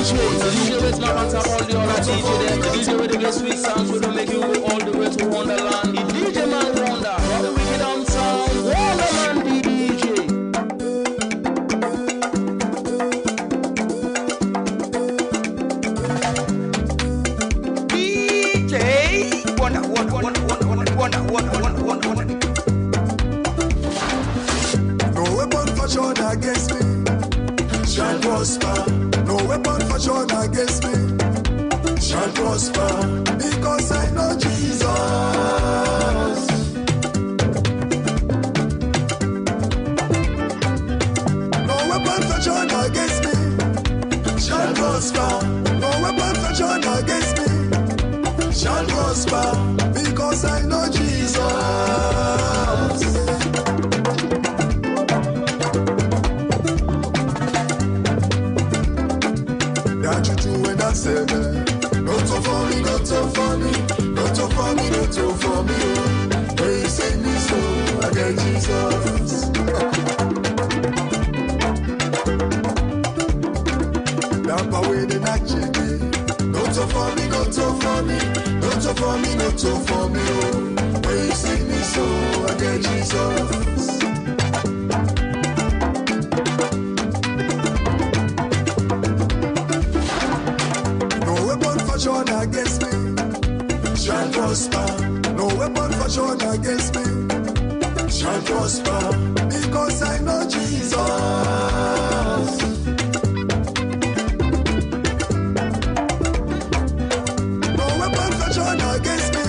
DJ with my hands all the other DJ there. The DJ with the best sweet sounds will make you all the way to Wonderland. The DJ man wonder, the wicked on sound, Wonderland DJ. DJ wonder. No weapon fashioned against me shall prosper. No weapon fashioned against me shall prosper, because I know Jesus. No weapon fashioned against me shall prosper. No weapon fashioned against me shall prosper, because I know Jesus. Not for me, not for me, not for me, not for me. When you say me so, I get Jesus. That way the night chicken. Not for me, not for me, not for me, not for me. When you say me so, I get Jesus. Against me shall prosper. No weapon fashioned against me shall prosper, because I know Jesus. No weapon fashioned against me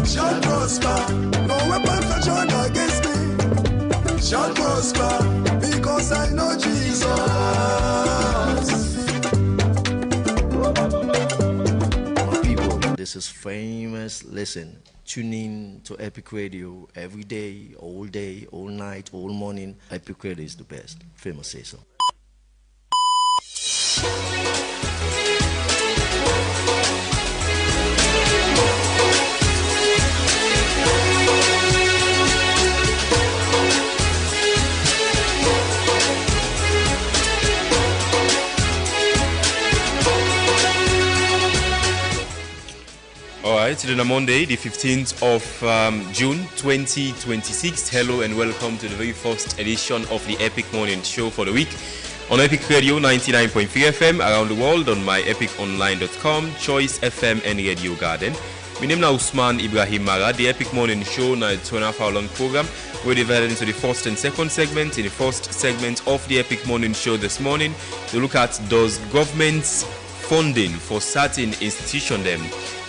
shall prosper. No weapon fashioned against me shall prosper, because I know Jesus. This is famous. Listen, tune in to Epic Radio every day, all night, all morning. Epic Radio is the best. Famous say so. Alright, today on Monday, the 15th of June 2026. Hello and welcome to the very first edition of the Epic Morning Show for the week on Epic Radio 99.3 FM around the world on myepiconline.com, Choice FM and Radio Garden. My name is Usman Ibrahim Mara. The Epic Morning Show is a 2.5-hour long program. We're divided into the first and second segment. In the first segment of the Epic Morning Show this morning, we look at does government's funding for certain institutions them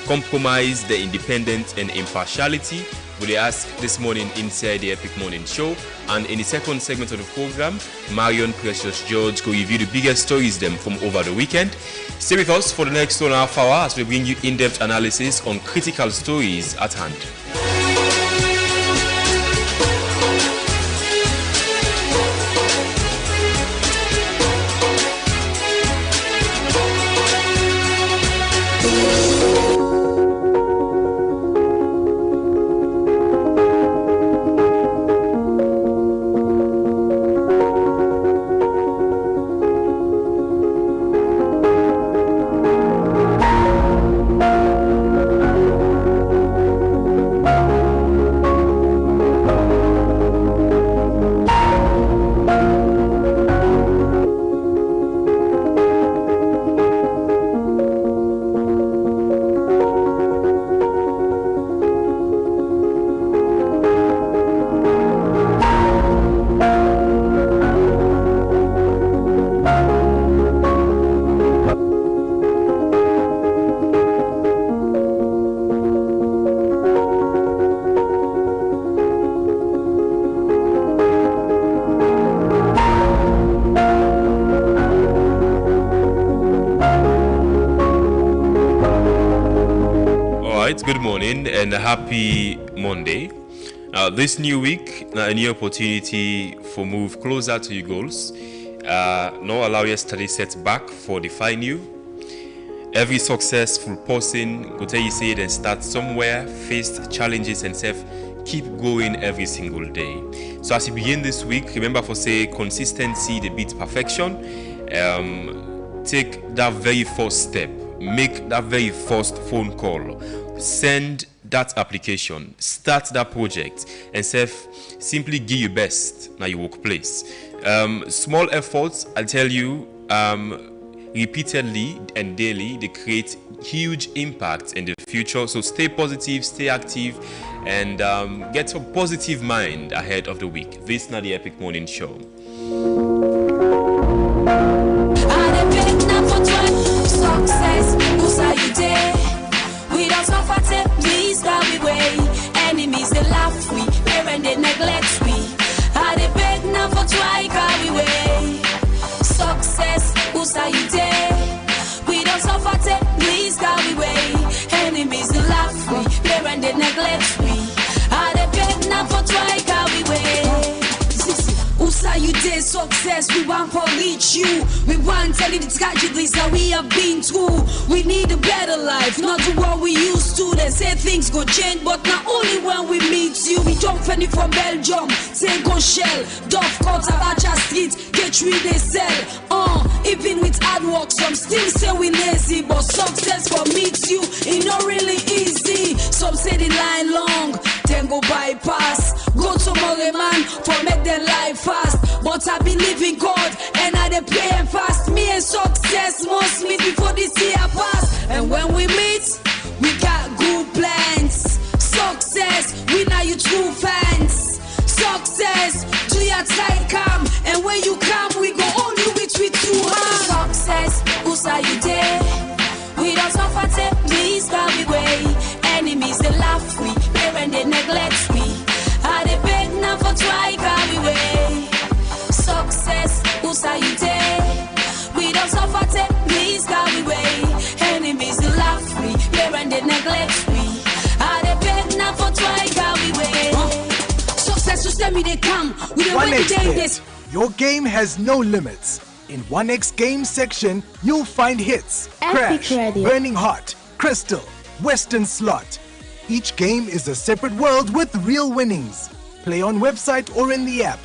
compromise the independence and impartiality? We ask this morning inside the Epic Morning Show. And in the second segment of the program, Marion Precious George will review the biggest stories them from over the weekend. Stay with us for the next 1.5 hours as we bring you in-depth analysis on critical stories at hand. Good morning and a happy Monday. This new week, a new opportunity for move closer to your goals. No allow yesterday's setback for define you. Every successful person, go tell you say and start somewhere, faced challenges and self keep going every single day. So as you begin this week, remember for say consistency, the beat perfection. take that very first step, make that very first phone call, send that application, start that project, and simply give your best in your workplace. Small efforts, I'll tell you, repeatedly and daily, they create huge impact in the future. So stay positive, stay active, and get a positive mind ahead of the week. This is not the Epic Morning Show. Success, who's are you there? We don't suffer, please God we way. Enemies they laugh we, parents they neglect we. Are they beg now for try God we way? Success, who's are you there? We don't suffer, please God we way. Enemies they laugh we, parents they neglect we. Are they beg now for try God we way? Usa you did success, we want to reach you. We want to tell you the tragedies that we have been through. We need a better life, not to what we used to. They say things go change, but not only when we meet you. We jump funny from Belgium, say go shell, Duff Court, Abacha Street, get rid they sell. Even with hard work, some still say we lazy, but success for meet you, it not really easy. Some say the line long, then go bypass. Go tomorrow man, for make their life fast. But I believe in God, and I dey pray and fast. Me and success must meet before this year pass. And when we meet, we got good plans. Success, we now you true fans. Success, do your tight calm. And when you come, we go on you with two hands. Success, who's are you there? We don't suffer, please God we way. Enemies they laugh we, parents they neglect we. Are they beg now for try God we way? Success, who's are you there? We don't suffer, please God we way. Enemies they laugh we, parents they neglect we. Are they beg now for try God we way? Success to send me they come. We don't wait to this. Your game has no limits. In 1X Game section, you'll find hits, Crash, Burning Heart, Crystal, Western Slot. Each game is a separate world with real winnings. Play on website or in the app.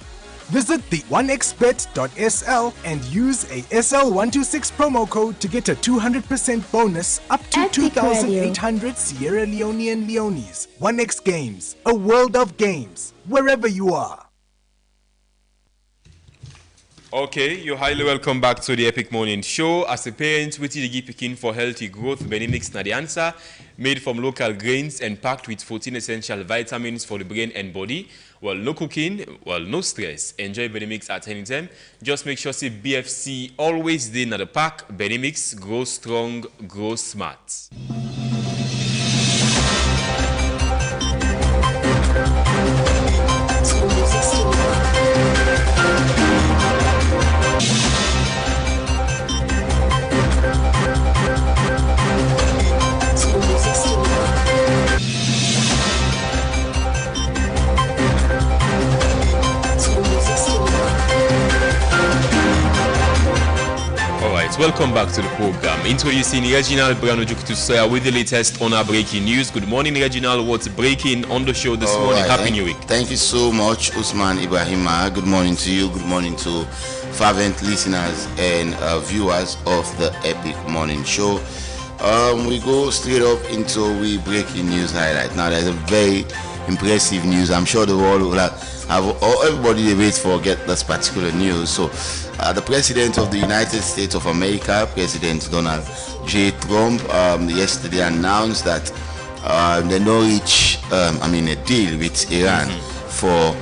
Visit the 1xbet.sl and use a SL126 promo code to get a 200% bonus up to 2,800 Sierra Leonean Leones. 1X Games, a world of games, wherever you are. Okay, you're highly welcome back to the Epic Morning Show. As a parent, with the picking for healthy growth, Benimix na the answer. Made from local grains and packed with 14 essential vitamins for the brain and body. Well, no cooking, well, no stress. Enjoy Benimix at any time. Just make sure see BFC always there in the pack. Benimix, grow strong, grow smart. Welcome back to the program. Introducing Reginald Branujuk with the latest on our breaking news. Good morning, Reginald. What's breaking on the show this morning? Happy New Week. Thank you so much, Usman Ibrahima. Good morning to you. Good morning to fervent listeners and viewers of the Epic Morning Show. We go straight up into we breaking news highlight. Now, there's a very impressive news. I'm sure the world will have everybody they wait for get this particular news. So the President of the United States of America, President Donald J. Trump, yesterday announced that they no reach a deal with Iran for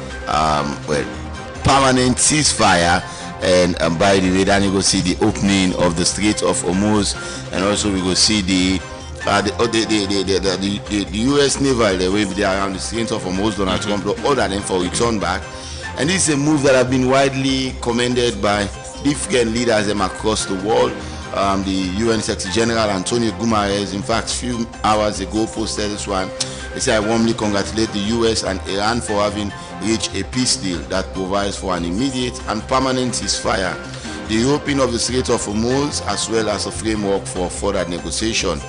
permanent ceasefire. And by the way, then you go see the opening of the Strait of Hormuz, and also we go see the U.S. naval they wave there around the Strait of Hormuz. Donald Trump ordered them for return back, and this is a move that has been widely commended by different leaders across the world. The UN Secretary General Antonio Guterres, in fact, a few hours ago posted this one. They say, I warmly congratulate the US and Iran for having reached a peace deal that provides for an immediate and permanent ceasefire, the opening of the Strait of Hormuz, as well as a framework for further negotiation.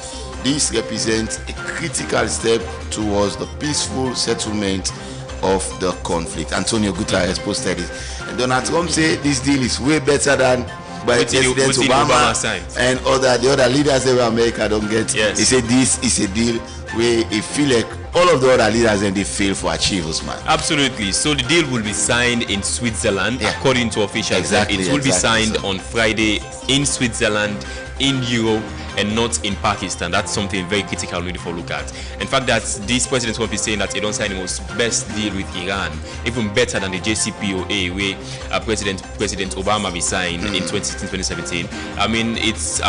This represents a critical step towards the peaceful settlement of the conflict. Antonio Guterres posted it. And Donald Trump said this deal is way better than by President Obama and the other leaders of America don't get. Yes. He said this is a deal where he feel like all of the other leaders and they fail for achievers, man. Absolutely. So the deal will be signed in Switzerland, according to officials. Exactly. It will be signed on Friday in Switzerland, in Europe, and not in Pakistan. That's something very critical we need to look at. In fact, that this president will be saying that he don't sign the most best deal with Iran, even better than the JCPOA where President Obama be signed in 2017. I mean, it's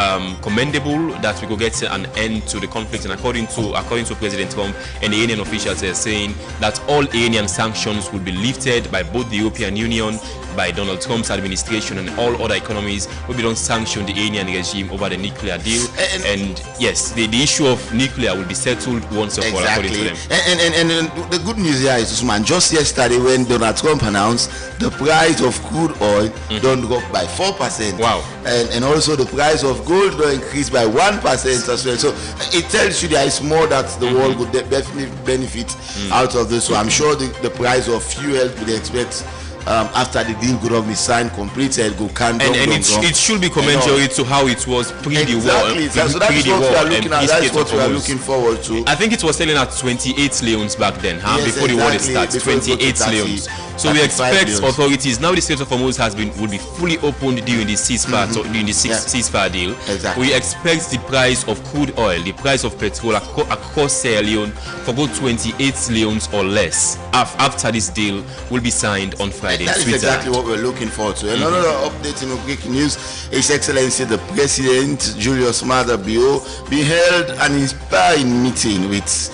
commendable that we could get an end to the conflict. And according to President Trump and the Iranian officials, they're saying that all Iranian sanctions will be lifted by both the European Union, by Donald Trump's administration, and all other economies will be don't sanction the Iranian regime over the nuclear deal. And yes, the issue of nuclear will be settled once and for all, according to them. And the good news here is, man, just yesterday when Donald Trump announced the price of crude oil don't go up by 4%. Wow. And also the price of gold don't increase by 1% as well. So it tells you there is more that the world would definitely benefit out of this. So I'm sure the price of fuel would expect after the deal could be signed, completed, go calm down. And it should be commensurate to how it was pre the war. So that's what we are looking at. That's what we are looking forward to. I think it was selling at 28 leons back then, before the war started. 28 leons. So we expect authorities now. The Strait of Hormuz will be fully opened during the ceasefire deal. Exactly. We expect the price of crude oil, the price of petrol across Sierra Leone for about 28 leons or less after this deal will be signed on Friday. That is exactly what we're looking forward to. Another update in breaking news: His Excellency the President Julius Maada Bio held an inspiring meeting with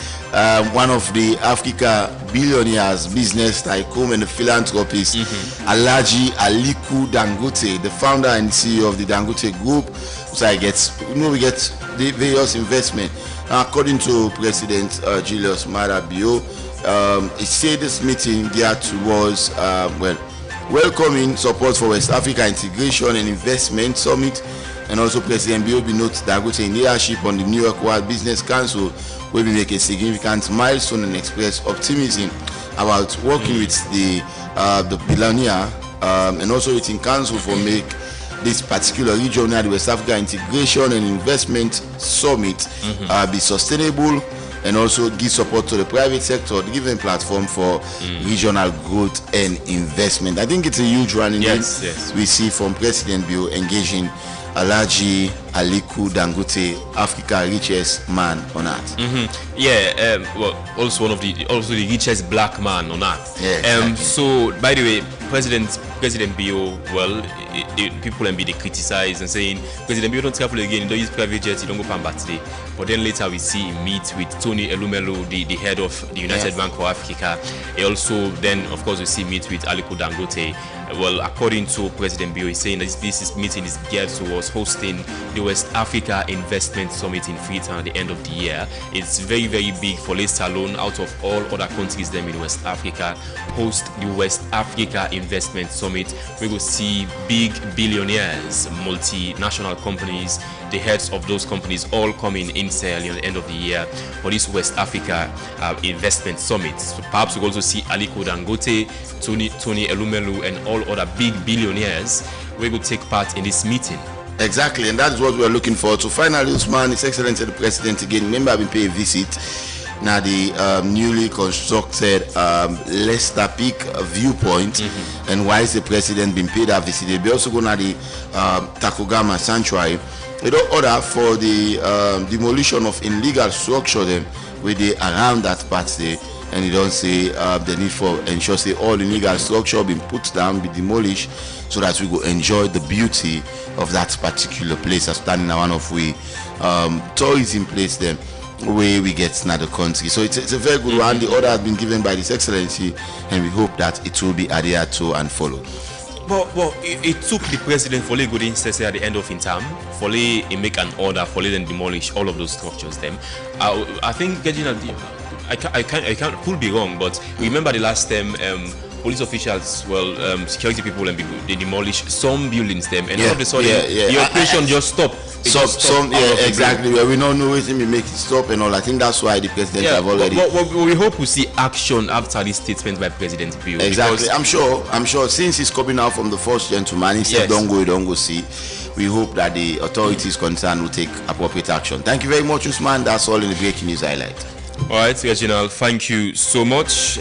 one of the Africa billionaires, business tycoon, and the philanthropist, Alhaji Aliko Dangote, the founder and CEO of the Dangote Group. So we get the various investment. According to President Julius Maada Bio, he said this meeting geared towards welcoming support for West Africa integration and investment summit, and also President Biobi notes Dangote in leadership on the New York World Business Council will be make a significant milestone and express optimism about working with the billionaire and also with in council for make this particular region, the West Africa Integration and Investment Summit, be sustainable, and also give support to the private sector, giving platform for regional growth and investment. I think it's a huge running we see from President Bio engaging Alhaji Aliko Dangote, Africa's richest man on earth. Well, also the richest black man on earth. Exactly. So, by the way, President Bio, well, people can be criticized and saying President Bio don't travel again, he don't use private jets, he don't go Pamba today. But then later we see him meet with Tony Elumelu, the head of the United Bank for Africa. He also then, of course, we see him meet with Aliko Dangote. Well, according to President Bio, he's saying that this meeting is geared towards hosting the West Africa Investment Summit in Freetown at the end of the year. It's very, very big for let alone out of all other countries them in West Africa host the West Africa Investment Summit. We will see big billionaires, multinational companies, the heads of those companies all coming in Sierra Leone at the end of the year for this West Africa Investment Summit. So perhaps we'll also see Aliko Dangote, Tony Elumelu, and all other big billionaires we will take part in this meeting. Exactly, and that's what we're looking for. To finally, Usman, His Excellency the President again. Remember, I've been paying a visit now the newly constructed Leicester Peak viewpoint, and why is the President been paid a visit? They'll be also going to the Takogama Sanctuary. They don't order for the demolition of illegal structure them where they around that part there, and they don't say the need for ensure say all illegal structure been put down, be demolished, so that we go enjoy the beauty of that particular place as standing one of we tourism place them where we get another country. So it's a very good one. The order has been given by His Excellency, and we hope that it will be adhered to and followed. Well, it took the president for good instance at the end of his term for make an order for them demolish all of those structures. Them, I think getting I can't could be wrong, but remember the last time police officials, security people and people, they demolish some buildings them, and all of a sudden the operation just stopped. Exactly. We don't know anything, we make it stop and all. I think that's why the president have already. We hope we see action after this statement by President Bill. Exactly. I'm sure. Since he's coming out from the first gentleman, he said, "Don't go see." We hope that the authorities concerned will take appropriate action. Thank you very much, Usman. That's all in the breaking news highlight. All right, Reginald. Thank you so much.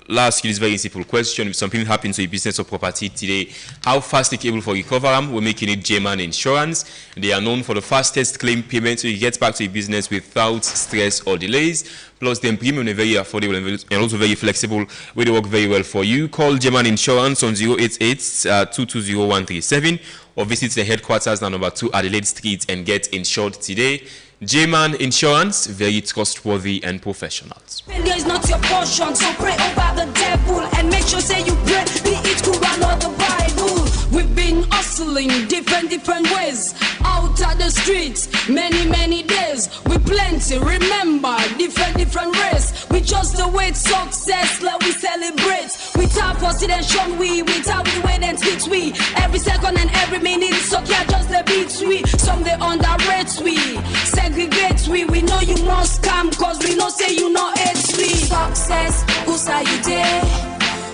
Last year, this very simple question. If something happened to a business or property today, how fast are you able for recover them? We're making it J-Man Insurance. They are known for the fastest claim payment, so you get back to your business without stress or delays. Plus, the premium is very affordable and also very flexible, where they work very well for you. Call J-Man Insurance on 088-220-137 or visit the headquarters at number 2 Adelaide Street and get insured today. J-Man Insurance, very trustworthy and professional. Failure is not your portion, so pray over the devil and make sure say you pray, be it Quran or the Bible. We've been hustling different ways out at the streets, many days. We plenty, remember, different race. We just await success like we celebrate. With our consideration, with our way then speaks we. Every second and every minute, so can't just the beats we. Some they underrate we, segregate we. We know you must come, cause we know say you know it's we. Success, who's are you there?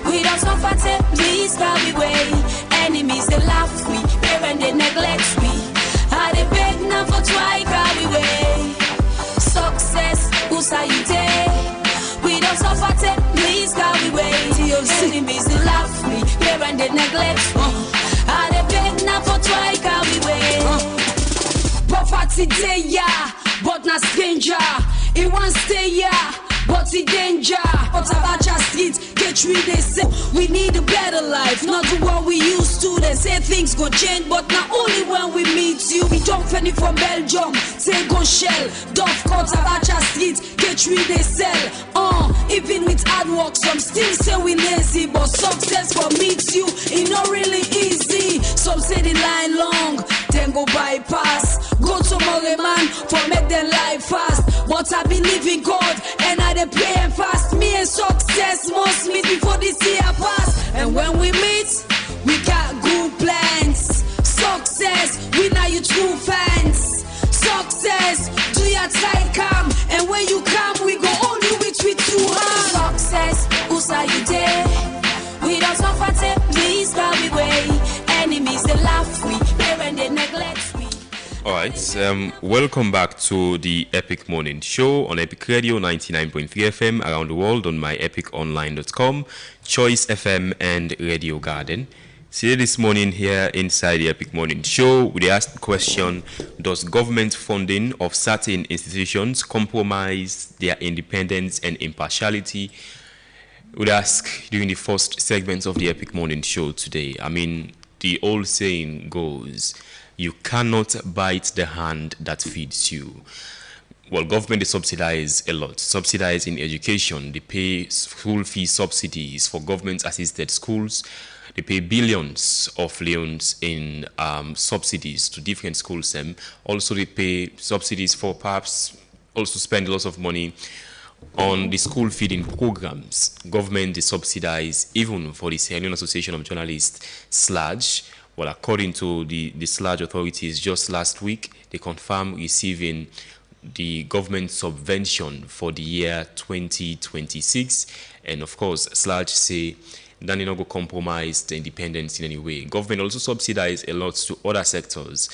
We don't suffer, please God we way. Enemies they laugh we, parents they neglect we. Are they beg now for try God we way? Success, who's are you there? We don't suffer, please God we way. Enemies they laugh we, parents they neglect we. Are they beg now for try God we way? Poverty day yeah, but not stranger. He wants stay yeah, but he danger. But about just it, get rid they say we need a better life, not the one we used to. They say things go change, but not only when we meet you. We jump funny from Belgium, say go shell, Dove cut about just it, get rid they sell. Even with hard work, some still say we lazy, but success for meet you, it not really easy. Some say the line long, then go bypass. Go to Mole man for make their life fast. But I believe in God and I dey pray and fast. Me and success must meet before this year pass. And when we meet, we got good plans. Success, we now you true fans. Success, do your time come. And when you come, we go on you with 2 hands. Success, who's are you there? We don't suffer, please God we way. Enemies they laugh we, parents they neglect we. All right, welcome back to the Epic Morning Show on Epic Radio 99.3 FM around the world on myepiconline.com, Choice FM and Radio Garden. Today this morning here inside the Epic Morning Show, we asked the question, does government funding of certain institutions compromise their independence and impartiality? We'd ask during the first segment of the Epic Morning Show today. I mean, the old saying goes, you cannot bite the hand that feeds you. Well, government is subsidized a lot. Subsidized in education. They pay school fee subsidies for government-assisted schools. They pay billions of loans in subsidies to different schools. Also, they pay subsidies for perhaps also spend lots of money on the school feeding programs. Government is subsidized even for the Sierra Leone Association of Journalists, SLAJ. Well, according to the SLAJ authorities, just last week, they confirmed receiving the government subvention for the year 2026. And of course, SLAJ say that they not go compromise the independence in any way. Government also subsidized a lot to other sectors.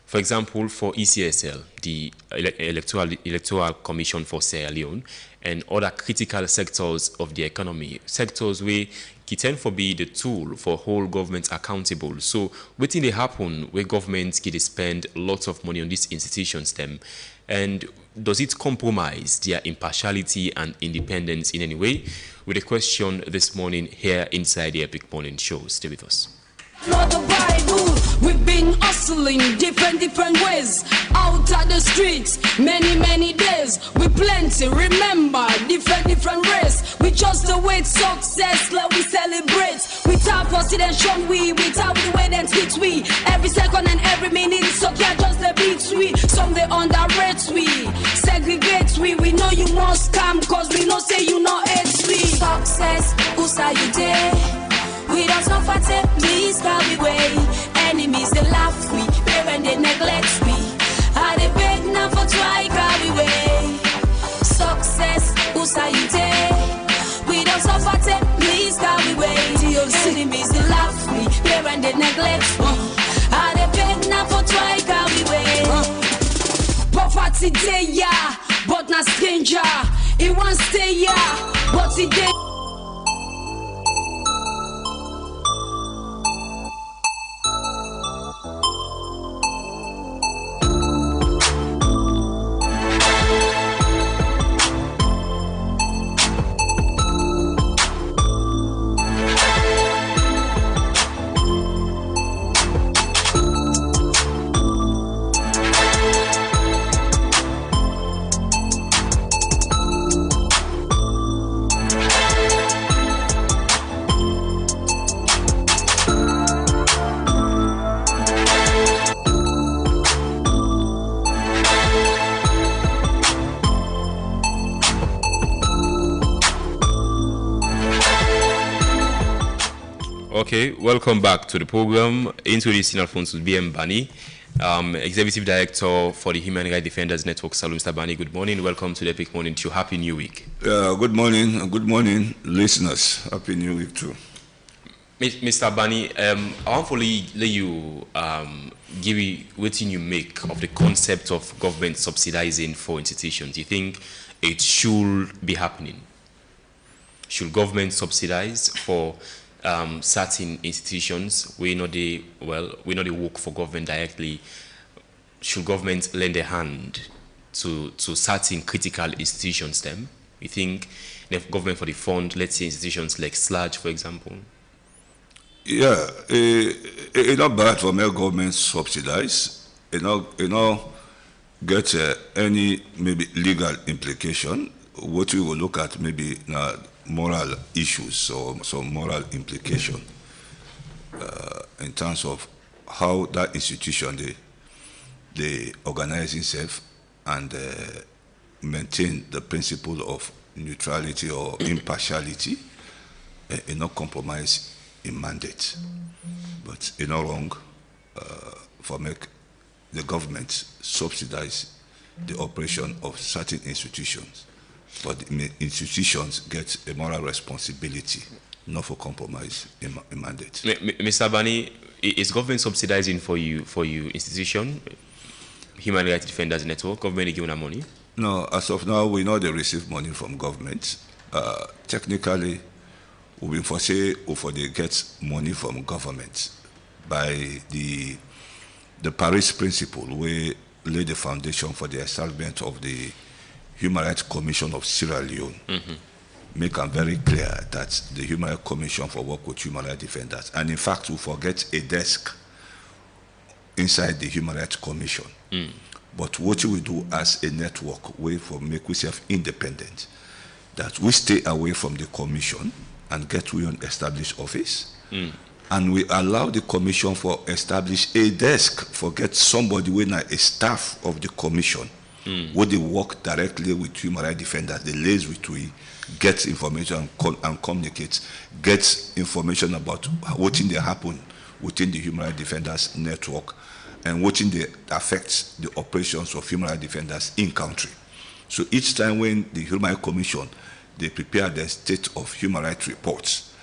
For example, for ECSL, the Electoral Commission for Sierra Leone, and other critical sectors of the economy, sectors where it tend to be the tool for whole government accountable. So, what thing they happen where governments get to spend lots of money on these institutions, and does it compromise their impartiality and independence in any way? With a question this morning here inside the Epic Morning Show. Stay with us. Not the Bible. We've been hustling different ways out at the streets, many days. We plenty, remember, different race. We just await success like we celebrate. With our consideration, with our way then speaks we. Every second and every minute, so can't just the beats we. Some they underrate we, segregate we. We know you must come, cause we know say you know it's we. Success, Success, who's how you day? We don't suffer take please carry way. Enemies they laugh we, parents they neglect we. How they beg now for try carry way. Success, who's how you day? We don't suffer take please carry way. Enemies they laugh we, parents they neglect we. How they beg now for try carry way. Poverty day yeah, but not stranger. It won't stay yeah, but it day. Okay, welcome back to the program. Introducing Alfonso B.M. Bani, Executive Director for the Human Rights Defenders Network. Salud, Mr. Bani, good morning. Welcome to the Epic Morning Show. Happy New Week. Good morning, listeners. Happy New Week too. Mr. Bani, I want to let you give you what you make of the concept of government subsidizing for institutions. You think it should be happening? Should government subsidize for certain institutions? We know they work for government directly. Should government lend a hand to certain critical institutions? Them, you think the government for the fund, let's say institutions like SLAG, for example? Yeah, it's not bad for mere government subsidize. Get any maybe legal implication. What we will look at maybe now moral issues or some moral implication in terms of how that institution they organize itself and maintain the principle of neutrality or impartiality and not compromise in mandate. But it's not wrong for make the government subsidize the operation of certain institutions. But the institutions get a moral responsibility, not for compromise in mandate. Mr. Bani, is government subsidizing for you institution, Human Rights Defenders Network? Government giving them money? No, as of now, we know they receive money from government. Technically, we been foresee for they get money from government by the Paris Principle, where lay the foundation for the establishment of the Human Rights Commission of Sierra Leone. Make it very clear that the Human Rights Commission for work with human rights defenders, and in fact we forget a desk inside the Human Rights Commission. But what we do as a network, way for make ourselves independent, that we stay away from the commission and get we an established office, and we allow the commission for establish a desk for get somebody when a staff of the commission. Where they work directly with human rights defenders, they liaise with we, get information and communicate, get information about what they happen within the human rights defenders network and what they affect the operations of human rights defenders in country. So each time when the Human Rights Commission, they prepare the state of human rights reports,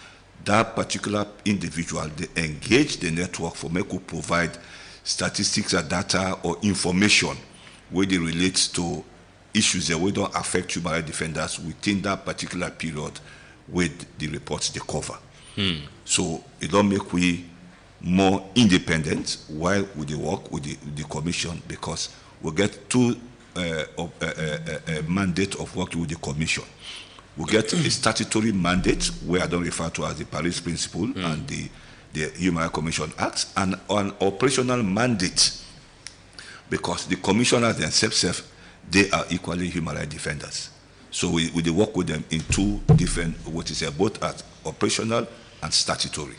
that particular individual, they engage the network for make we provide statistics or data or information where they relate to issues that we don't affect human rights defenders within that particular period with the reports they cover. So it don't make we more independent while we work with the commission, because we get two mandate of working with the commission. We get a statutory mandate, where I don't refer to as the Paris Principle and the Human Rights Commission Act, and an operational mandate, because the commissioners themselves, they are equally human rights defenders. So we work with them in two different, what is both as operational and statutory.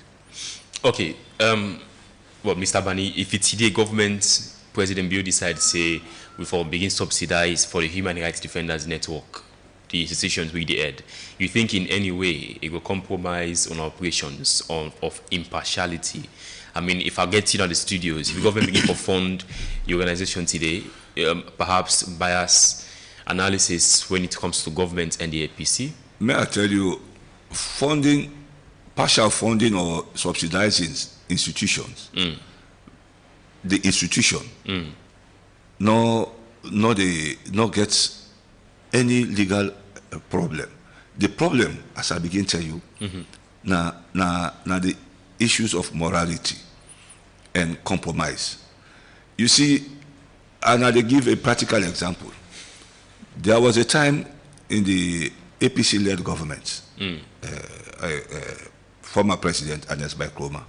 Okay. Well, Mr. Bani, if it's the government, President Bill decides, say, we for begin subsidize for the Human Rights Defenders Network, the institutions we did, you think in any way it will compromise on operations of impartiality? I mean, if I get you at the studios, if the government begin to fund the organization today, perhaps bias analysis when it comes to government and the APC? May I tell you, funding, partial funding or subsidizing institutions, the institution, no gets any legal problem. The problem, as I begin to tell you, now the issues of morality and compromise. You see, and I'll give a practical example. There was a time in the APC-led government, former President EPIDEMIC-PRONE.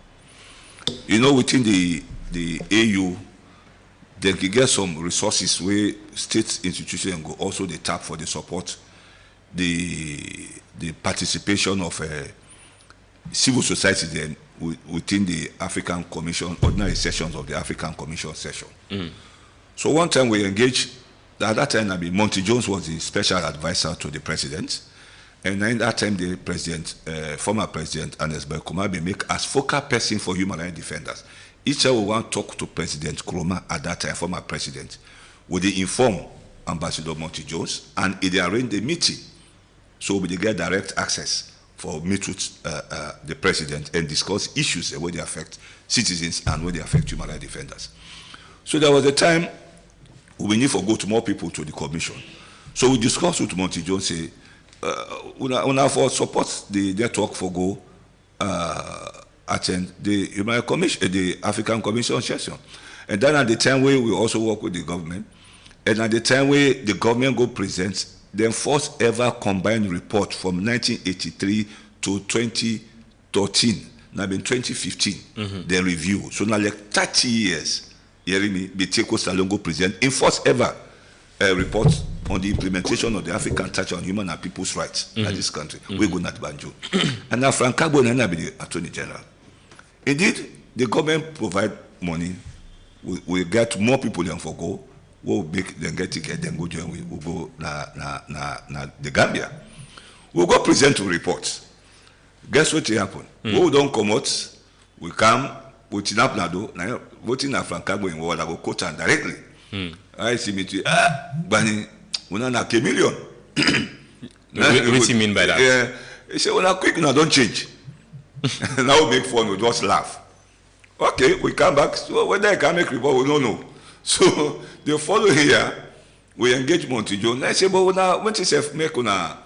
You know, within the AU, they can get some resources where state institutions go also they tap for the support, the participation of civil society then within the African Commission, ordinary sessions of the African Commission session. So one time we engaged, at that time Monty Jones was the special advisor to the president, and in that time the president, former president EPIDEMIC-PRONE make as focal person for human rights defenders. Each time we want to talk to President Nkrumah at that time, former president, would they inform Ambassador Monty Jones, and they arrange the meeting, so we get direct access for meet with the president and discuss issues where they affect citizens and where they affect human rights defenders. So there was a time we need to go to more people to the commission. So we discussed with Monty Jones, say, una for support the network for go attend the Human Commission, the African Commission session. And then at the time where we also work with the government, and at the time where the government go present the first ever combined report from 1983 to 2013, now in 2015, they review. So now like 30 years, hearing me, Biteko Salongo present in first ever report on the implementation of the African Charter on Human and People's Rights in this country. We go not banjo. And now Frank Cabo and I be the Attorney General. Indeed, the government provide money. We get more people than for go. We'll make them get ticket, then go join. We'll go na the Gambia. We'll go present to reports. Guess what will happen? We don't come out. We come. We tinap nado. Now voting na Frank Cabo in Walla go quote and directly. I see me to Bani. We na a million. What do you mean by that? Yeah, he said, "Well, quick, now don't change." Now we make fun, we just laugh. Okay, we come back. So whether I can make report, we don't know. So the following year, we engage Monty Jones. I say, but now when you make una,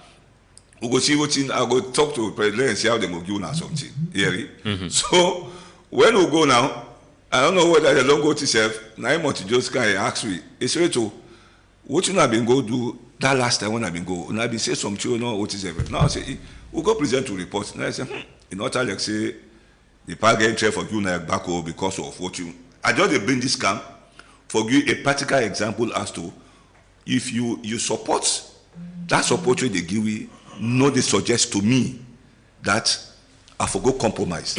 we go see what I go talk to the president and see how they go give us something. So when we go now, I don't know whether they don't go to self. Now Monty Jones can ask me. He said to, what you have been go do that last time when I been go, and I been say some children what is ever. Now I say, we go present to report. Now I say, in order like say the park entry for you now back home because of what you. I just bring this camp for you a practical example as to if you support that support they give you, no they suggest to me that I forgo compromise.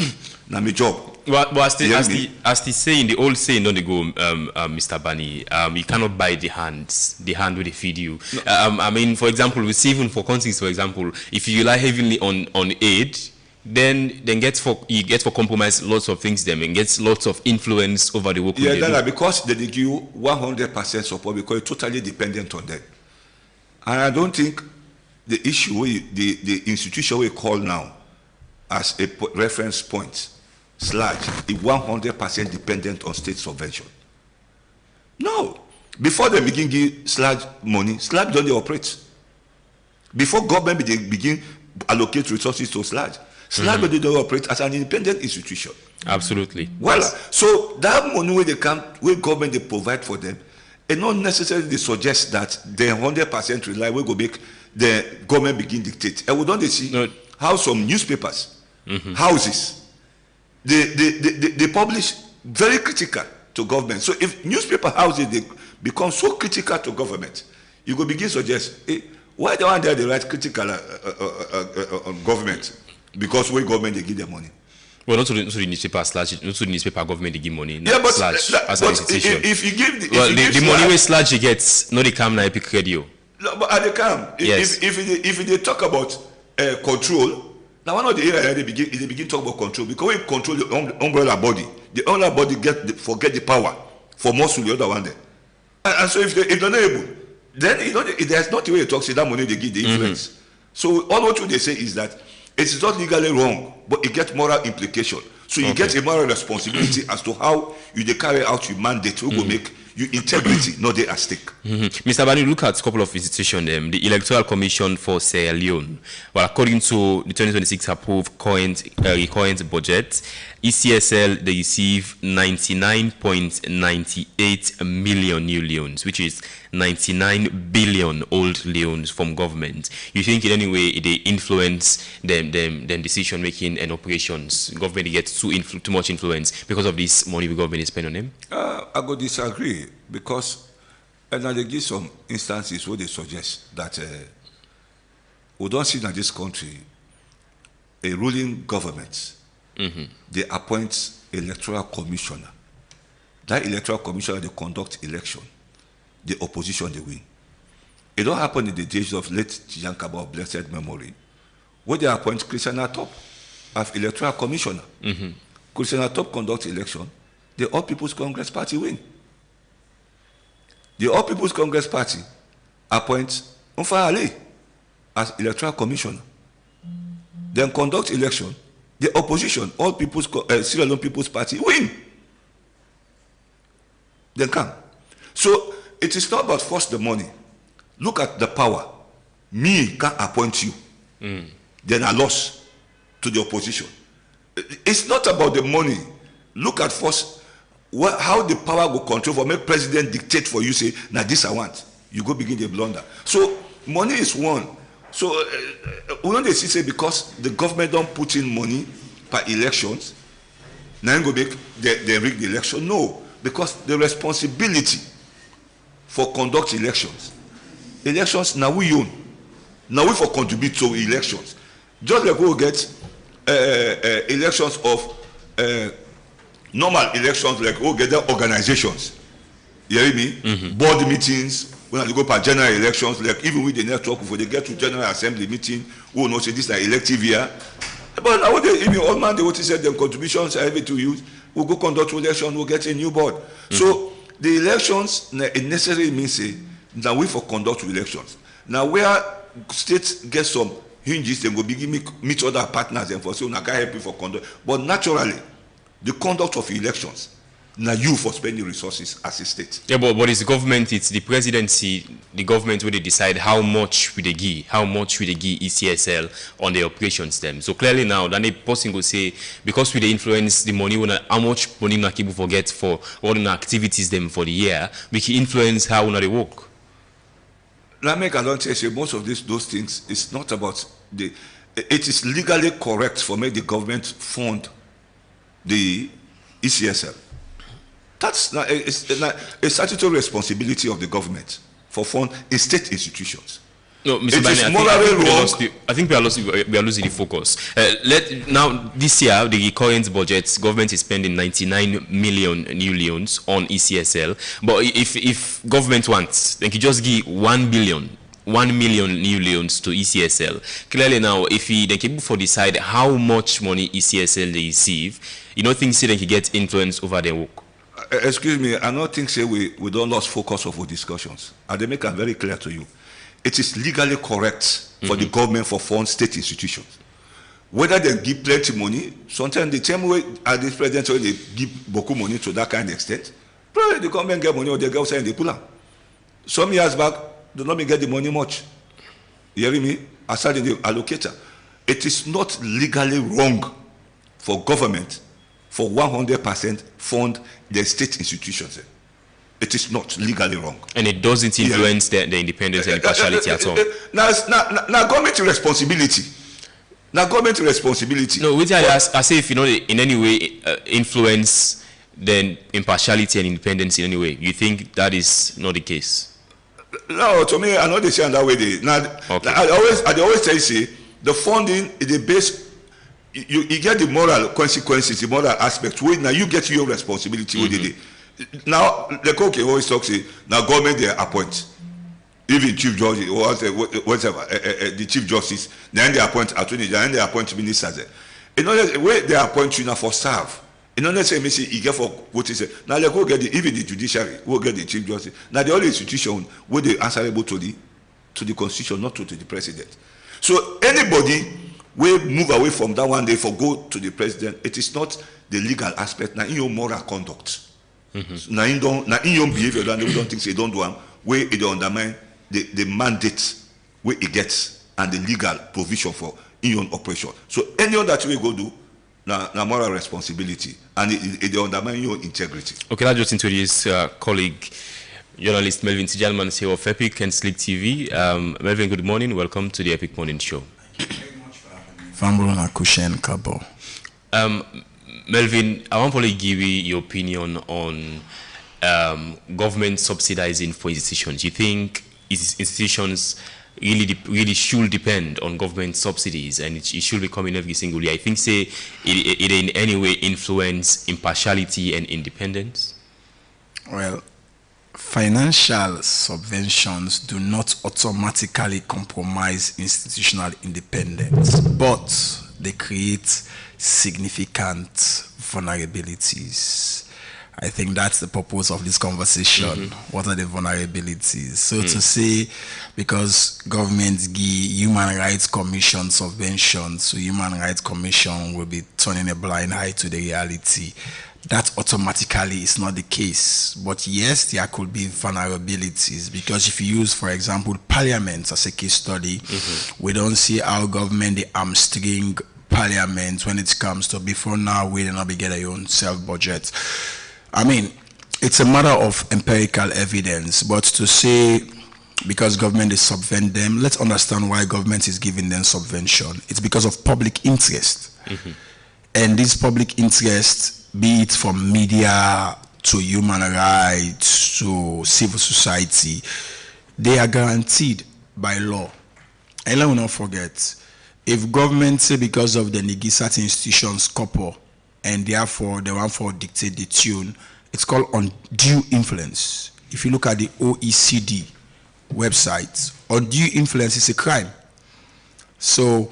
Now my job. But as they say in the old saying, don't they go, Mr. Bani, you cannot buy the hand where they feed you. No. I mean, for example, with even for context, for example, if you rely heavily on aid, then you get for compromise lots of things them and gets lots of influence over the work. Yeah, that's because they give you 100% support because it's totally dependent on them. And I don't think the issue the institution we call now as a reference point / is 100% dependent on state subvention. No. Before they begin give SLAG money, SLAG don't operate. Before government begin allocate resources to SLAG, SLAG don't operate as an independent institution. Absolutely. Well, so that money where government they provide for them, and not necessarily they suggest that they 100% rely we go make the government begin dictate. And we don't see how some newspapers, houses, they publish very critical to government. So if newspaper houses they become so critical to government, you go begin suggest, hey, why the one there they write critical on government? Because when government they give them money. Well, not to the newspaper SLAG, not to the newspaper government they give money. Yeah, but SLAG as an institution. If you give the money where SLAG gets, no they come na Epic Radio. No, but they come. Yes. If they talk about control, now one of the areas they begin talk about control, because when you control the umbrella body forget the power for muscle the other one there. And so if they're not able, then there's not the way you talk, say that money they give the influence. So all what they say is that it is not legally wrong, but it gets moral implication. So you get a moral responsibility as to how you carry out your mandate, who will make your integrity not there at stake. Mr. Bani, look at a couple of institutions. The Electoral Commission for Sierra Leone. Well, according to the 2026 approved current budget, ECSL, they receive 99.98 million new loans, which is 99 billion old loans from government. You think in any way they influence them decision making and operations? Government gets too much influence because of this money the government is spending on them? I go disagree, because and they give some instances where they suggest that we don't see in this country a ruling government. They appoint electoral commissioner. That electoral commissioner, they conduct election. The opposition, they win. It don't happen in the days of late Yankaba of blessed memory, where they appoint Christian Atop as electoral commissioner. Christian Atop conduct election. The All People's Congress Party win. The All People's Congress Party appoint Unfa Ali as electoral commissioner. Then conduct election. The opposition, All People's Sierra Leone People's Party, win. Then come. So it is not about force the money. Look at the power. Me can appoint you. Then I lost to the opposition. It's not about the money. Look at first how the power will control for make president dictate for you, say, now this I want. You go begin the blunder. So money is one. So we don't say because the government don't put in money per elections, now go make they rig the election. No, because the responsibility for conduct elections now we own. Now we for contribute to elections. Just like we get elections of normal elections, like we get the organizations. You hear me? Board meetings. When they go for general elections, like even with the network, before they get to general assembly meeting, we will not say this is an elective year. But now they all man they want to say them contributions are able to use. We'll go conduct election, we'll get a new board. So the elections it necessarily means that we for conduct elections. Now where states get some hinges, they will begin meet other partners and for so now can help you for conduct. But naturally, the conduct of elections, now you for spending resources as a state. Yeah, but it's the government, it's the presidency, the government where they decide how much will they give ECSL on the operations them. So clearly now, then a person will say, because we influence the money, how much money na people forget for all the activities them for the year, we can influence how they work. Let me say most of those things is not about it is legally correct for me the government fund the ECSL. That's not a statutory responsibility of the government for fund in state institutions. No, Mr. Bani, I think we are losing the focus. Now, this year, the current budget, government is spending 99 million new loans on ECSL. But if government wants, they can just give 1 million new loans to ECSL. Clearly now, if they can decide how much money ECSL they receive, you don't think they can get influence over their work? Excuse me, I don't think we don't lose focus of our discussions. And they make it very clear to you. It is legally correct for the government for fund state institutions. Whether they give plenty money, sometimes the same way as the president they give beaucoup money to that kind of extent, probably the government get money or they go outside and they pull out. Some years back, they don't get the money much. You hear me? Aside the allocator. It is not legally wrong for government for 100% fund the state institutions. It is not legally wrong. And it doesn't influence the independence and impartiality at all. Now government responsibility. Now government responsibility. No, which I say if in any way influence the impartiality and independence in any way. You think that is not the case? No, to me, I know they say that way. I always say the funding is the base. You get the moral consequences, the moral aspect. Now you get your responsibility with it. Now the coach always talks say now government they appoint. even chief judge or whatever, the chief justice, then they appoint attorney, then they appoint ministers. In order way they appoint you now for staff. In order to say, you get for what is it. Now they go get even the judiciary, go get the chief justice. Now the only institution where they answerable to the constitution, not to the president. So anybody will move away from that one day for go to the president. It is not the legal aspect. Now in your moral conduct. Now in your behavior, then they don't think they don't do them. Where it undermine the mandate where it gets and the legal provision for in your operation. So any other that we go do. Now moral responsibility and it undermine your integrity. Okay, let's just introduce colleague journalist Melvin Tijalman here of Epic and Slick TV. Melvin, good morning. Welcome to the Epic Morning Show. Thank you very much for having me. Kushen Kabo. Melvin, I want to give you your opinion on government subsidizing for institutions. You think institutions really should depend on government subsidies and it should be coming every single year? I think say it in any way influence impartiality and independence? Well, financial subventions do not automatically compromise institutional independence, but they create significant vulnerabilities. I think that's the purpose of this conversation. What are the vulnerabilities? So to say, because governments give Human Rights Commission subventions, so Human Rights Commission will be turning a blind eye to the reality. That automatically is not the case. But yes, there could be vulnerabilities, because if you use, for example, Parliament as a case study, we don't see how government they hamstring Parliament when it comes to before now we will not be getting their own self-budget. I mean, it's a matter of empirical evidence, but to say because government is subvent them, let's understand why government is giving them subvention. It's because of public interest. And this public interest, be it from media to human rights to civil society, they are guaranteed by law. And let me not forget, if government say because of the certain institutions couple, and therefore they want to dictate the tune, it's called undue influence. If you look at the OECD website, undue influence is a crime. So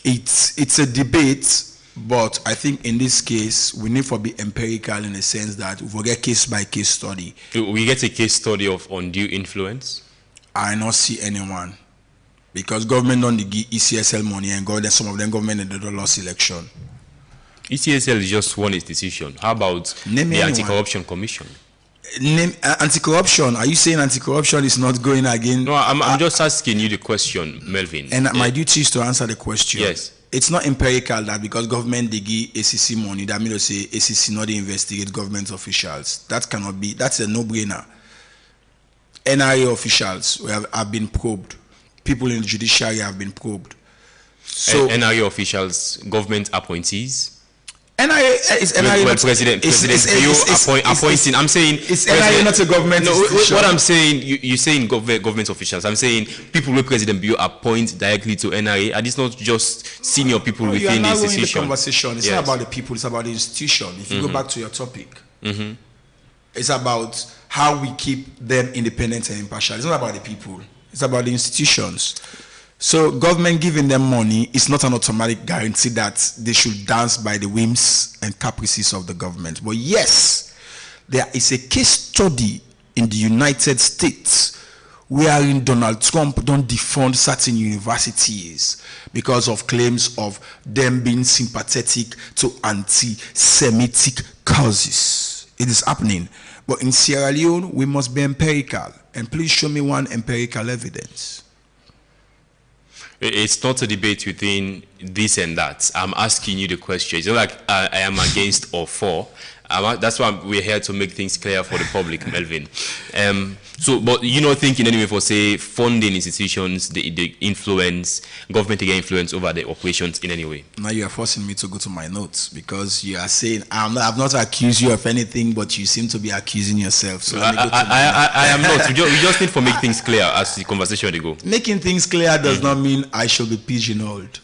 it's a debate, but I think in this case we need to be empirical in the sense that we will get case by case study. We get a case study of undue influence? I not see anyone, because government don't give ECSL money and some of them government in the lost election. ECSL is just one institution. How about the Anti-Corruption Commission? Anti-corruption. Are you saying anti-corruption is not going again? No, I'm just asking you the question, Melvin. And my duty is to answer the question. Yes. It's not empirical that because government they give ACC money, that means to say ACC not investigate government officials. That cannot be. That's a no-brainer. NRA officials have been probed. People in the judiciary have been probed. So NRA officials, government appointees. NIA is NIA. Well, President appointing. I'm saying it's NIA not a government. No, what I'm saying, you're saying government officials. I'm saying people with President Bio appoint directly to NIA, and it's not just senior people within the institution. The conversation. It's not about the people. It's about the institution. If you go back to your topic, it's about how we keep them independent and impartial. It's not about the people. It's about the institutions. So government giving them money is not an automatic guarantee that they should dance by the whims and caprices of the government. But yes, there is a case study in the United States wherein Donald Trump don't defund certain universities because of claims of them being sympathetic to anti-Semitic causes. It is happening. But in Sierra Leone, we must be empirical. And please show me one empirical evidence. It's not a debate within this and that. I'm asking you the question. It's not like I am against or for. That's why we're here to make things clear for the public, Melvin. But you're not thinking anyway for, say, funding institutions, the influence, government to get influence over the operations in any way? Now you are forcing me to go to my notes because you are saying, I've not accused you of anything, but you seem to be accusing yourself. So let me go to I am not. We just need to make things clear as the conversation they go. Making things clear does not mean I shall be pigeonholed.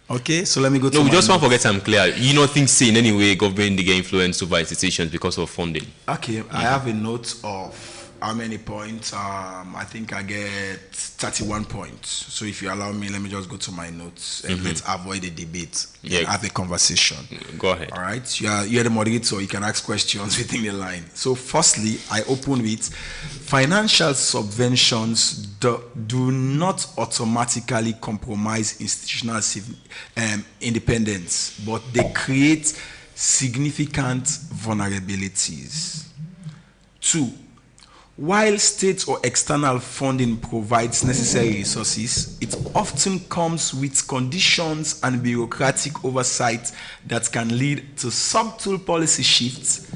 Okay, so let me go to we just want to get some clear. You don't think say in any way government they get influence over institutions because of funding? Okay, I have a note of how many points? I think I get 31 points. So if you allow me, let me just go to my notes and let's avoid the debate. Yeah. Have a conversation. Go ahead. All right. You're the moderator. You can ask questions within the line. So firstly, I open with financial subventions do not automatically compromise institutional independence, but they create significant vulnerabilities. 2, while state or external funding provides necessary resources, it often comes with conditions and bureaucratic oversight that can lead to subtle policy shifts,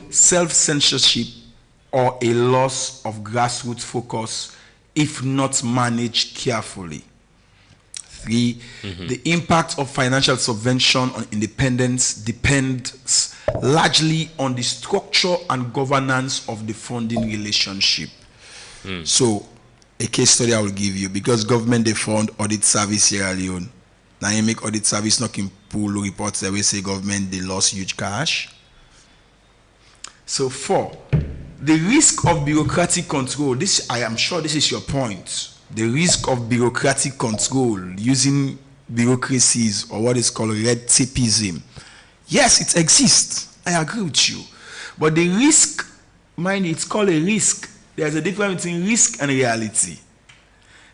self-censorship, or a loss of grassroots focus if not managed carefully. 3, the impact of financial subvention on independence depends largely on the structure and governance of the funding relationship. So, a case study I will give you, because government they fund audit service Sierra Leone. Now you make audit service not in pull reports that we say government they lost huge cash. So 4, the risk of bureaucratic control. This, I am sure this is your point. The risk of bureaucratic control using bureaucracies or what is called red tapeism. Yes, it exists. I agree with you. But the risk, mind you, it's called a risk. There's a difference between risk and reality.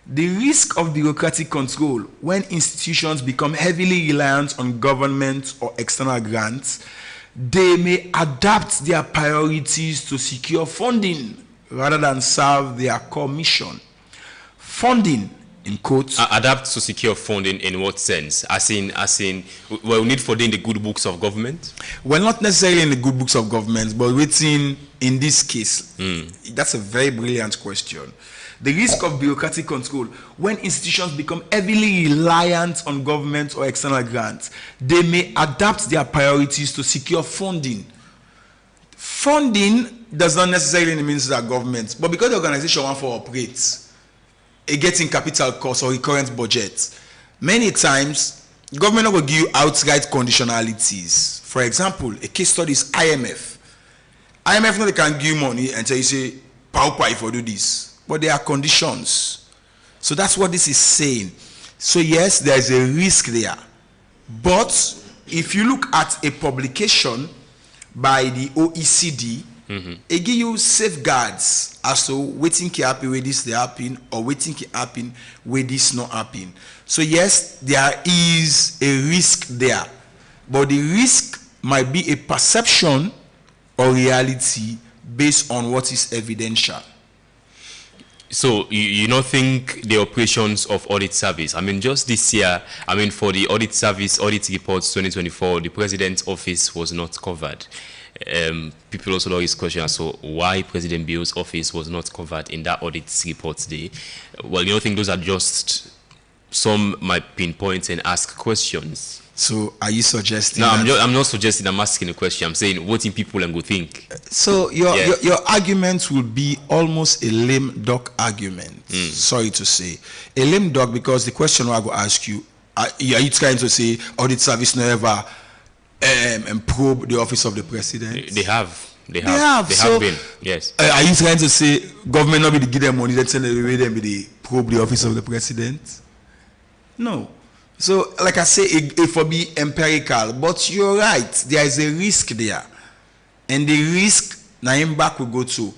The risk of bureaucratic control when institutions become heavily reliant on government or external grants, they may adapt their priorities to secure funding rather than serve their core mission. Funding, in quotes. Adapt to secure funding in what sense? As in, well, we need funding in the good books of government? Well, not necessarily in the good books of government, but within, in this case. That's a very brilliant question. The risk of bureaucratic control, when institutions become heavily reliant on government or external grants, they may adapt their priorities to secure funding. Funding does not necessarily mean that government, but because the organization wants to operate, it gets in capital costs or recurrent budget. Many times, government will give you outright conditionalities. For example, a case study is IMF. IMF now they can give you money and tell you say, pow if you do this. But there are conditions. So that's what this is saying. So yes, there is a risk there. But if you look at a publication by the OECD, it gives you safeguards as to waiting can happen where this they happen or waiting can happen where this not happen. So yes, there is a risk there, but the risk might be a perception or reality based on what is evidential. So you don't think the operations of audit service, I mean just this year, I mean for the audit service, audit reports 2024, the president's office was not covered. People also know his question, so why President Bill's office was not covered in that audit report today? Well, you don't think those are just, some might pinpoint and ask questions. So are you suggesting? No, I'm not suggesting, I'm asking a question. I'm saying what in people and go think. So your argument will be almost a lame duck argument. Sorry to say. A lame duck, because the question I will ask you, are you trying to say audit service never and probe the office of the president? They have been, yes. Are you trying to say government not be to give them money, then send them away, then be the probe the office of the president? No. So, like I say, it will be empirical, but you're right. There is a risk there, and the risk Naim back will go to.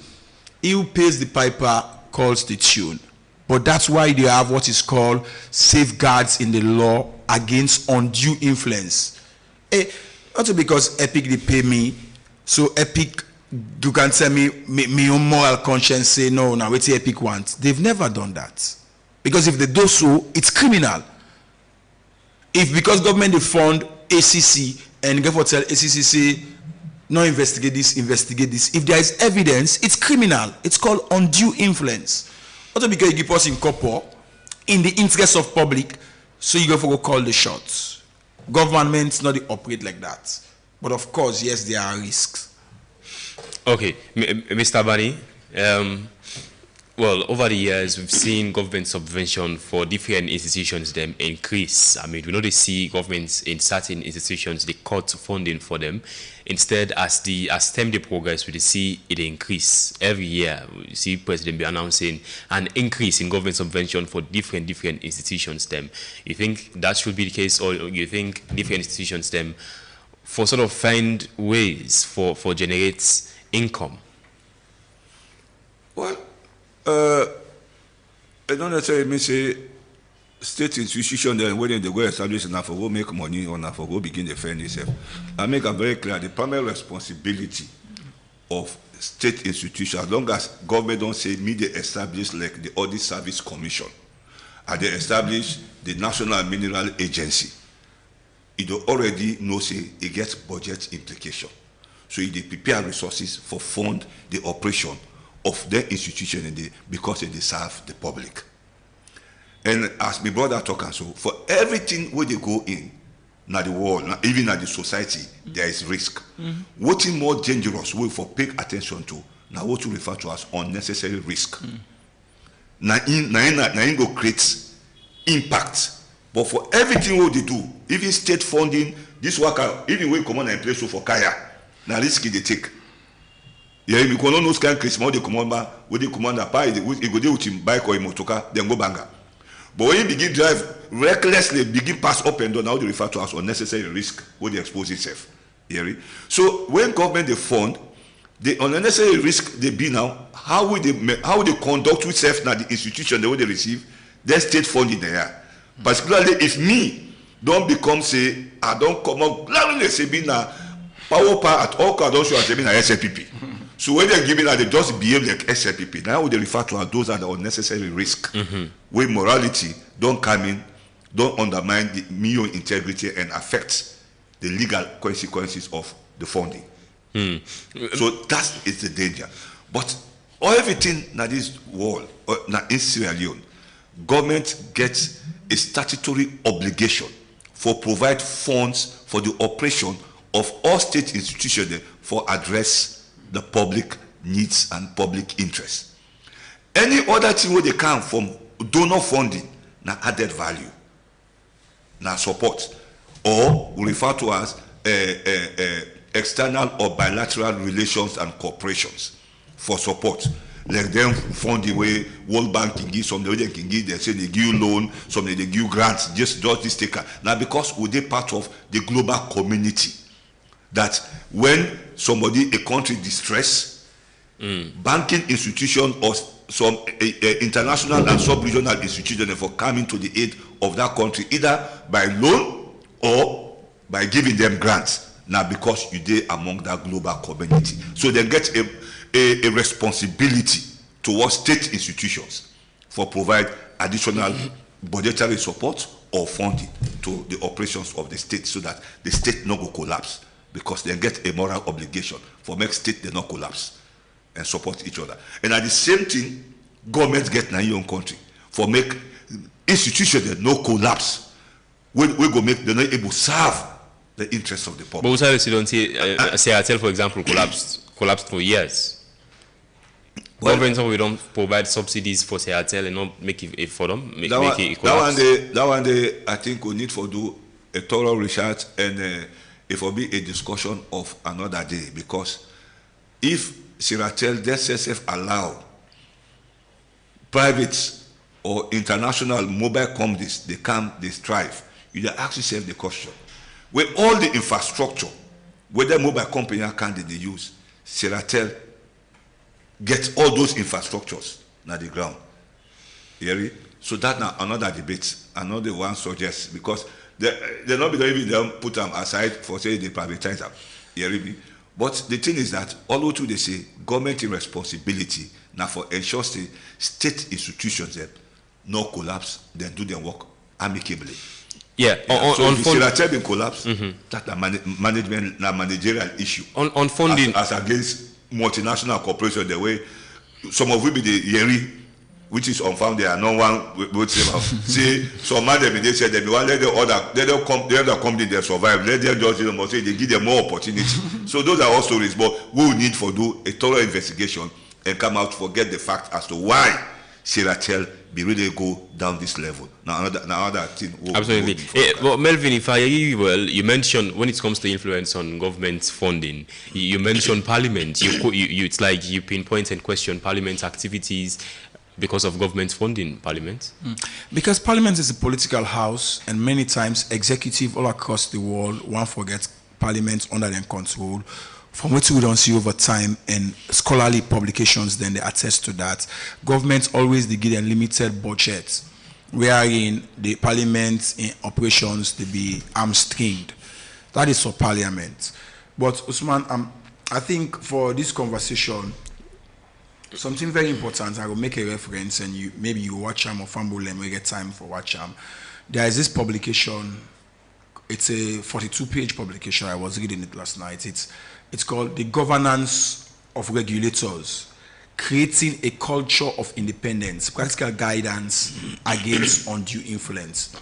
He who pays the piper calls the tune. But that's why they have what is called safeguards in the law against undue influence. Not because EPIC they pay me, so EPIC, you can tell me own moral conscience say no, now what EPIC wants. They've never done that. Because if they do so, it's criminal. If because government they fund ACC and therefore tell ACC say no, investigate this. If there is evidence, it's criminal. It's called undue influence. Also because you give us in corpo in the interest of public, so you go call the shots. Governments not operate like that. But of course, yes, there are risks. Okay, Mr. Bani, Well, over the years, we've seen government subvention for different institutions them increase. I mean, we know they see governments in certain institutions, they cut funding for them. Instead, as time they progress, we see it increase every year. We see President be announcing an increase in government subvention for different institutions them. You think that should be the case, or you think different institutions them for sort of find ways for generate income? Well, I don't necessarily mean say state institution then when they go establish and for go make money or for go begin the fend itself. I make it very clear the primary responsibility of state institutions, as long as government don't say me they establish like the Audit Service Commission and they establish the National Mineral Agency, it already know say it gets budget implication. So they prepare resources for fund the operation of their institution because they serve the public. And as my brother talking, so for everything where they go in, now the world, even at the society, there is risk. What is more dangerous, we for pay attention to, now what you refer to as unnecessary risk. Now go create impact. But for everything what they do, even state funding, this worker, even when come on and place for Kaya, now risk they take. Yeah, if you cannot know scan Christmas, they command with the commander pie, you go there with him bike or a motoka, then go banger. But when you begin drive recklessly, begin pass up and down, now they refer to as unnecessary risk where they expose itself. Yeah. So when government they fund, the unnecessary risk they be now, how would they conduct itself now the institution the way they receive, their state funding there. Particularly if me don't become say I don't come out gladly say be na power at all I don't show as being a SLPP. So when they're giving that, they just behave like SLPP. Now they refer to as those are the unnecessary risk. Where morality don't come in, don't undermine the million integrity and affect the legal consequences of the funding. So that is the danger. But everything in this world, in Sierra Leone, government gets a statutory obligation for provide funds for the operation of all state institutions for address the public needs and public interests. Any other thing where they come from donor funding, now added value, now support, or we refer to as external or bilateral relations and cooperations for support. Like them fund the way World Bank can give, some the way they can give, they say they give you loan, some they give grants, just this taker. Now because we're part of the global community, that when somebody, a country distress, banking institution or some international and sub-regional institution for coming to the aid of that country, either by loan or by giving them grants. Now because you did among that global community. So they get a responsibility towards state institutions for provide additional budgetary support or funding to the operations of the state so that the state not go collapse, because they get a moral obligation for make state they not collapse and support each other. And at the same thing, governments get in your own country for make institutions that no collapse. We go make they're not able to serve the interests of the public. But we don't see Seattle, for example, collapsed for years. Well, governments we don't provide subsidies for Seattle and not make it for them. That one day, I think we need to do a thorough research and it will be a discussion of another day, because if Seattle themselves allow private or international mobile companies, they strive, you ask yourself the question, with all the infrastructure, whether mobile company can they use, Seattle get all those infrastructures na the ground. Hear? So that now another debate, another one suggests, because they not be even them put them aside for say they privatize them. Hear me? But the thing is that although they say government responsibility now for ensure state institutions that no collapse, then do their work amicably. Yeah. So if Seattle been collapse, that's a management, a managerial issue. On funding, as against multinational corporations, the way some of we be the Yeri, which is unfounded, and no one would say about. See, some man they said they want let the other company they survive, let them just say they give them more opportunity. So those are all stories, but we will need to do a thorough investigation and come out forget the fact as to why Sierra be really go down this level. Now another thing. Absolutely. Well, Melvin, if I hear you well, you mentioned when it comes to influence on government funding, you mentioned Parliament. It's like you pinpoint and question Parliament's activities because of government funding. Parliament. Because Parliament is a political house, and many times executive all across the world one forgets Parliament under their control. From what we don't see over time, and scholarly publications then they attest to that, governments always they give them limited budgets, wherein the parliament in operations they be hamstringed. That is for Parliament. But Usman, I think for this conversation, something very important, I will make a reference, and maybe you watch them or fumble and we get time for watch them. There is this publication. It's a 42-page publication. I was reading it last night. It's called The Governance of Regulators, Creating a Culture of Independence, Practical Guidance Against Undue Influence.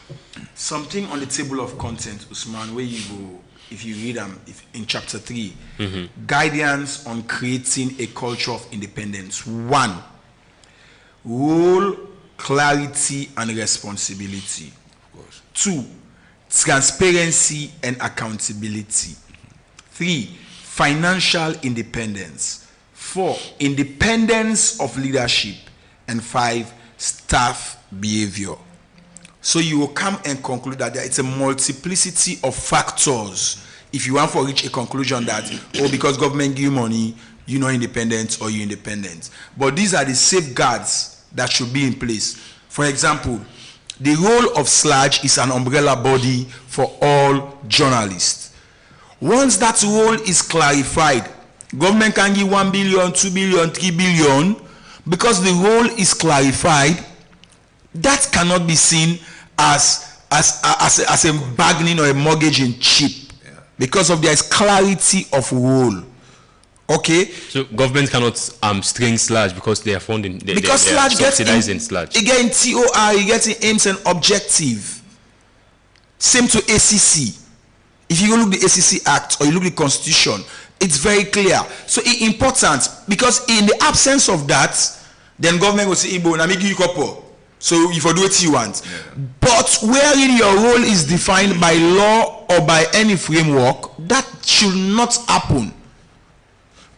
Something on the table of content, Usman, where you go, if you read them in chapter 3, Guidance on Creating a Culture of Independence. 1, Role, Clarity, and Responsibility. 2, Transparency and accountability. 3, financial independence. 4, independence of leadership. And 5, staff behavior. So you will come and conclude that it's a multiplicity of factors if you want to reach a conclusion that, oh, because government give you money, you're not independent or you're independent. But these are the safeguards that should be in place. For example, the role of SLAG is an umbrella body for all journalists. Once that role is clarified, government can give 1 billion, 2 billion, 3 billion, because the role is clarified. That cannot be seen as a bargaining or a mortgaging chip, because of there is clarity of role. Okay. So government cannot string SLAG because they are funding. Because SLAG gets subsidizing SLAG. Again, TOR, you get in aims and objective. Same to ACC. If you look at the ACC Act or you look at the Constitution, it's very clear. So it's important, because in the absence of that, then government will say, Igbo, na make you couple. So if you do what you want. Yeah. But wherein your role is defined by law or by any framework, that should not happen.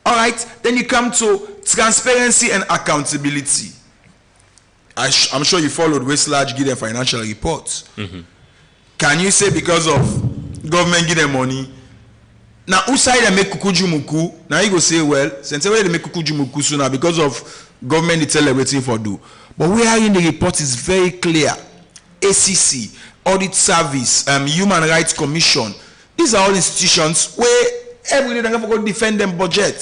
All right, then you come to transparency and accountability. I'm sure you followed where SLAG give them financial reports. Can you say because of government give them money, now who side they make kukujumuku? Now you go say, well, since they make kukujumuku sooner because of government they tell them waiting for do. But where in the report is very clear. ACC, Audit Service, Human Rights Commission, these are all institutions where every day they have to defend them budget.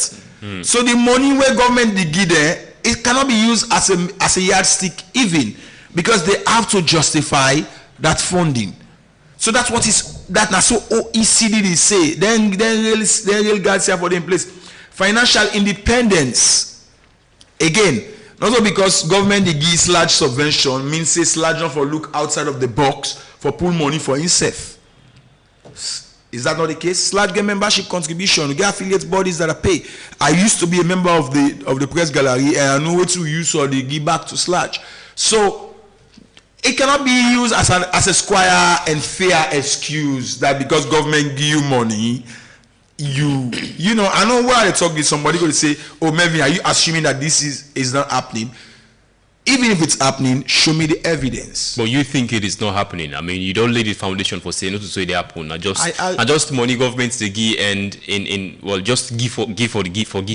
So the money where government they give them, it cannot be used as a yardstick even, because they have to justify that funding. So that's what is that now. So OECD they say then real guards here for them in place. Financial independence. Again, not only because government they give large subvention means say large for look outside of the box for pull money for himself. Is that not the case? SLAG get membership contribution, we get affiliate bodies that are pay. I used to be a member of the press gallery, and I know what to use or they give back to SLAG. So it cannot be used as a square and fair excuse that because government give you money, you know, I know where I talk to somebody going to say, oh, Melvin, are you assuming that this is not happening? Even if it's happening, show me the evidence. But you think it is not happening? I mean, you don't lay the foundation for saying not to say it happen. Just money governments they give and just give for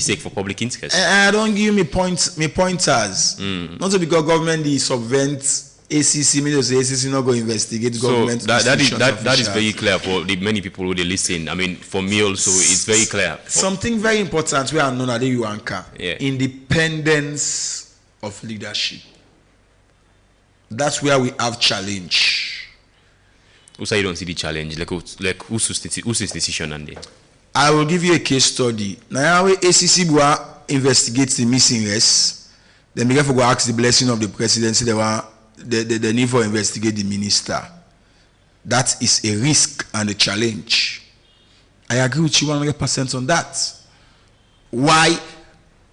sake for public interest. I don't give me pointers. Not because government is subvent ACC, me say ACC not go investigate government. So that is very clear for the many people who they listen. I mean, for me also, it's very clear. Something very important we are known at you anchor. Independence of leadership. That's where we have challenge. Who say you don't see the challenge? Like who's decision and I will give you a case study. Now ACC investigates the missing rest. Then we have to go ask the blessing of the presidency. The need for investigate the minister. That is a risk and a challenge. I agree with you 100% on that. Why?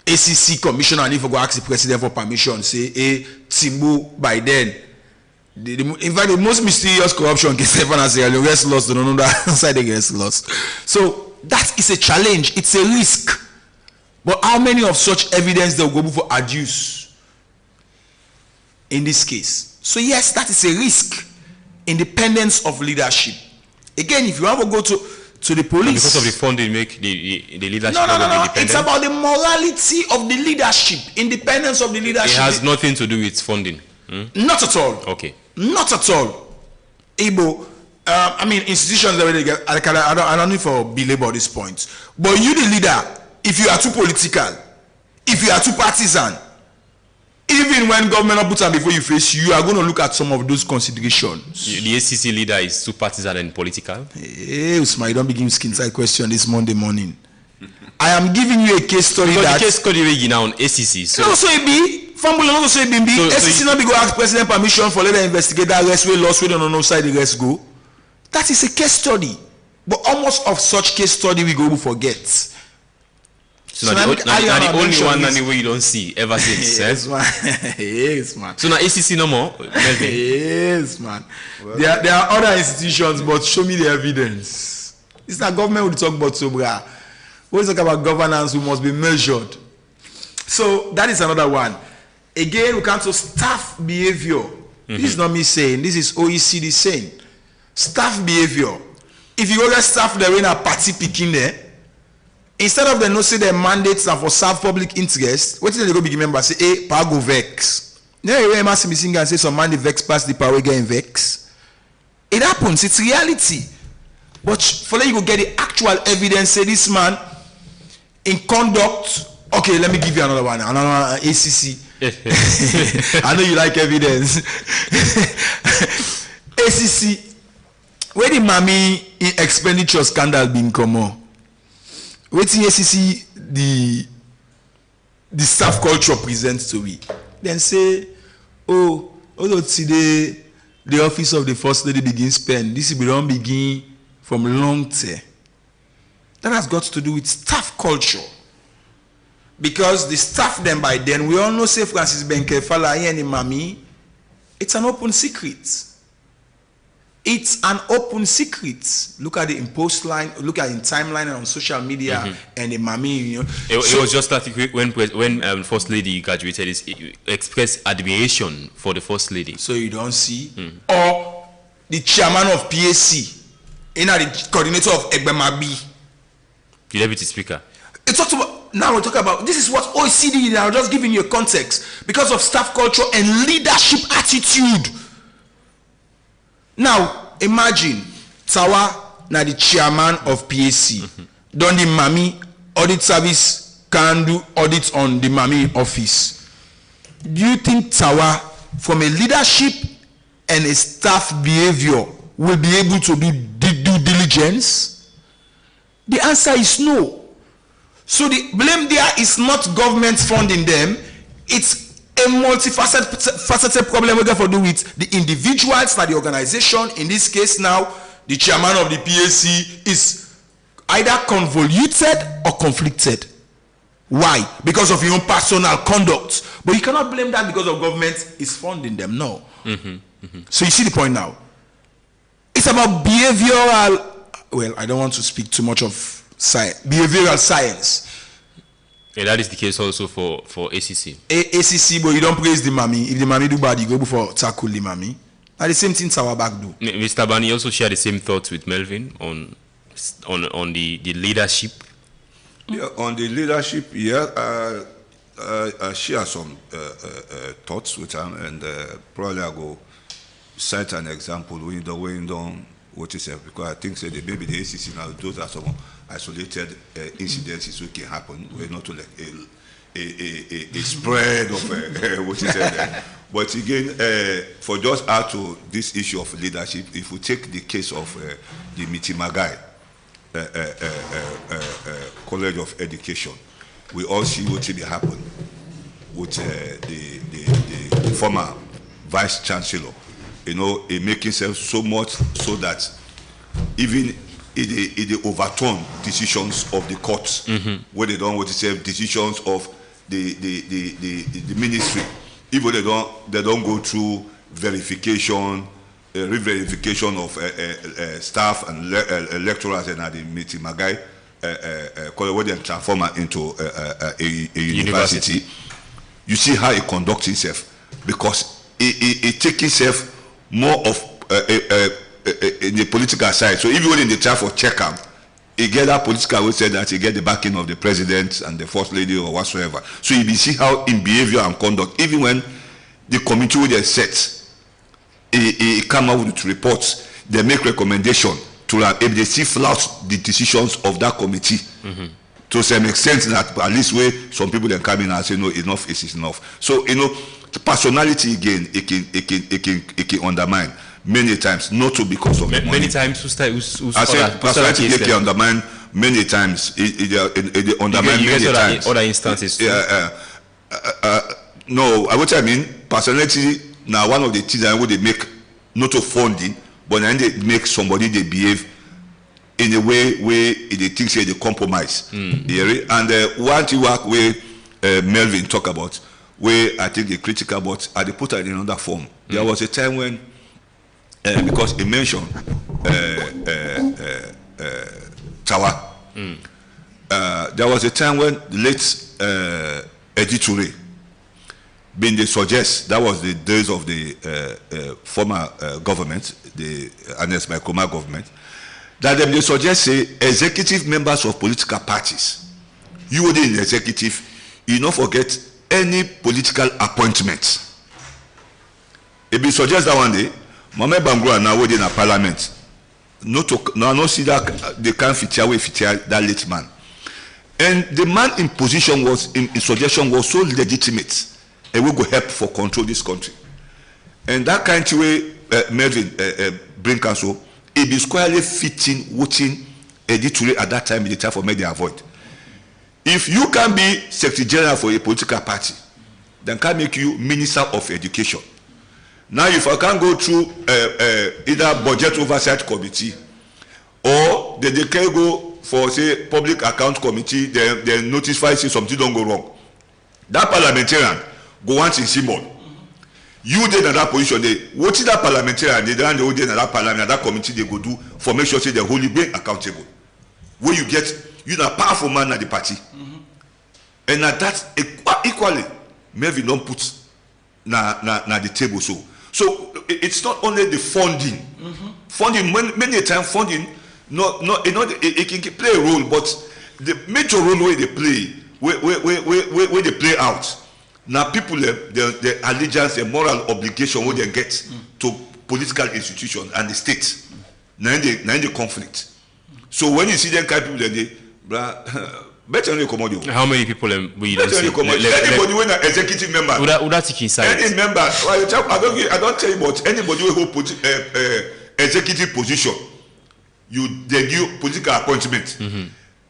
ACC commissioner and if I go ask the president for permission, say, hey, Timbo, by then. In fact, the most mysterious corruption case ever has the rest lost, don't know that side the rest lost. So that is a challenge, it's a risk. But how many of such evidence they will go for adduce in this case? So yes, that is a risk. Independence of leadership. Again, if you want to go to the police, and because of the funding, make the leadership no. independent. It's about the morality of the leadership, independence of the leadership. It has nothing to do with funding. Not at all. Okay. Not at all. Igbo, I mean, institutions already get. I don't need for belabor this point. But you, the leader, if you are too political, if you are too partisan, even when government puts on before you face, you are going to look at some of those considerations. The ACC leader is too partisan and political. Hey, Usman, you don't begin skin side question this Monday morning. I am giving you a case story because that the case study now on ACC. So also it be. Family also say be ACC not be go ask president permission for let them investigate that arrest where lost we don't know side the rest go. That is a case study. But almost of such case study we go forget. So now the only one anyway you don't see ever since. Yes, man. Yes, man. So now ACC no more. Yes, man. Well, there are other institutions, but show me the evidence. It's not government will talk about sobra. We talk about governance who must be measured. So that is another one. Again, we come to staff behavior. This is not me saying. This is OECD saying. Staff behavior. If you go get staff there in a party picking there, instead of them not say their mandates are for serve public interest, what is they go big members say, hey, power go vex. Now you hear me sing and say some man the vex pass the power getting vex. It happens, it's reality. But for that you go get the actual evidence, say this man in conduct. Okay, let me give you another one. Another ACC. I know you like evidence. ACC. Where the mommy in expenditure scandal being come on? Waiting ACC the staff culture presents to me. Then say, oh, today the office of the first lady begins spend. This will don't begin from long term. That has got to do with staff culture. Because the staff then by then, we all know say Francis Benke Fala and Mami, it's an open secret. It's an open secret. Look at the post line, look at in timeline and on social media and the Mami, you know. It was just that when First Lady graduated, it expressed admiration for the First Lady. So you don't see? Or the chairman of PAC, the coordinator of Egbemabi. The deputy speaker. It's talked about. Now we're talking about, this is what OECD is. I'm just giving you a context because of staff culture and leadership attitude. Now, imagine, Tawa, now the chairman of PAC, done the Mami audit service can do audits on the Mami office. Do you think Tawa, from a leadership and a staff behavior, will be able to do due diligence? The answer is no. So the blame there is not government funding them. It's a multifaceted problem we got to do with the individuals that the organization, in this case now, the chairman of the PAC is either convoluted or conflicted. Why? Because of your own personal conduct. But you cannot blame that because of government is funding them. No. So you see the point now. It's about behavioral, well, I don't want to speak too much of behavioral science. Yeah, that is the case also for ACC. ACC, but you don't praise the Mami. If the Mami do bad, you go before tackle the Mami. And the same thing Tawabak do. Mr. Bani also shared the same thoughts with Melvin on the leadership. Yeah, on the leadership, yeah, I share some thoughts with him, and probably I go cite an example when the way down what you said, because I think say maybe the ACC now those are some isolated incidents which can happen. We're not like a spread of what you said. But again, for just add to this issue of leadership, if we take the case of the Mitimagai College of Education, we all see what will happen with the former Vice Chancellor, you know, in making himself so much so that even it overturn decisions of the courts, where they don't want to say decisions of the ministry, even they don't go through verification, re-verification of staff and lecturers and at the meeting, my guy, what them transform into a university. You see how he conducts himself, because he takes himself more of in the political side. So even in the time for check-up, he get that political will say that he get the backing of the president and the first lady or whatsoever. So you see how in behavior and conduct, even when the committee will set, he come out with reports, they make recommendation to if they see flout the decisions of that committee. To some extent that at least where some people then come in and say no, enough is enough. So the personality again, it can undermine many times, not to because of many times. I said personality can undermine many times. It undermine many times. Other instances. No, what I mean, personality now one of the things that they make not to funding, but then they make somebody they behave in a way where they think say they compromise. And one thing where Melvin talk about, where I think they critical about, they put it in another form. There was a time when, because he mentioned Tawa. There was a time when the late Eddie Toure, being they suggest, that was the days of the former government, the Ernest Maikoma government, that they suggest say executive members of political parties, you would in the executive, you don't forget any political appointment. If you suggest that one day, Mohamed Bangura now within a parliament, no see that they can't fit that late man. And the man in position was in suggestion was so legitimate, and we go help for control this country. And that kind of way Melvin bring council, it be squarely fitting voting editorial at that time in the time for media avoid. If you can be Secretary General for a political party, then can make you Minister of Education. Now if I can go through either Budget Oversight Committee or they can go for say Public Account Committee, they notify say something don't go wrong. That parliamentarian go want in symbol. You did in that position, what is that parliamentarian, they done the whole day in that parliament, that committee they go do for make sure say the wholly being accountable. Where you get, you're a powerful man at the party. And that equally, Melvin don't put na the table so. So it's not only the funding. Funding, many times funding, it can play a role, but the major role where they play, where they play out. Now people, the allegiance, the moral obligation what they get to political institutions and the state, now in the conflict. So when you see them kind of people, they better than commodity. How many people we don't see? Anybody when an executive member, any member, I don't tell you about anybody who hold executive position, they give political appointment.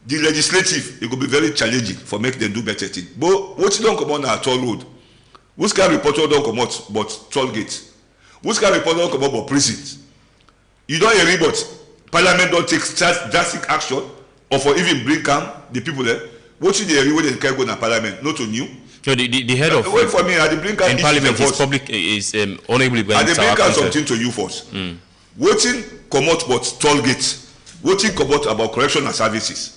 The legislative, it could be very challenging for make them do better things. But what you don't come on our toll road? Which kind of reporter don't come out but toll gates? Which kind of reporter don't come out but prisons? You don't hear but Parliament don't take drastic action or for even bring calm the people there. What you hear when they can go to Parliament? Not on you. So the head of wait for me. I bring calm in Parliament is public is honorably going to bring calm something to you first. Waiting come out but toll gates. Waiting come out about correctional services.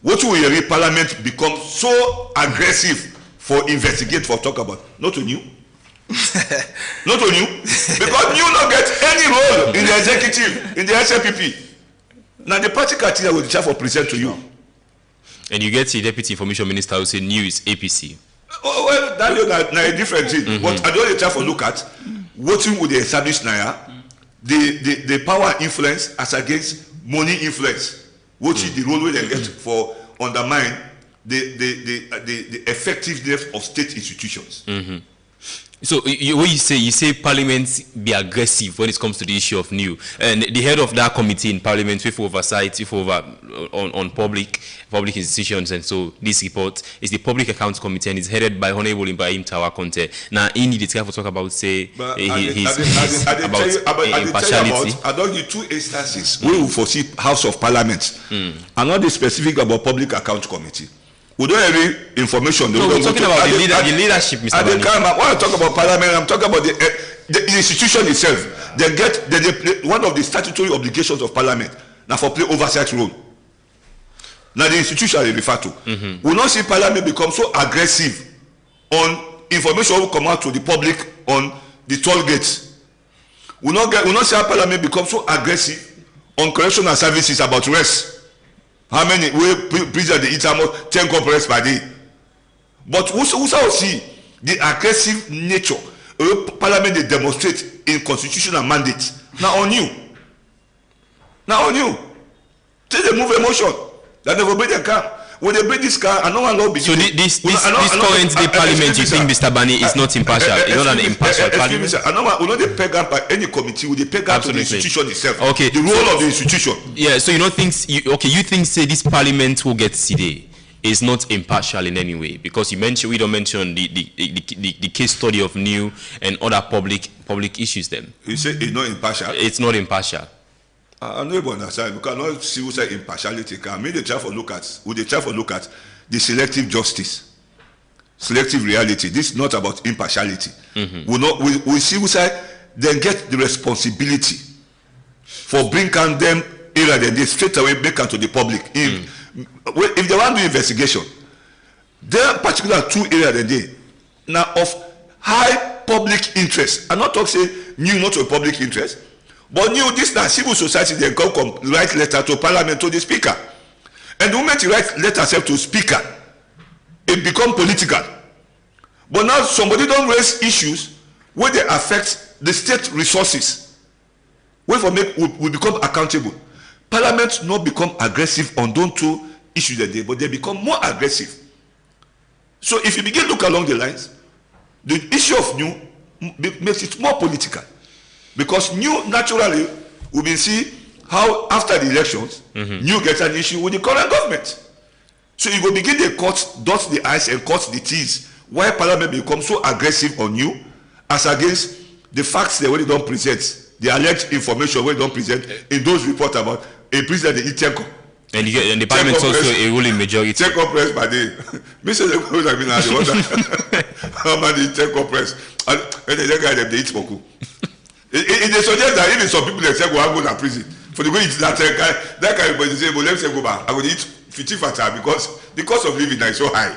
What will hear Parliament become so aggressive for investigate for talk about? Not on you. Not on you. Because you don't get any role in the executive, in the SLPP. Now the party criteria will try for present to you. And you get the Deputy Information Minister who say new is APC. Oh, well, that's a different thing. But I don't try for look at what will they establish now the power influence as against money influence. What is the role where they get for undermine the effectiveness of state institutions? So what you say Parliament be aggressive when it comes to the issue of new, and the head of that committee in Parliament with oversight, with over on public institutions, and so this report is the Public Accounts Committee and is headed by Honorable Ibrahim Tawa Conte. Now he needed to talk about say impartiality. I don't give two instances we will foresee House of Parliament. I'm not specific about Public Accounts Committee. We don't have any information. No, we're talking about the leadership, Mr. Bani. When I talk about parliament, I'm talking about the institution itself. One of the statutory obligations of parliament now for play oversight role. Now the institution I refer to. We not see parliament become so aggressive on information will come out to the public on the toll gates. We not see how parliament become so aggressive on correctional services about rest. How many prisoners they eat almost 10 cup rest per day. But who see the aggressive nature of parliament they demonstrate in constitutional mandate. Now on you. Till they move emotion. That never break their car. When they break this car, and no one will be. So this current day parliament, you think Mr. Bani is not impartial? It's not an impartial parliament. I know we not they peg up by any committee. We they peg up to the institution itself. Okay. The role of the institution. Yeah. So you don't think you think say this parliament will get today is not impartial in any way, because we don't mention the case study of new and other public issues. Then you say it's not impartial. It's not impartial. I know about that side. We cannot see who say impartiality. I mean, they try to look at the selective justice, selective reality. This is not about impartiality. We see who say then get the responsibility for bringing them area then they straight away back to the public. If they want to do investigation, there are particular two areas that they now of high public interest. I'm not talking say new not to public interest. But new this now civil society they come write letter to parliament to the speaker, and the moment you write letter to speaker, it become political. But now somebody don't raise issues where they affect the state resources. Where for make we become accountable. Parliament not become aggressive on those two issues that they, but they become more aggressive. So if you begin to look along the lines, the issue of new makes it more political. Because new naturally we will see how after the elections new gets an issue with the current government. So you will begin to dot the i's and cut the t's. Why parliament becomes so aggressive on you as against the facts they already don't present, the alleged information we don't present in those reports about a president they eat 10 cup. And the parliament also a ruling majority. 10 cup press per day. Mr. Lekos I mean I wonder how many 10 cup press and the guy they eat moku. It suggests that even some people they say go to prison for the way it's that guy but they say well let me say go back I will eat 50 fata because the cost of living is so high.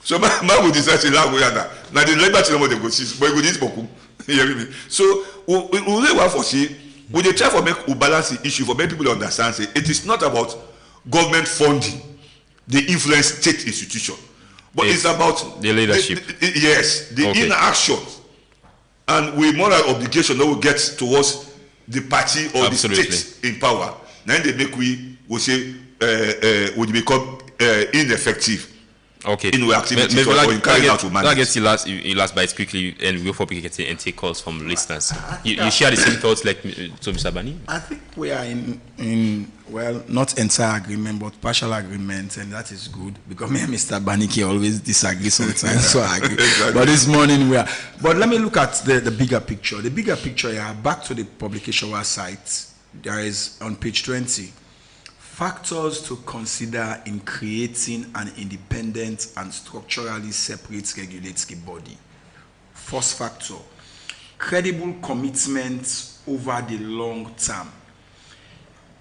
So man will decide to now the liberty number they go see but you go eat moku. You hear me? So we really want for see we dey try for make we balance the issue for make people understand say it is not about government funding the influence state institution but it's about the leadership. The inactions and we moral obligation that we get towards the party or the state in power. Then they make we say would become ineffective. Okay. In our activities or in carrying out humanity. I guess you last bite quickly and we go for and take calls from listeners. You share the same thoughts like to Mr. Bani? I think we are in well, not entire agreement, but partial agreement, and that is good because me and Mr. Baniki always disagree sometimes, so I agree. Exactly. But this morning we are. But let me look at the bigger picture. The bigger picture here, back to the publication website, there is on page 20. Factors to consider in creating an independent and structurally separate regulatory body. First factor, credible commitment over the long term.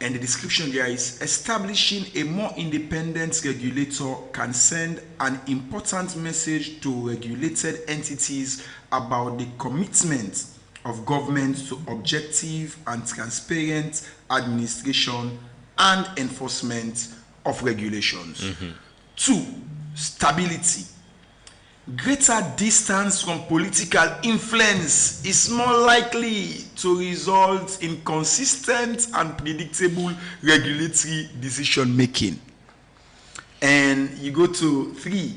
And the description there is establishing a more independent regulator can send an important message to regulated entities about the commitment of government to objective and transparent administration and enforcement of regulations. 2, stability. Greater distance from political influence is more likely to result in consistent and predictable regulatory decision making. And you go to 3,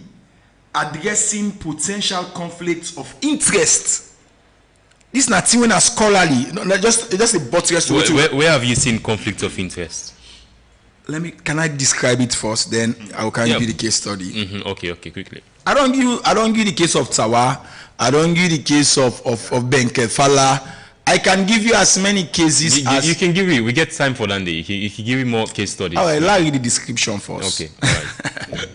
addressing potential conflicts of interest. This is not even a scholarly, just a buttress to where have you seen conflict of interest? Can I describe it first, then I will give you the case study. Okay, quickly. I don't give the case of Tawa. I don't give the case of Benke Fala. I can give you as many cases as you can give me. We get time for that day. You can give me more case studies. I'll read the description first. Okay, all right.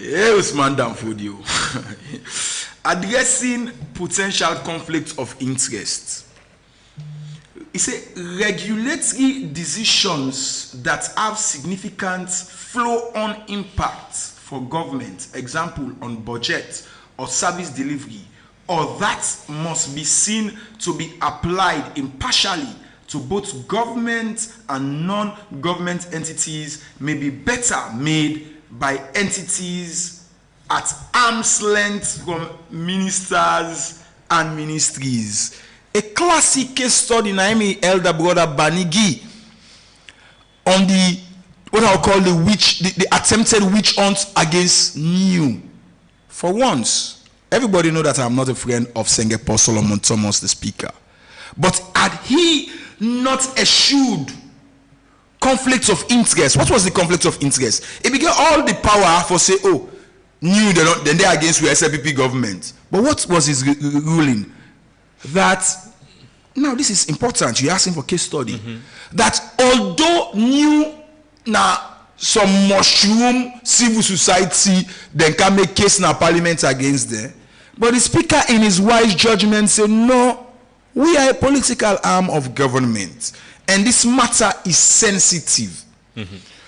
Usman Danfodio. Addressing potential conflicts of interest. He said regulatory decisions that have significant flow-on impact for government, example on budget or service delivery, or that must be seen to be applied impartially to both government and non-government entities, may be better made by entities at arm's length from ministers and ministries. A classic case study, Naomi elder brother Banigi, on the what I'll call the attempted witch hunt against New. For once, everybody know that I'm not a friend of Sengepo Solomon Thomas, the speaker. But had he not eschewed conflicts of interest, what was the conflict of interest? It began all the power for say, oh, New, then they're against the SLPP government. But what was his ruling? That, now this is important, you're asking for case study, that although New now some mushroom civil society then can make case in parliament against them, but the speaker in his wise judgment said, no, we are a political arm of government and this matter is sensitive.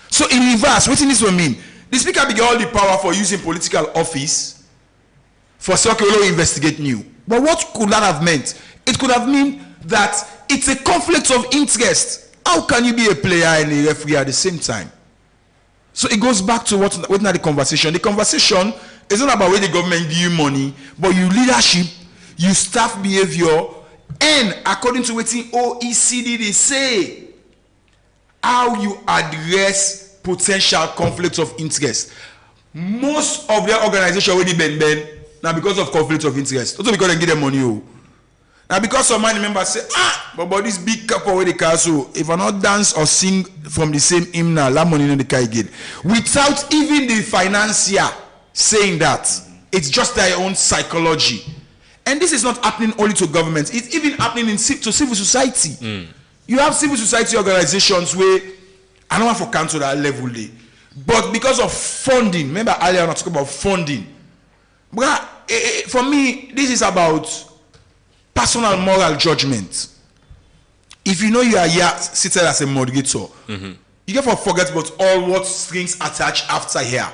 So in reverse, what does this mean? The speaker began all the power for using political office for Sokolo investigate New. But what could that have meant? It could have meant that it's a conflict of interest. How can you be a player and a referee at the same time? So it goes back to what not the conversation. The conversation is not about where the government give you money, but you leadership, you staff behavior, and according to what OECD they say, how you address potential conflicts of interest. Most of their organization already been now because of conflicts of interest. Also because they give them money. Now because some money members say, but this big couple with the castle, if I not dance or sing from the same hymnal, that money no the guy get. Without even the financier saying that, it's just their own psychology. And this is not happening only to government, it's even happening to civil society. You have civil society organizations where I don't want to cancel that level day. But because of funding, remember earlier when I talked about funding. But for me, this is about personal moral judgment. If you know you are here seated as a moderator, you get to forget about all what strings attached after here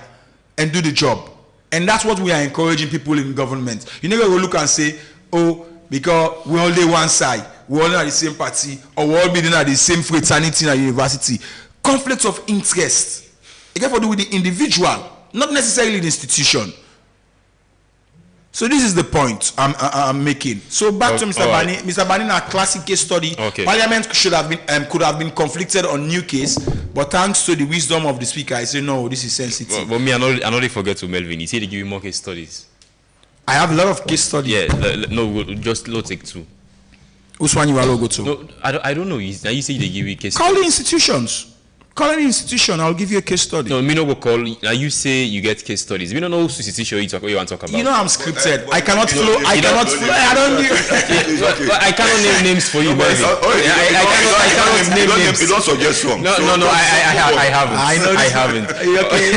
and do the job. And that's what we are encouraging people in government. You never will look and say, oh, because we all day one side, we all at the same party, or we all be at the same fraternity in a university. Conflicts of interest. It has to do with the individual, not necessarily the institution. So this is the point I'm making. So back to Mr. Bani. Right. Mr. Bani, a classic case study. Okay. Parliament should have been could have been conflicted on new case, but thanks to the wisdom of the speaker, I say no, this is sensitive. But me, I know forget to Melvin. He said they give you more case studies. I have a lot of case studies. Yeah, no, just low take two. Which one you will go to? No, I don't know. Now you say they give you case. Call the institutions. Call any institution, I'll give you a case study. No, me no go call. Now you say you get case studies. We don't know whose institution you want to talk about. You know I'm scripted. I cannot flow. I cannot flow. I don't do. I cannot name names for you, baby. I cannot name names. You don't suggest wrong. No, I haven't. I haven't. Okay.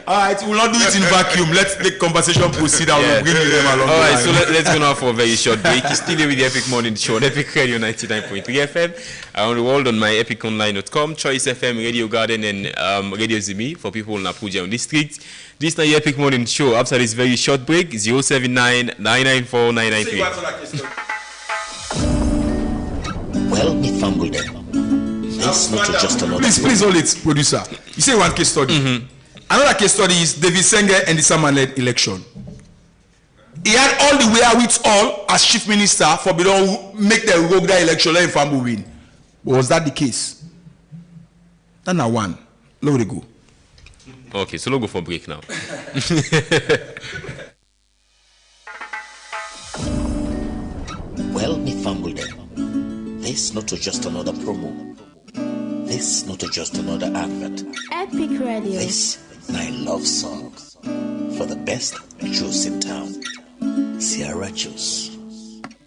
All right, we'll not do it in vacuum. Let's the conversation proceed. I will bring them along. All right, so let's go now for a very short break. You're still here with the Epic Morning Show on Epic Radio 99.3 FM around the world on myepiconline.com, Choice FM, Radio Garden, and Radio Zimi for people in Abuja and district. This is the Epic Morning Show. After this very short break, 079 994 993. Well, me fumbled them. This not just another. Please hold it, producer. You say one case study. Another case study is David Senge and the Saman-led election. He had all the way with all as chief minister for Bidon make the rogue that election let Fambu win. Was that the case? That's not one. Let it go. Okay, so let's go for break now. Well, me fumbled them. This not just another promo. This not just another advert. Epic Radio. This my love song for the best juice in town. Sierra Juice.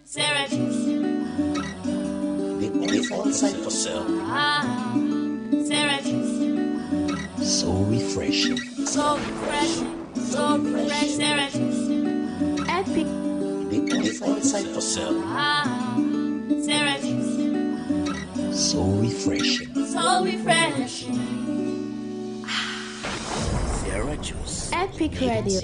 Sierra Juice. The only on site for sale. Sierra Juice. So refreshing. So refreshing. So refreshing. Epic. They find inside for sale. So refreshing. So refreshing. Zero juice. Epic Radio.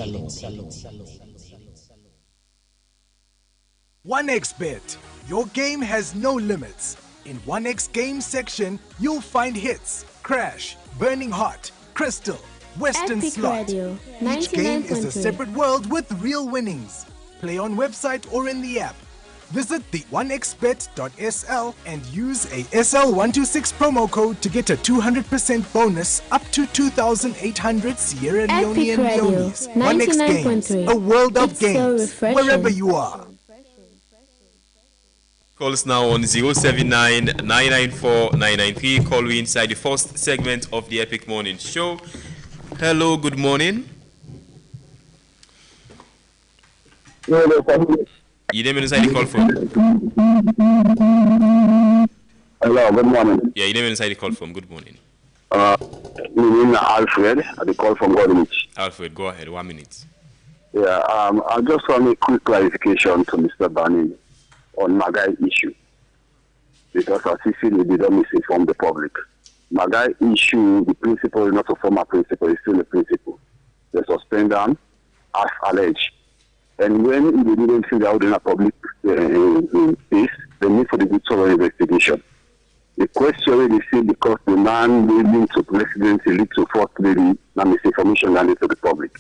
1xBet. Your game has no limits. In 1x game section, you'll find hits, crash, burning hot, crystal, western Epic slot. Radio, Each game is a 99.3. separate world with real winnings. Play on website or in the app. Visit the 1xbet.sl and use a SL126 promo code to get a 200% bonus up to 2,800 Sierra Leonean Radio, leones. 1x Games, 99.3. a world of It's so games, refreshing. wherever you are. Call us now on 079-994-993. Call we inside the first segment of the Epic Morning Show. Hello, good morning. You name inside the call from? Hello, good morning. Yeah, you name inside the call from. Good morning. My name is Alfred. I call from Godwich. Alfred, go ahead. 1 minute. Yeah, I just want a quick clarification to Mr. Bani on Magai issue. Because as you see, they don't misinform the public. Magai issue, the principle is not a formal principle, it's still a principle. They suspend them as alleged. And when they didn't figure out in a public space, they need for the good thorough investigation. The question they say because the man leading to presidency lead to first lady, now misinformation landed to the public.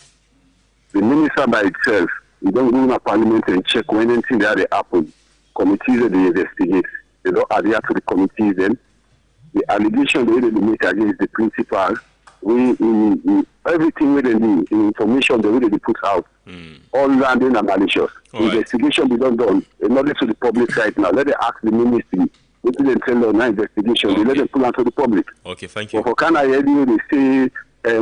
The minister by itself, you don't go in a parliament and check when anything that happen. Committees that they investigate, they don't adhere to the committees. Then the allegation they make against the principal, everything within the information they really put out, all landing and malicious. Investigation be done. It's not to the public right now. Let them ask the ministry. What do they tell them now investigation? They let them put out to the public. Okay, thank you. But for Canada, they say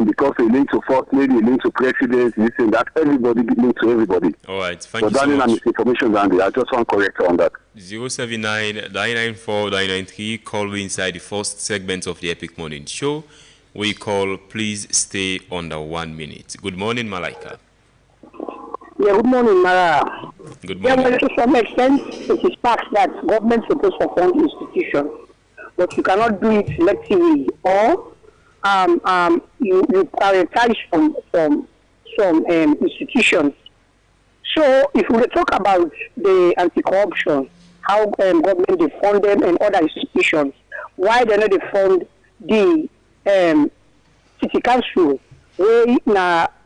because they link to first lady, link to president, this and that, everybody link to everybody. All right, thank so you so that much. misinformation, Andy. I just want to correct on that. 079-994-993. Call we inside the first segment of the Epic Morning Show. We call, please stay under 1 minute. Good morning, Malaika. Yeah, good morning, Mara. Good morning. Yeah, well, to some extent, it is facts that government is supposed to fund institutions, but you cannot do it selectively, or you prioritize some institutions. So, if we talk about the anti-corruption, how government they fund them and other institutions, why they not they fund the city council, where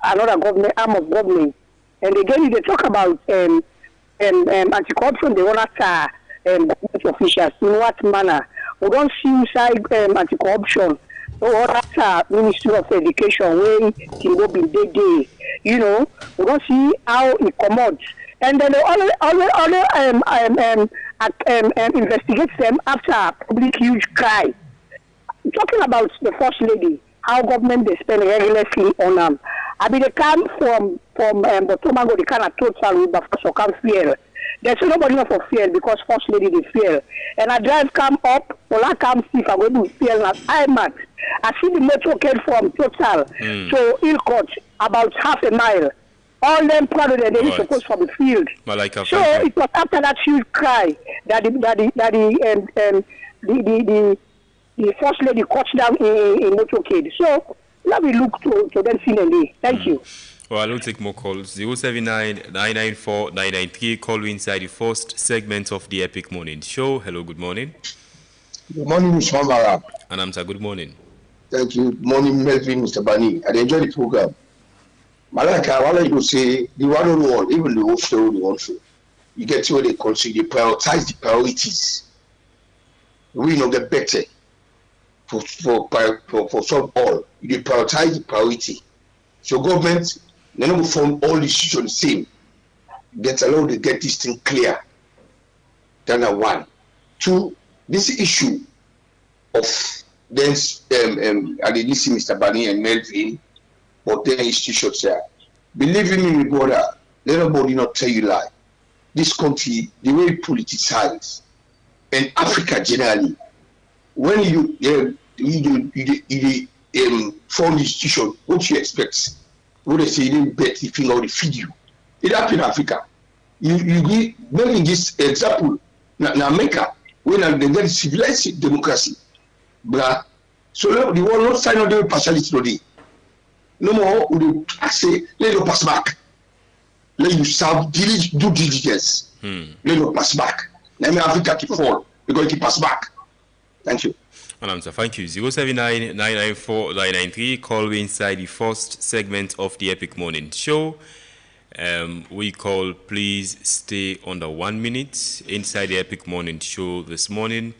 another government arm of government. And again, if they talk about anti-corruption, they want to government officials. In what manner? We don't see inside anti-corruption or that Ministry of Education where it can go be day. You know, we don't see how it comes. And then they investigate them after a public huge cry. Talking about the First Lady, how government they spend regularly on them. I mean, they come from Botomago, they kind of total with the first come fuel. There's nobody not for fuel because First Lady they fuel. And I drive come up, well I come see if I go to fuel at IMAX. I see the metro came from Total to Ilcott, about half a mile. All them product they right. Supposed from the field. Malaika, so it was after that huge cry that the First Lady cut down in motorcade. So let me look to them finally. Thank you. Well, I'll take more calls. 079-994-993. Call inside the first segment of the Epic Morning Show. Hello, good morning. Good morning, Mr. Mambara. And I'm good morning. Thank you. Good morning, Melvin, Mr. Bani. I enjoy the program. Malaka, what I would say, the one on one, even the old show, the one show, you get to where they consider, they prioritize the priorities. We know get better for some all. You prioritize the priority. So government, they don't form all institutions the same. Get allowed to get this thing clear. That's one. Two, this issue of then I didn't see Mr. Bani and Melvin, but then institutions there. Believe in me, brother, let nobody not tell you lie. This country, the way it politicized, and Africa generally, when you foreign institution, what you expect? What they say, they bet the finger or they feed you. It happened in Africa. You maybe in this example, in America, when they get civilized democracy, but so the world not sign on the partiality today. No more would they say, let you pass back. Let you serve due diligence. Let you pass back. Let me Africa keep fall. We're going to keep pass back. Thank you. Thank you. 079-994-993. Call inside the first segment of the Epic Morning Show. We call, please stay under 1 minute inside the Epic Morning Show this morning.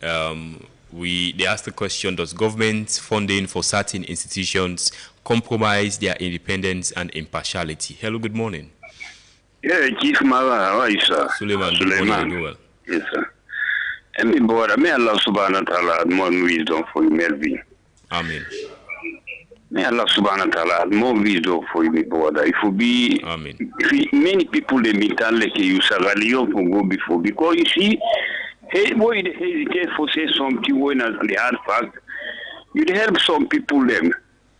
They asked the question: does government funding for certain institutions compromise their independence and impartiality? Hello, good morning. Yeah, Chief Mara, how are you, sir? Suleiman. Well. Yes, sir. And me, brother, may Allah subhanahu wa ta'ala add more wisdom for you, Melvin. Amen. May Allah subhanahu wa ta'ala add more wisdom for you, brother. If you be, many people they meet and like you, Saralion for go before, because you see, hey, boy, they hesitate for say something when as the hard fact, you'd help some people them.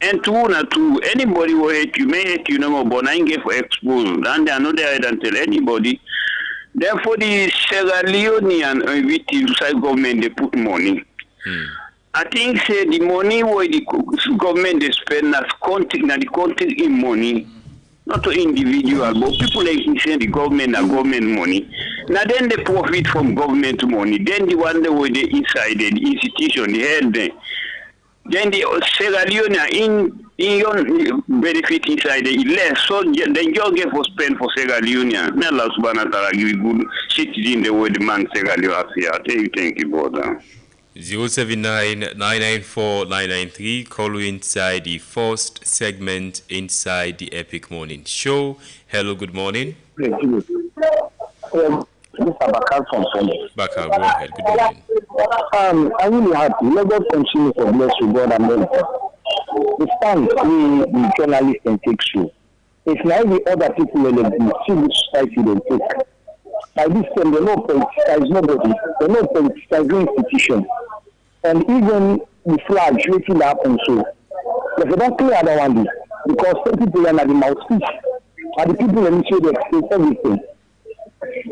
And to anybody who hate you, may hate you no more, but I ain't get for exposed. And they are not there and tell anybody. Therefore, the Sierra Leonean side government, they put money. I think say the money where the government they spend as the content in money, not to individual, but people like say the government are government money. Now then they profit from government money. Then the one that way they inside the institution, they held them. Then the Sierra Leone in your benefit inside the less, so then you get for spend for Sierra Leone. May Allah subhanahu wa ta'ala give you good citizen the way the man Sierra Leone here. Thank you, brother. 079-994-993. Call inside the first segment inside the Epic Morning Show. Hello, good morning. Bakar from Sunday. Bakar, go ahead. Good morning. I'm really happy. Let God continue to bless you, God, and then the stand the journalists can take through. It's now the other people in the civil society they take. By this time, they don't politicize nobody. They don't politicize the institution. And even the flag waiting happen so. If they don't clear that one, because some people are not the mouthpiece, and the people in the they explain everything.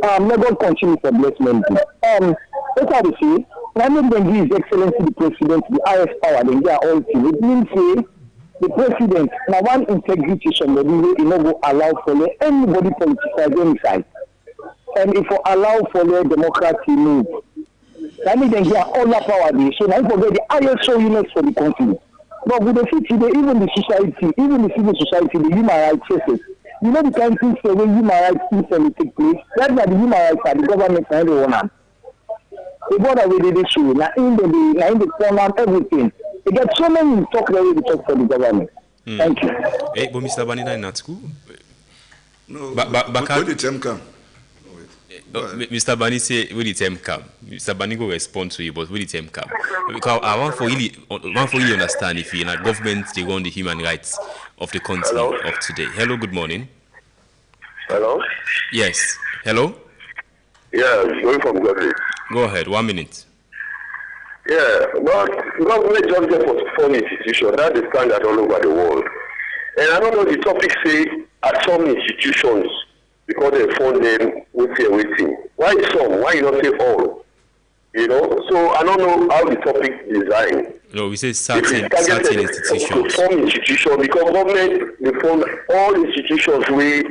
Let God continue to bless me. That's how they say. When they give His Excellency the President the highest power, then they are all team. It means say the President now one integrity somebody will not go allow for anybody politicize any side. And if you allow for the democracy move, that means then get all the power there. So now you forget the highest units for the country. But with the city, even the society, even the civil society, the human rights cases. You know the kind of things where human rights things take place. That's why the human rights are the government and everyone. They got away with this show. Now in the corner, everything. They get so many talk ready to talk for the government. Thank you. Hey, but Mr. Banina in that school? No, but the term come. Mr. Bani say, will the term come? Mr. Bani go respond to you, but will the term come? Because I want for you understand if in a government they run the human rights of the country of today. Hello, good morning. Hello? Yes. Hello? Yeah, going from Godly. Go ahead, 1 minute. Yeah, but government just get for foreign institution. That's the standard all over the world. And I don't know the topic say at some institutions, because they fund them waiting. Why some? Why you not say all? You know, so I don't know how the topic is designed. No, we say certain institutions. Some institution, because government they fund all institutions we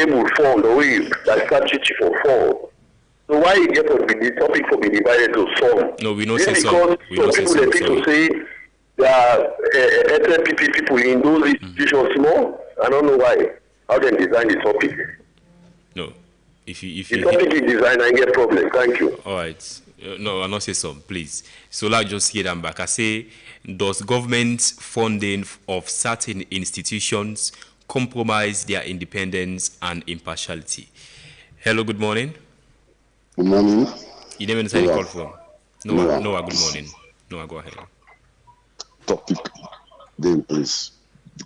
able to fund the way that statutory for fund. So why you get the topic for be divided to some? No, we don't say some. We don't say some. People say there are SLPP people in those institutions more. I don't know why. How they design the topic. No, if you the topic is designed, I get problem. Thank you. All right. No, I'll not say some, please. So let's just hear them back. I say, does government funding of certain institutions compromise their independence and impartiality? Hello, good morning. Good morning. You didn't say the call from. No, good morning. No, go ahead. Topic, then please.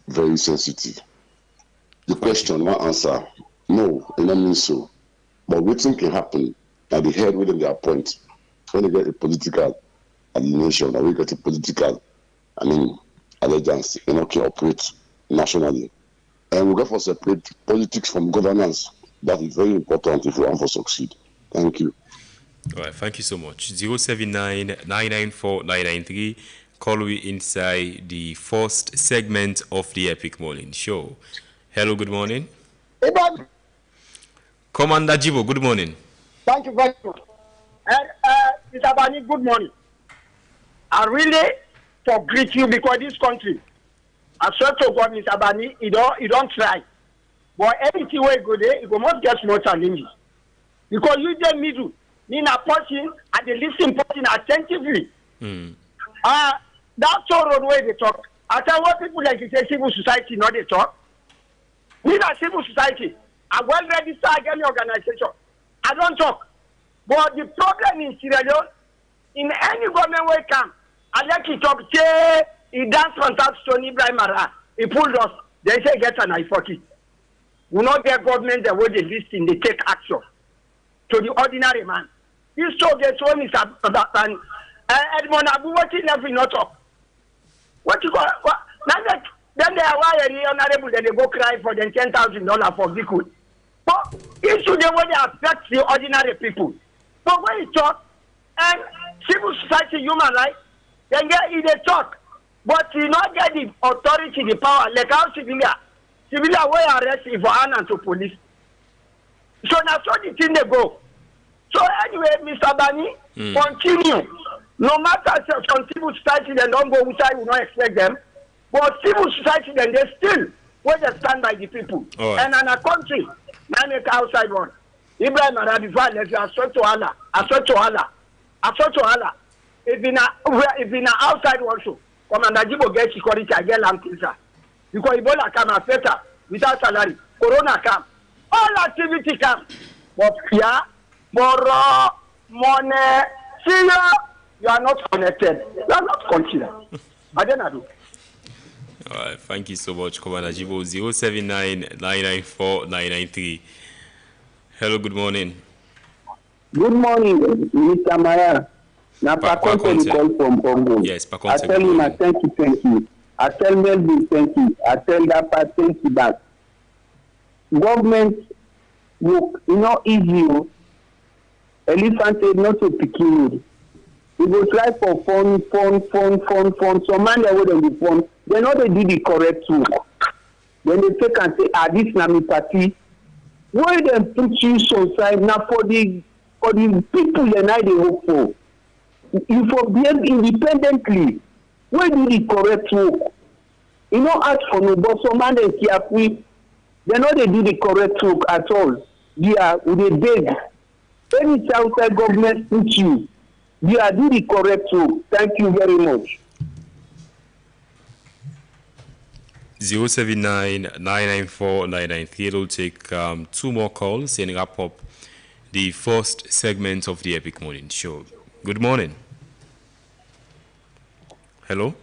Very sensitive. The question, one answer. No, it don't mean so. But what thing can happen at the head within their point when they get a political alienation, or we get a political, allegiance and not operate nationally. And we got to separate politics from governance. That is very important if we want to succeed. Thank you. All right, thank you so much. 079-994-993. Call we inside the first segment of the Epic Morning Show. Hello, good morning. Hey, Bob. Commander Jibo, good morning. Thank you very much. And Mr. Bani, good morning. I really greet you because this country, I swear to God, Mr. Bani, you don't try. But anything where you go there, you must get more challenges. Because you just middle, mean a person and the listening person attentively. That's all the way they talk. I tell what people like you say civil society, not they talk. Me a civil society. I well registered any organization. I don't talk. But the problem in Sierra Leone, in any government way come, I let you talk, say, he danced on that Stony Ibrahim Mara. He pulled us. They say, get an I-40. We not get government the way they listen, they take action to the ordinary man. This show gets one is and Edmond Abu, what you never not talk. What you got? Then they are wired honorable, then they go cry for them $10,000 for vehicle. But issue the way they affect the ordinary people. But when you talk, and civil society, human rights, then get in the talk. But you not get the authority, the power, like how civilian will arrest if and to police. So now so the thing they go. So anyway, Mr. Bani, continue. No matter some civil society, they don't go which I will not expect them. But civil society, then they still where they stand by the people. Right. And in a country, I make outside one. Ibrahim Arabi violence, I swear to Allah. If in a outside one show, Commander Jibo get security, I get lamb closer. Because Ebola come affect her without salary. Corona come. All activity come. But fear, borrow, money, see you are not connected. You are not considered. I don't know. All right, thank you so much, Commander Jibo. 079-994-993. Hello, good morning. Good morning, Mr. Maya. Now, Paconte call from Congo. Yes, Paconte. I tell him, thank you. I tell Melvin, thank you. I tell that part, thank you back. Government, you know, easy. Elephant is not a picking. You go try for fun. Some man they will be fun. They know they do the correct work. Then they take and say, this na me party. Why they put you so side now for the people that I they hope for. You for behave independently. Why do the correct work? You know, ask for no, but some man they careful. They know they do the correct work at all. They beg. Any outside government put you. You are doing the correct work. Thank you very much. 079-994-993. It'll take two more calls and wrap up the first segment of the Epic Morning Show. Good morning. Hello?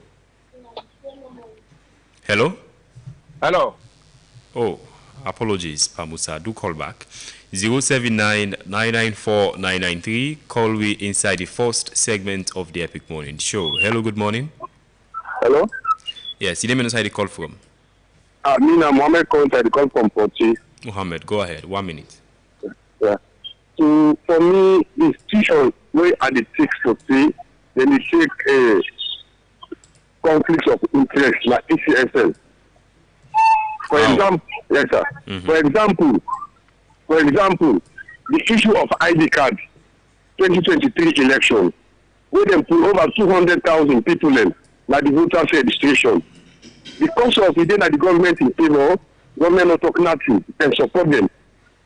Hello? Hello. Oh, apologies, Pamusa. Do call back. 079-994-993. Call we inside the first segment of the Epic Morning Show. Hello, good morning. Hello? Yes, you name inside the call from? Mina Mohammed call inside the call from Porti. Mohammed, go ahead. 1 minute. Yeah. So for me, the institution where are the six to see, then they take a conflict of interest like ECSL. For example, yes, sir. For example, the issue of ID card, 2023 election, where they put over 200,000 people in, like the voter registration. Because of the day that the government in favor, government not talk nothing and support them.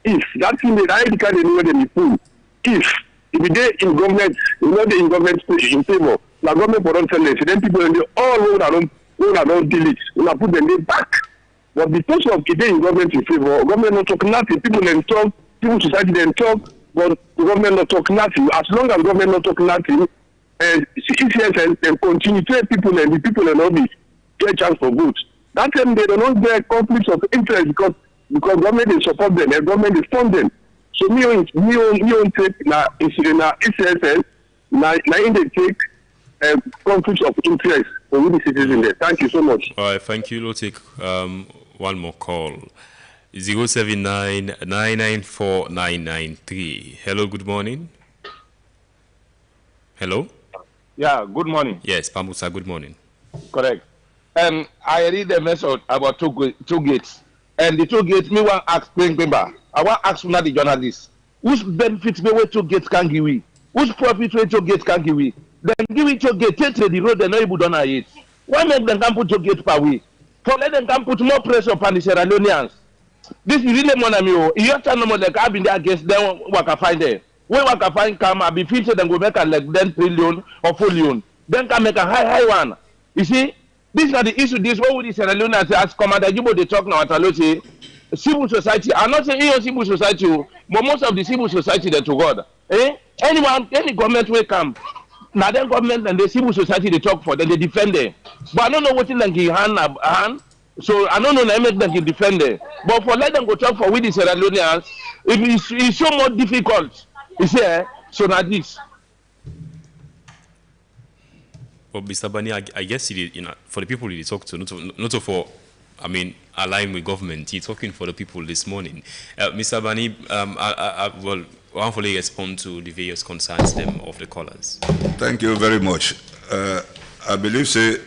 If that thing, the ID card anywhere they be pull, if the day in government, you know the in government in favor, the government for don't tell us, then people in the all road don't deal it, we put them back. But because of the day in government in favor, government not talk nothing, people then talk, civil society then talk, but the government not talk nothing. As long as government not talk nothing, and CCS and continue to help people and the people and all this get a chance for vote. That time they don't get conflicts of interest because government they support them and government they fund them. So me on take na ECSL na in they take conflicts of interest for the citizens there. Thank you so much. All right, thank you. We'll take one more call. 079-994-993. Hello, good morning. Hello? Yeah, good morning. Yes, Pamusa, good morning. Correct. I read the message about two gates. And the two gates, me want ask Pemba. I want ask one of the journalists. Whose benefits me where two gates can give we? Whose profit where two gates can give we? Then give it two gates, take the road, they know you don't have it. Why make them come put two gates per way? For let them come put more pressure upon the Sierra Leoneans. This is really more than me. You have to know like I've been there against them, what I find there. When what I find come, I'll be featured and go make a like 10 trillion or 4 million. Then can make a high one. You see, these are the issue. This what would the Sierra Leoneans as Commander Jibo they talk now at Aloche. Civil society. I'm not saying your civil society, but most of the civil society that to God. Anyone, any government will come. Now then government and the civil society they talk for, then they defend them. But I don't know what in the hand. So I don't know them can defend them. But for let them go talk for with the Sierra Leoneans, it's so more difficult. You see, so now this. Well, Mr. Bani, I guess for the people he talked to, not for, I mean, align with government. He's talking for the people this morning. Mr. Bani, well, I want to respond to the various concerns of the callers. Thank you very much. I believe, say,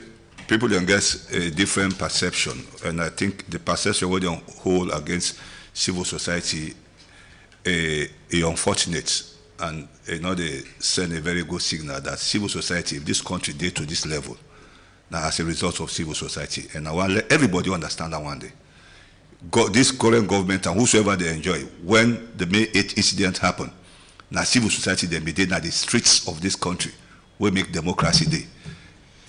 people don't get a different perception, and I think the perception we don't hold against civil society is unfortunate, and they send a very good signal that civil society, if this country did to this level, now as a result of civil society, and I want to let everybody understand that one day. This current government and whosoever they enjoy, when the May 8th incident happened, now civil society then be there, now the streets of this country will make democracy day.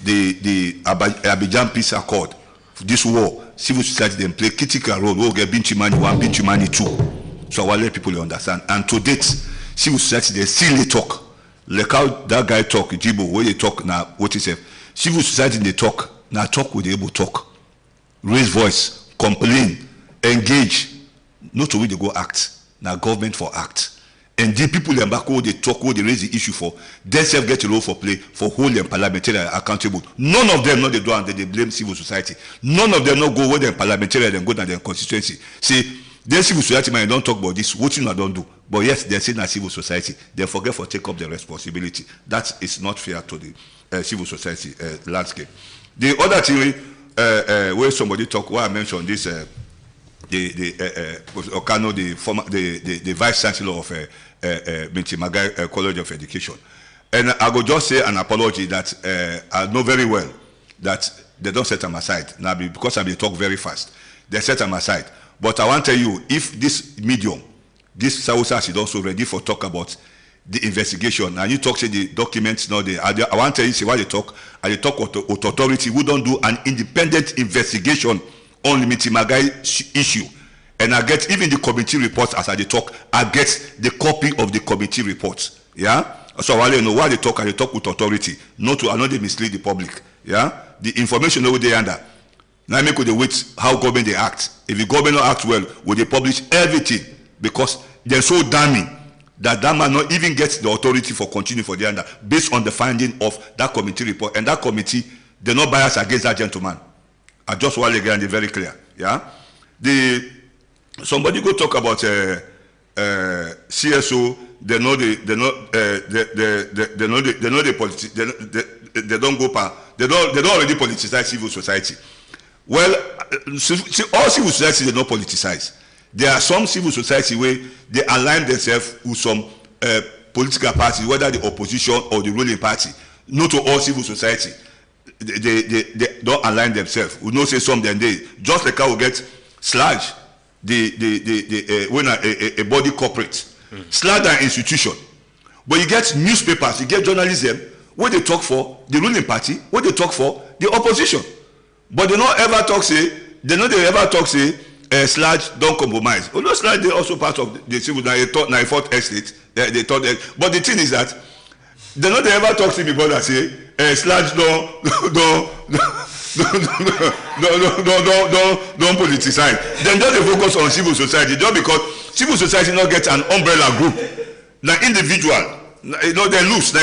The Abidjan Peace Accord, this war, civil society then play critical role. We'll get Binchimani 1, Binchimani 2. So I want to let people understand. And to date, civil society they still talk. Like how that guy talk, Jibo, where they talk now, what he said. Civil society they talk, now talk with the able talk. Raise voice, complain, engage. Not to where they go act. Now government for act. And the people in back who they talk, who they raise the issue for, they self get a role for play for whole and parliamentary accountable. None of them not they do and they blame civil society. None of them not go where they parliamentary and go down their constituency. Say then civil society man don't talk about this, what you not don't do. But yes, they're saying that civil society, they forget for take up the responsibility. That is not fair to the civil society landscape. The other thing where somebody talk, where I mentioned this Okano, the vice chancellor of Binti Magai College of Education. And I go just say an apology that I know very well that they don't set them aside. Now, because I talk very fast, they set them aside. But I want to tell you, if this medium, this South is also ready for talk about the investigation, and you talk to the documents, now I want to tell you, see why they talk, and they talk with authority who don't do an independent investigation on the Binti Magai issue. And I get even the committee reports as I talk, I get the copy of the committee reports. Yeah? So I want to know why they talk, and they talk with authority, not to another mislead the public. Yeah? The information over there under. Now make they wait how government they act. If the government not act well, will they publish everything? Because they're so damning that man not even gets the authority for continuing for the under based on the finding of that committee report. And that committee, they're not biased against that gentleman. I just want to get it very clear. Yeah? Somebody go talk about CSO. They don't already politicize civil society. Well, all civil society they not politicize. There are some civil society where they align themselves with some political party, whether the opposition or the ruling party. Not to all civil society. They don't align themselves. We know say some then they just like how we get SLAG, when a body corporate, SLAG an institution. But you get newspapers, you get journalism, where they talk for the ruling party, where they talk for the opposition. But they don't ever talk say, SLAG don't compromise. Although SLAG they also part of the civil 94th estate. They thought that, but the thing is that they don't ever talk to me brother say SLAG don't politicize. Then just focus on civil society just because civil society not get an umbrella group. Now individual No, they lose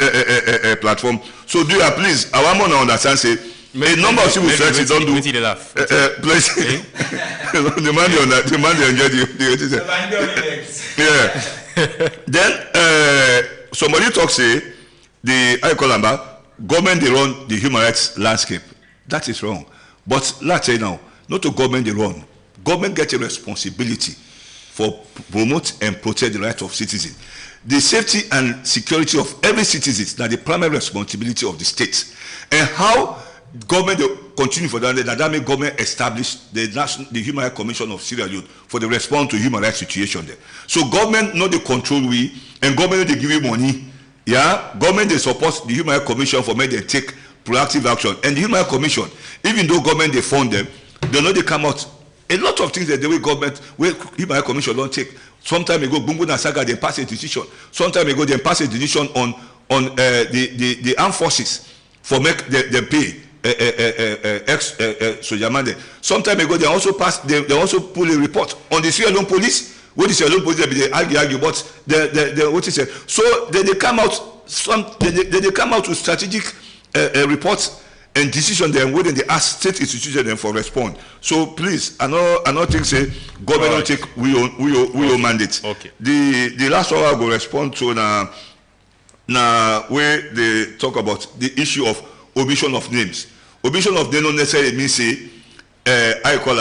a platform. So do you please, I want to understand, say, a number of civil society don't do. Please, the man they enjoy the yeah. Then somebody talks, say, I call them back, government they run the human rights landscape. That is wrong. But let's say now, not to government they run. Government gets a responsibility for promote and protect the rights of citizens. The safety and security of every citizen is now the primary responsibility of the state. And how government continue for that make government establish the Human Rights Commission of Sierra Leone for the response to human rights situation there. So government not the control we, and government they give you money. Yeah, government they support the Human Rights Commission for make them take proactive action. And the Human Rights Commission, even though government they fund them, they know they come out. A lot of things that the way government, where Human Rights Commission don't take. Sometime ago, Bungu Nasaga they pass a decision. Sometime ago they pass a decision on the armed forces for make them pay ex-Sojamande. Sometime ago they also pull a report on the Sierra Leone police. What is Sierra Leone police? They argue, but what is it? So they come out they come out with strategic reports and decision then whether they ask state institution then for respond. So please, I know things say government don't take we own mandate. Okay. The last one I will respond to now where they talk about the issue of omission of names. Omission of names don't necessarily mean say I call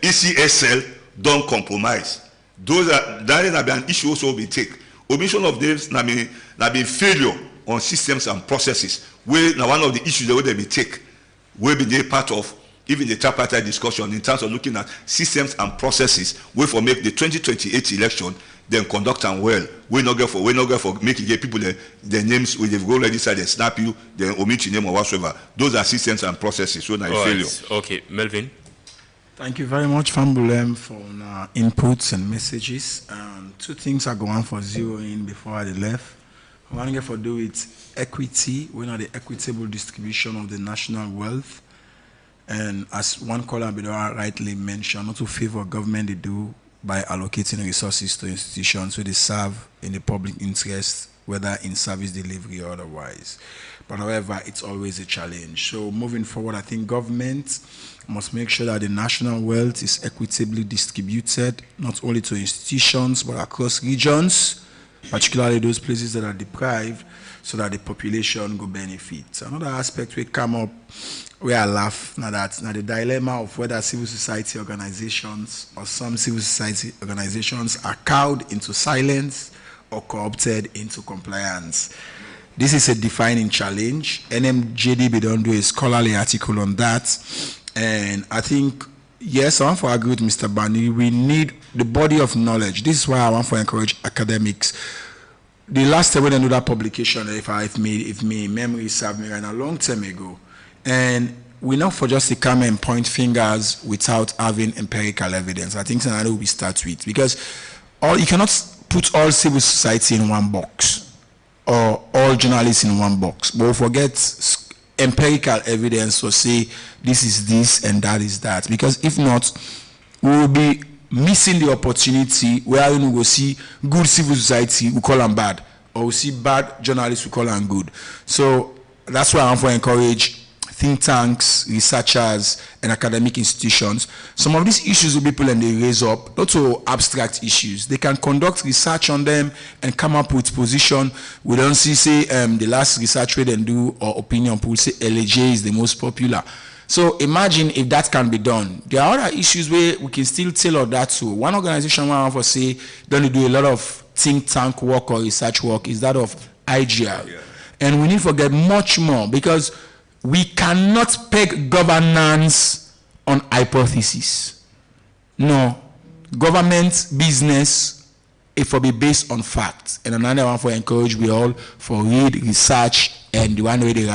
ECSL don't compromise. Those are that be an issue also be take. Omission of names na be failure on systems and processes. Where now one of the issues that they take will be the part of even the tripartite discussion in terms of looking at systems and processes where for make the 2028 election then conduct and well. We not go for making people their names when they've already decided they snap you, then omit your name or whatsoever. Those are systems and processes. So now failure. Okay, Melvin. Thank you very much, Fambulem, for inputs and messages. Two things are going for zeroing before I left. One thing for do with equity, we know the equitable distribution of the national wealth. And as one caller rightly mentioned, not to favor government they do by allocating resources to institutions where they serve in the public interest, whether in service delivery or otherwise. But however, it's always a challenge. So moving forward, I think government must make sure that the national wealth is equitably distributed, not only to institutions, but across regions, particularly those places that are deprived, so that the population go benefit. Another aspect we come up, where I laugh, now the dilemma of whether civil society organizations or some civil society organizations are cowed into silence or co-opted into compliance. This is a defining challenge. NMJDB don't do a scholarly article on that. And I think, yes, I want to agree with Mr. Bani, we need the body of knowledge. This is why I want to encourage academics. The last time when I do that publication, if me memory serves me right now, a long time ago, and we not for just to come and point fingers without having empirical evidence. I think that's another we start with, because you cannot put all civil society in one box or all journalists in one box. But we forget empirical evidence to say this is this and that is that, because if not, we will be missing the opportunity where we will see good civil society, we call them bad, or we see bad journalists, we call them good. So that's why I want to encourage think tanks, researchers, and academic institutions. Some of these issues will people and they raise up, not to abstract issues. They can conduct research on them and come up with position. We don't see, say, the last research we then do, or opinion poll, say LAJ is the most popular. So imagine if that can be done. There are other issues where we can still tailor that to. One organization I want to say, don't do a lot of think tank work or research work, is that of IGR. Yeah. And we need to get much more, because we cannot peg governance on hypothesis. No. Government business, it will be based on facts. And another one for encourage we all for read, research, and the one way they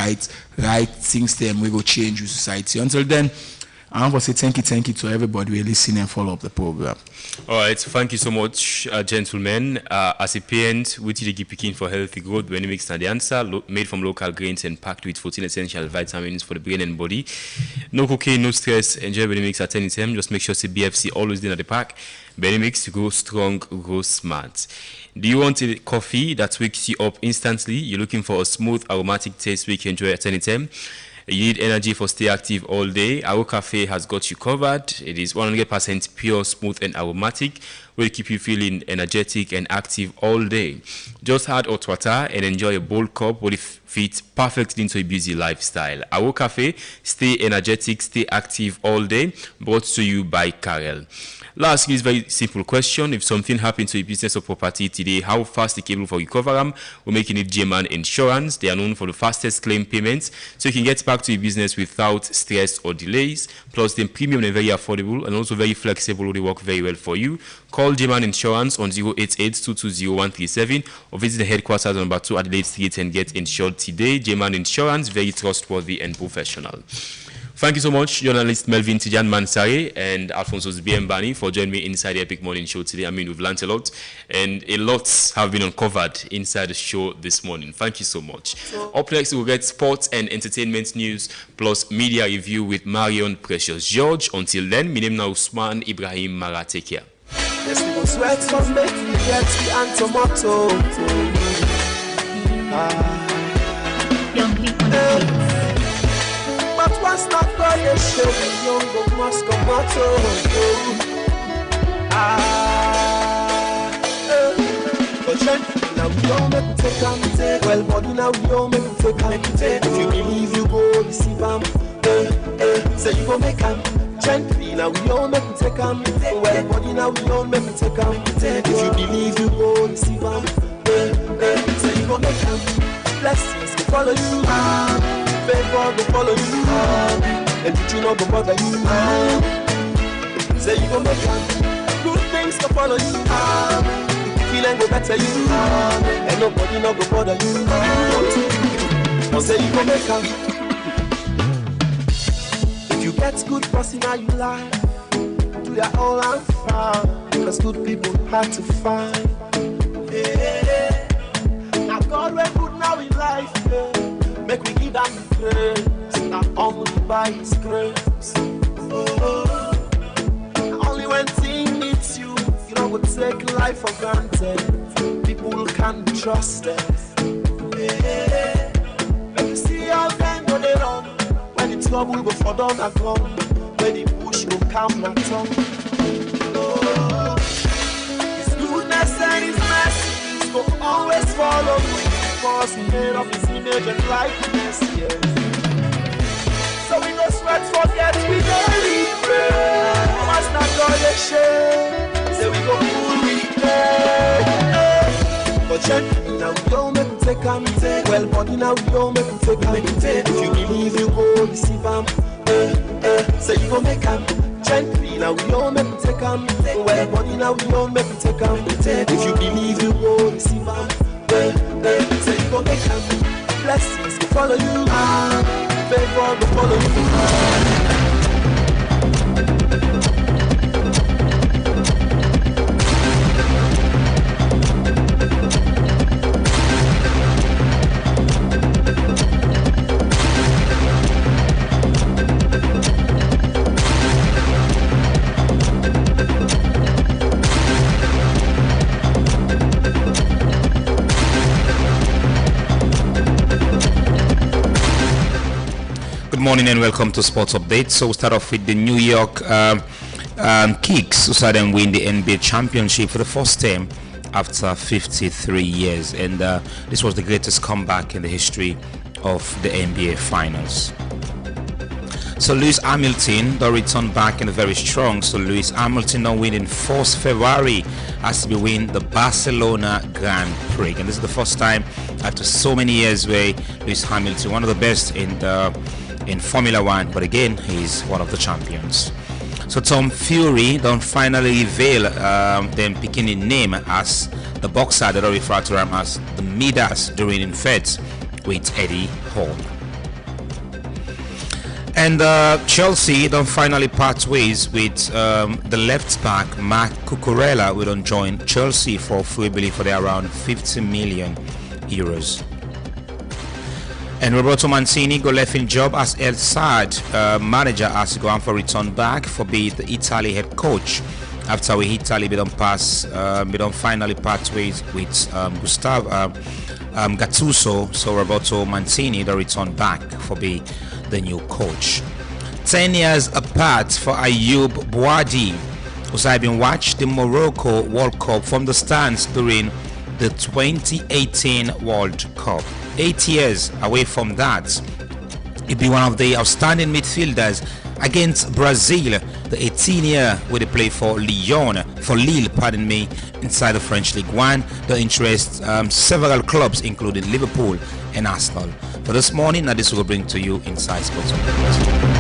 write things them we go change with society. Until then, I want to say thank you to everybody who listen and follow up the program. All right, thank you so much, gentlemen. As a parent, we take picking for healthy growth. Benimix and the answer, made from local grains and packed with 14 essential vitamins for the brain and body. No cocaine, no stress. Enjoy Benimix at any time. Just make sure it's BFC always in at the pack. Benimix, go strong, go smart. Do you want a coffee that wakes you up instantly? You're looking for a smooth, aromatic taste we can enjoy at any time? You need energy for stay active all day? Our cafe has got you covered. It is 100% pure, smooth and aromatic. Will keep you feeling energetic and active all day. Just add hot water and enjoy a bold cup will fit perfectly into a busy lifestyle. Our cafe, stay energetic, stay active all day. Brought to you by Karel. Last is very simple question. If something happened to a business or property today, how fast are you able to recover them? We're making it J-Man Insurance. They are known for the fastest claim payments, so you can get back to your business without stress or delays. Plus, the premium is very affordable and also very flexible. They work very well for you. Call J-Man Insurance on 088-220-137 or visit the headquarters on number 2 Adelaide Street and get insured today. J-Man Insurance, very trustworthy and professional. Thank you so much, journalist Melvin Tijan Mansare and Alfonso Zbiembani for joining me inside the Epic Morning Show today. I mean, we've learned a lot, and a lot have been uncovered inside the show this morning. Thank you so much. Up next, we'll get sports and entertainment news plus media review with Marion Precious George. Until then, my name is Usman Ibrahim Mara. Take care. Yes, we go sweat from make we get the and tomato. Young people on the beats. But once not by the show, the young go must come out. But now we don't make we take and take. Well, body now we don't make we take and take. If you believe you go receive them, say you go make them. Gently now we don't make we take them. Well, body now we don't make we take them. If you believe you go receive them, say you go make them. Blessings will follow you. Favor will follow you, and did you not go bother you? Say you gon' make them. Good things will follow you, feeling go better you, and nobody not go bother you. Say you gon' make them. If you get good person now you lie, do your all and fine, because good people hard to find. Yeah. Now God we're good now in life. Yeah. Make we give them the praise, not only by His grace. Only when things meets you, you don't go take life for granted. People can be trusted. Make you see how them go they run. When the trouble go for down and gone, when the bush go come and turn. His goodness and His mercy go always follow me. Because He made of His image and likeness, yeah. So we no sweat, forget, we daily pray. Must not go the shame. Say we go full weekend. But gently now we don't make we take and take. Well, body now we don't make we take and take. If you believe you go receive them, say you go make them. Gently now we don't make we take and take. Well, body now we don't make we take and take. If you believe you go receive them, say you gon' make them. Blessings will follow you, favor will follow you. Good morning and welcome to Sports Update. So we'll start off with the New York Kicks, who saw them win the NBA championship for the first time after 53 years. And this was the greatest comeback in the history of the NBA Finals. So Lewis Hamilton, they'll return back and very strong. So Lewis Hamilton now winning 4th February as we win the Barcelona Grand Prix. And this is the first time after so many years where Lewis Hamilton, one of the best in Formula One, but again, he's one of the champions. So Tom Fury don't finally reveal them picking a name as the boxer that I refer to him as the Midas during in fights with Eddie Hall. And Chelsea don't finally part ways with the left back Marc Cucurella. We don't join Chelsea for free, believe for around 50 million euros. And Roberto Mancini go left in job as El Sad manager as he go on for return back for be the Italy head coach. After we Italy, we don't finally part ways with Gustavo Gattuso. So Roberto Mancini the return back for be the new coach. 10 years apart for Ayoub Bouadi, who's been watched the Morocco World Cup from the stands during the 2018 World Cup. 8 years away from that, he'd be one of the outstanding midfielders against Brazil, the 18-year where they play for Lille, inside the French League One. The interest several clubs, including Liverpool and Arsenal. For this morning, now this will bring to you Inside Sports Update.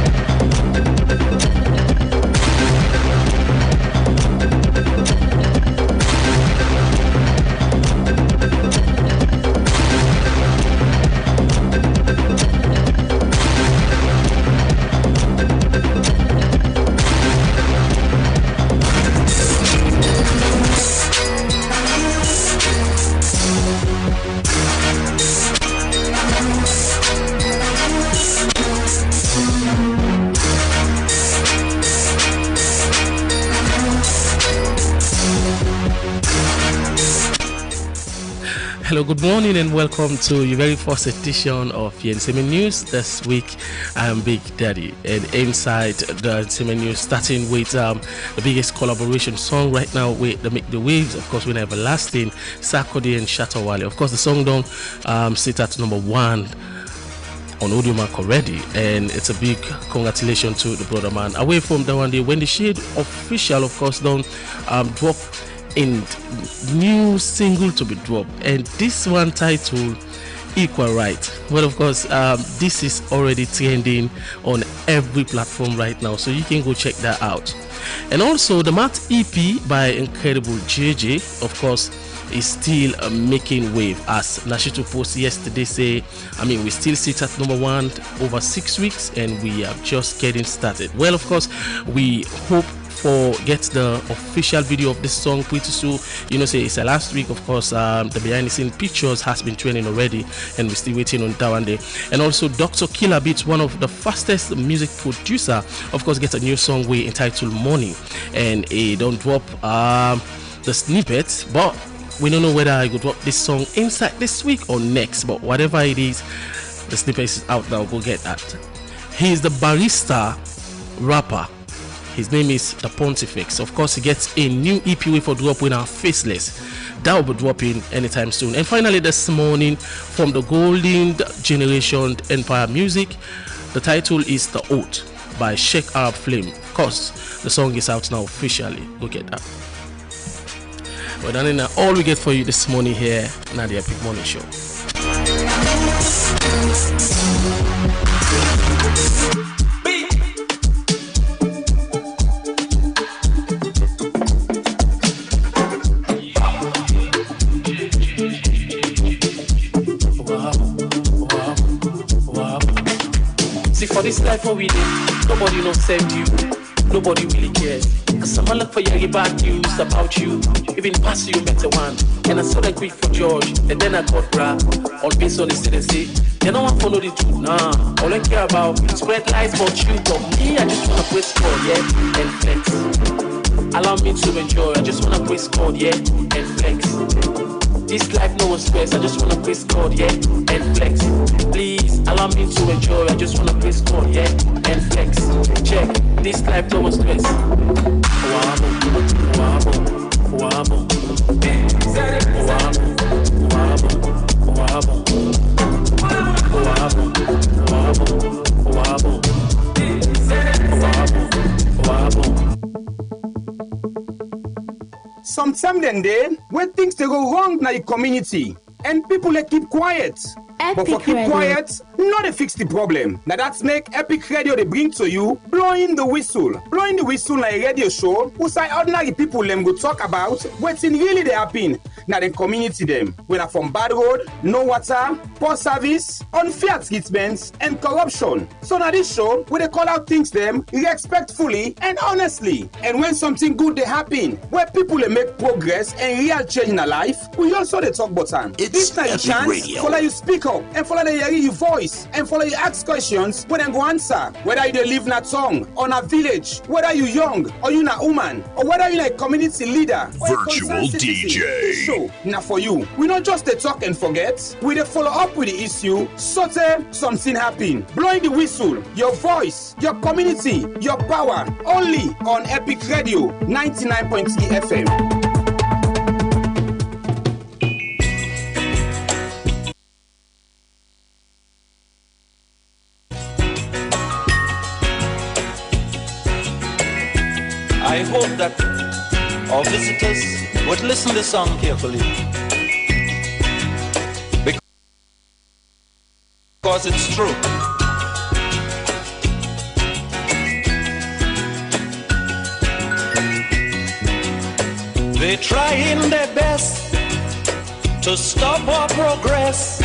Hello, good morning and welcome to your very first edition of the Entertainment News. This week I'm Big Daddy and inside the Entertainment News, starting with the biggest collaboration song right now with the Make the Waves, of course, with Everlasting, Sarkodie and Shatawale. Of course, the song don't sit at number 1 on Audiomack already, and it's a big congratulations to the brother man. Away from the one day when the Shade official, of course, don't drop in new single to be dropped, and this one titled Equal Right. Well, of course, this is already trending on every platform right now, so you can go check that out. And also the Matt EP by Incredible JJ, of course, is still making wave, as Nashito Post yesterday say. We still sit at number 1 over 6 weeks, and we are just getting started. Well, of course, we hope for get the official video of this song pretty soon. Say it's last week, of course. The behind the scene pictures has been trending already, and we're still waiting on that one day. And also Dr. Killer Beats, one of the fastest music producer, of course, gets a new song we entitled Money, and he don't drop the snippets, but we don't know whether I could drop this song inside this week or next. But whatever it is, the snippet is out now. Go get that. He is the barista rapper. His name is The Pontifex. Of course, he gets a new EP for drop with our Faceless. That will be dropping anytime soon. And finally, this morning, from the Golden Generation Empire Music, the title is The Oath by Sheikh Arab Flame. Of course, the song is out now officially. Go get that. Well, then all we get for you this morning here at the Epic Morning Show. See, for this life what we live, nobody knows save you, nobody really cares. Cause someone look for your bad news about you, even past you better one. And I saw that quick for George, and then I got rap, all based on the citizency. They don't want to follow the truth, nah. All I care about is spread lies about you, but me, I just wanna praise God, yeah, and flex. Allow me to enjoy, I just wanna praise God, yeah, and flex. This life no one's best, I just wanna praise God, yeah, and flex. Please, allow me to enjoy, I just wanna praise God, yeah, and flex. Check, this life no one's best. Sometimes then when things they go wrong in the community and people they keep quiet. But for keep quiet, not to fix the problem. Now that's make Epic Radio they bring to you Blowing the Whistle. Blowing the Whistle like a radio show who say ordinary people them go talk about what's in really they happen. Now the community them. When from bad road, no water, poor service, unfair treatments, and corruption. So now this show, where they call out things them respectfully and honestly. And when something good they happen, where people they make progress and real change in their life, we also they talk about time. This time chance, follow you speak up, and follow the hear your voice, and follow you ask questions when they go answer. Whether you live in a town, or in a village, whether you young, or you a woman, or whether you a community leader, virtual DJ. Show now for you. We not just they talk and forget, we they follow up with the issue, so something happen. Blowing the whistle, your voice, your community, your power, only on Epic Radio 99.3 FM. I hope that our visitors would listen to the song carefully, because it's true. They're trying their best to stop our progress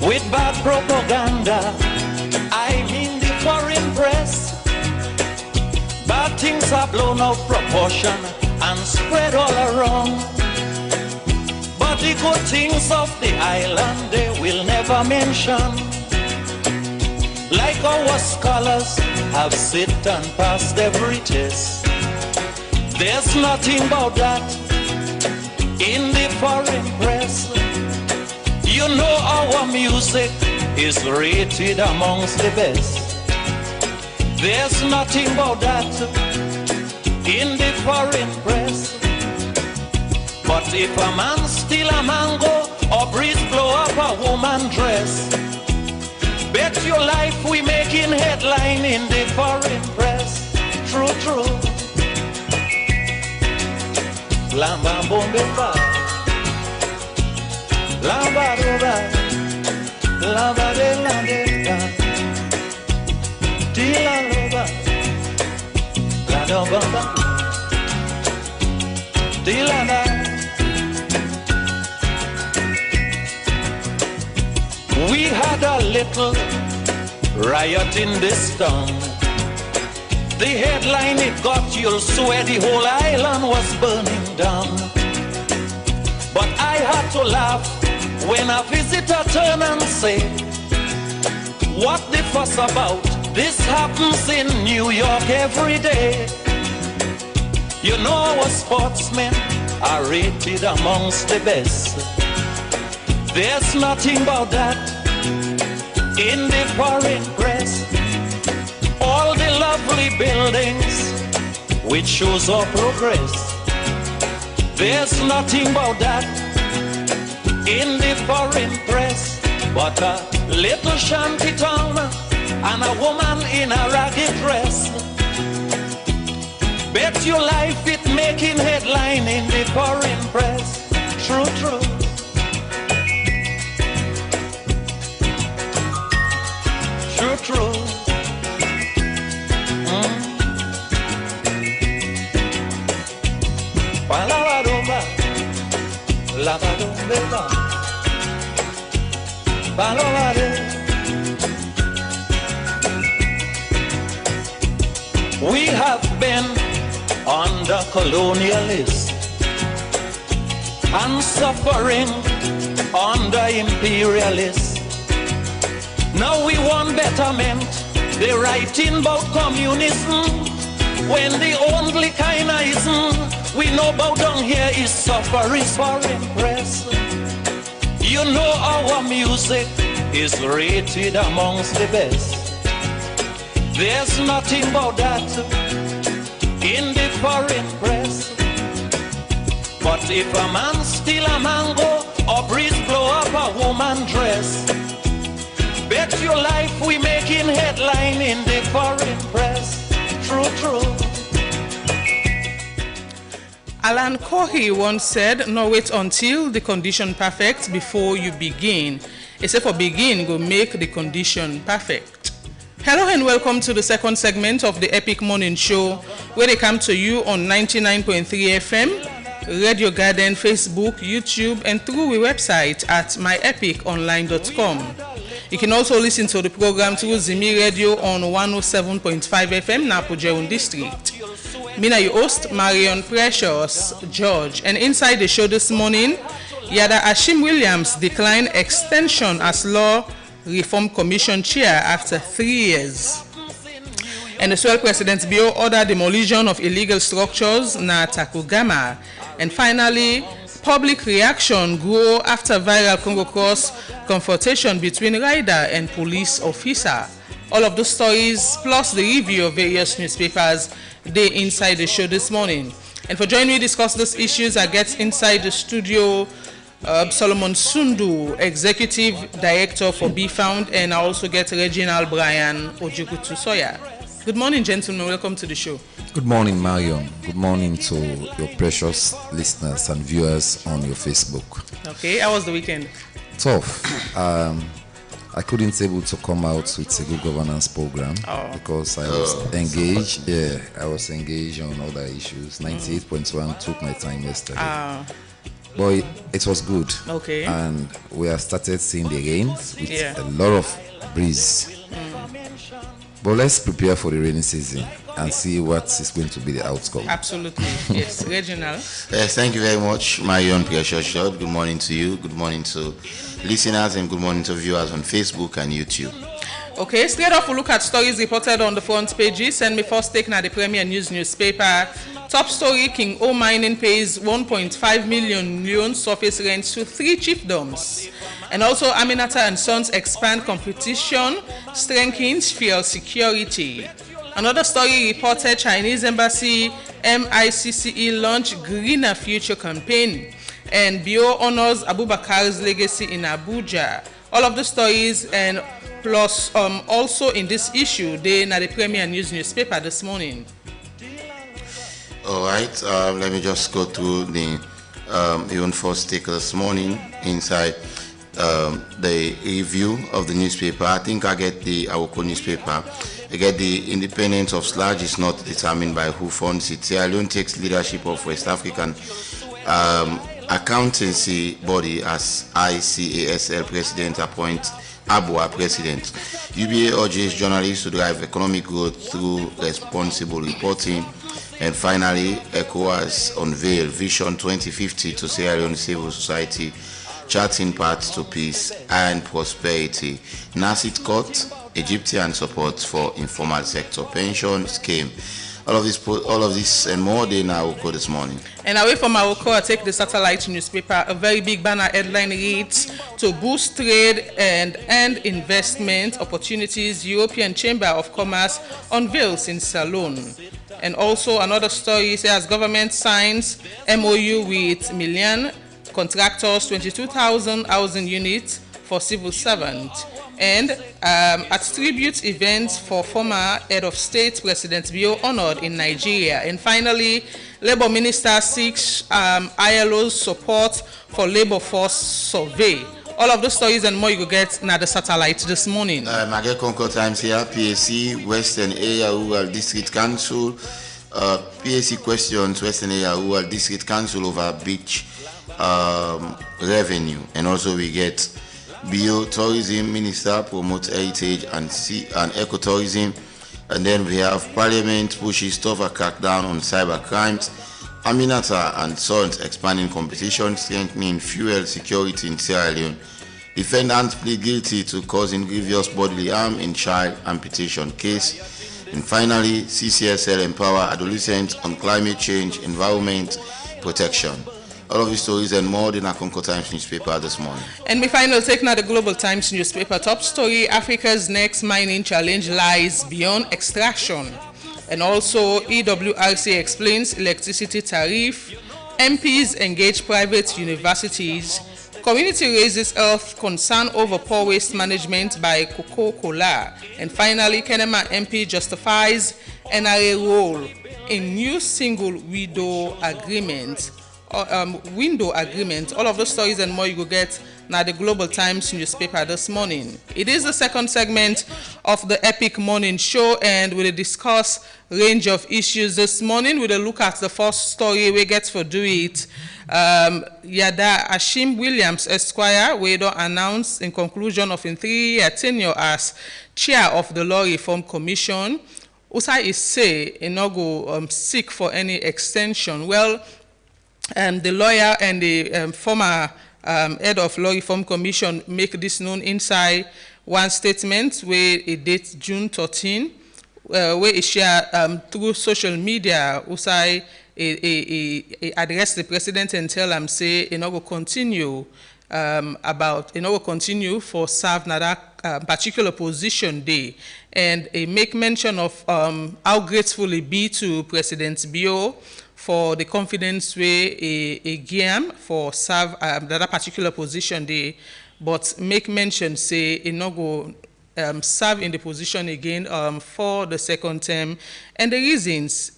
with bad propaganda. I mean the foreign press. Bad things are blown out of proportion and spread all around. But the good things of the island they will never mention. Like our scholars have sit and passed every test. There's nothing about that in the foreign press. You know our music is rated amongst the best. There's nothing about that in the foreign press. But if a man steal a mango or breeze blow up a woman dress, bet your life we making headline in the foreign press. True, true. Lamba bombeba, lamba roba, lamba de la de. Tila loba, la dobamba, tila la. We had a little riot in this town. The headline it got, you'll swear the whole island was burning down. But I had to laugh when a visitor turned and said, what the fuss about? This happens in New York every day. You know our sportsmen are rated amongst the best. There's nothing about that in the foreign press. All the lovely buildings which shows our progress. There's nothing about that in the foreign press. But a little shanty town and a woman in a ragged dress. Bet your life it making headline in the foreign press. True, true. True, true. Palavarumba, lavadumba, palavare. We have been under colonialists and suffering under imperialists. Now we want betterment. They're writing about communism when the only kind of ism we know about down here is suffering foreign press. You know our music is rated amongst the best. There's nothing about that in the foreign press. But if a man steal a mango or breeze blow up a woman dress, bet your life we making headline in the foreign press. True, true. Alan Cohey once said, "No wait until the condition perfect before you begin." Except for begin, go make the condition perfect. Hello and welcome to the second segment of the Epic Morning Show, where they come to you on 99.3 FM, Radio Garden, Facebook, YouTube, and through the website at myepiconline.com. You can also listen to the program through Zimi Radio on 107.5 FM, Napojeon District. Mina, your host, Marion Precious George. And inside the show this morning, Yada Ashim Williams declined extension as Law Reform Commission chair after 3 years. And the Swell President Bio ordered demolition of illegal structures na Takugama. And finally, public reaction grew after viral Congo Cross confrontation between rider and police officer. All of the stories plus the review of various newspapers they inside the show this morning. And for joining me to discuss these issues, I get inside the studio Solomon Sundu, Executive Director for BFound, and I also get Reginald Brian Ojukutu Soya. Good morning, gentlemen. Welcome to the show. Good morning, Marion. Good morning to your precious listeners and viewers on your Facebook. Okay, how was the weekend? Tough. I couldn't able to come out with a good governance program because I was engaged. Yeah, I was engaged on other issues. 98.1 took my time yesterday. But it was good. Okay. And we have started seeing the rains with a lot of breeze. But let's prepare for the rainy season and see what is going to be the outcome. Absolutely. Yes, Reginald. Yes, thank you very much, Marion Precious. Good morning to you. Good morning to listeners and good morning to viewers on Facebook and YouTube. Okay, straight off we'll look at stories reported on the front pages. And me first take now the Premier News newspaper. Top story, King O Mining pays 1.5 million surface rent to 3 chiefdoms. And also Aminata and Sons expand competition, strengthens fuel security. Another story reported Chinese Embassy MICCE launch Greener Future campaign. And Bio honors Abubakar's legacy in Abuja. All of the stories and plus also in this issue, they na the Premier News newspaper this morning. All right, let me just go through the even first take this morning inside the review of the newspaper. I think I get the Awoko newspaper. I get the independence of Sludge is not determined by who funds it. Sierra Leone takes leadership of West African accountancy body as ICASL president appoints Abua president. UBA urges journalists to drive economic growth through responsible reporting. And finally, ECOWAS unveil Vision 2050 to Sierra Leone civil society, charting paths to peace and prosperity. NACIT court, Egyptian support for informal sector pension scheme. All of this and more they now go this morning. And away from our core, I take the satellite newspaper. A very big banner headline reads, to boost trade and investment opportunities, European Chamber of Commerce unveils in Salon. And also another story says government signs MOU with Million contractors, 22,000 housing units for civil servants. And at tribute events for former head of state President Bio honored in Nigeria. And finally, Labour Minister seeks ILO's support for labor force survey. All of those stories and more you will get now the satellite this morning. I get Concord Times here, PAC, Western Area Rural District Council. PAC questions Western Area Rural District Council over beach revenue. And also we get Bio Tourism Minister promotes heritage and ecotourism. And then we have Parliament pushes tougher crackdown on cyber crimes. Aminata and Sons expanding competition, strengthening fuel security in Sierra Leone. Defendants plead guilty to causing grievous bodily harm in child amputation case. And finally, CCSL empower adolescents on climate change, environment protection. All of these stories and more in our Concord Times newspaper this morning. And we finally take now the Global Times newspaper. Top story, Africa's next mining challenge lies beyond extraction. And also, EWRC explains electricity tariff. MPs engage private universities. Community raises health concern over poor waste management by Coca-Cola. And finally, Kenema MP justifies NRA role in new single window agreement. All of those stories and more you will get Now, the Global Times newspaper this morning. It is the second segment of the Epic Morning Show, and we'll discuss range of issues this morning. We'll look at the first story we get for do it. Yada Ashim Williams Esquire, we don't announce in conclusion of in 3-year tenure as chair of the Law Reform Commission. Usai is say he no go seek for any extension. Well, the lawyer and the former head of Law Reform Commission make this known inside one statement where it dates June 13, where it share through social media. Usai address the president and tell him say he no go continue for serve na that particular position day, and he make mention of how grateful he be to President Bio for the confidence he gave him for serve that particular position day, but make mention say he no go serve in the position again for the second term, and the reasons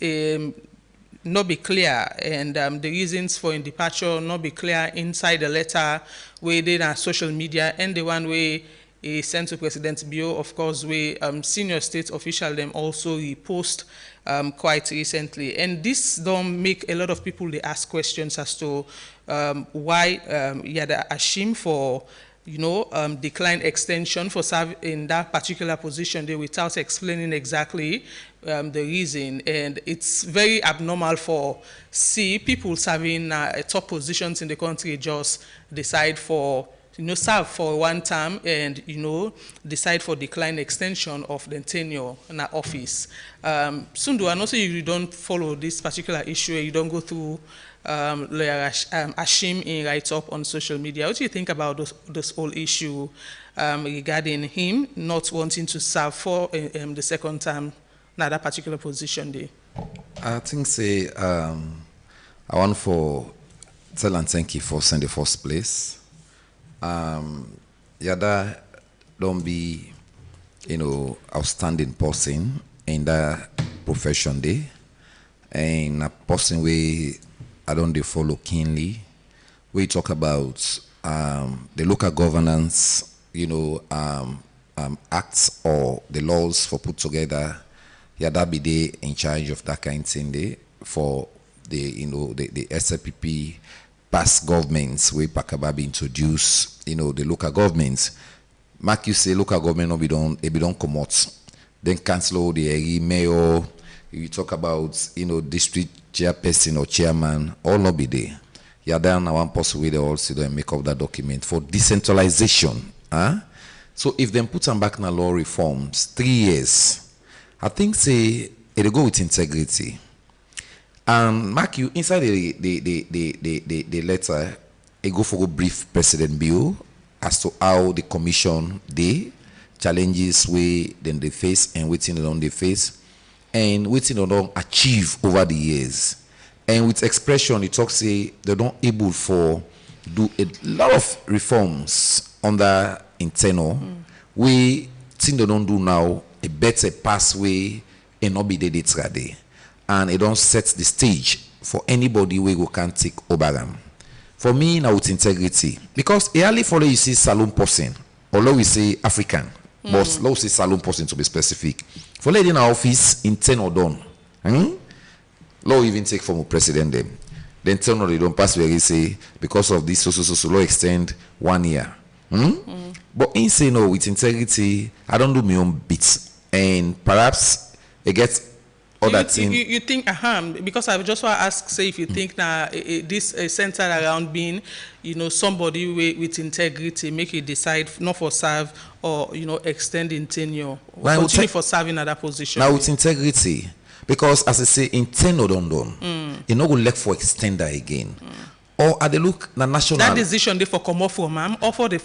not be clear, and the reasons for his departure not be clear inside the letter we did on social media, and the one way he sent to President Bio, of course, we senior state official them also repost quite recently. And this don't make a lot of people they ask questions as to why Yada Ashim for decline extension for serve in that particular position there without explaining exactly the reason. And it's very abnormal for people serving top positions in the country just decide for serve for one term and decide for decline extension of the tenure in our office. Sundu, I know you don't follow this particular issue, you don't go through lawyer Ashim in write-up on social media. What do you think about this whole issue regarding him not wanting to serve for the second term in that particular position there? I think I want for tell and thank you for in the first place. Yada don't be outstanding person in that profession there, and a person we I don't follow keenly. We talk about the local governance, acts or the laws for put together. Yada be there in charge of that kind of thing there for the the SLPP past governments where Pakababi introduce the local governments. Mark you say local government no be don't come out, then cancel the mayor. You talk about district chairperson or chairman, all not be there. Yeah, then one person with also then make up that document for decentralization. So if them put them back in the law reforms 3 years, I think it'll go with integrity. And Mark, you inside the letter, it go for a brief President Bill as to how the commission they challenges then they face and waiting on they face and waiting on achieve over the years. And with expression, it talks they don't able for do a lot of reforms under internal. We think they don't do now a better pathway and not be the day. And it don't set the stage for anybody who can take over them. For me, now with integrity, because early follow you see saloon person, although we say African, but let's say saloon person to be specific. For lady in our office in 10 or done, law even take from a president them. Then 10 or they don't pass where he say because of this so law extend 1 year. But in say no with integrity, I don't do my own bits, and perhaps it gets. You think because I just want to ask, say if you think that this is centered around being, somebody with integrity, make you decide not for serve or extend in tenure, or continue for serving at that position. Now with integrity, because as I say, in tenure done, you not go look for extender again. Or at the look the national that decision they for come off from him or for the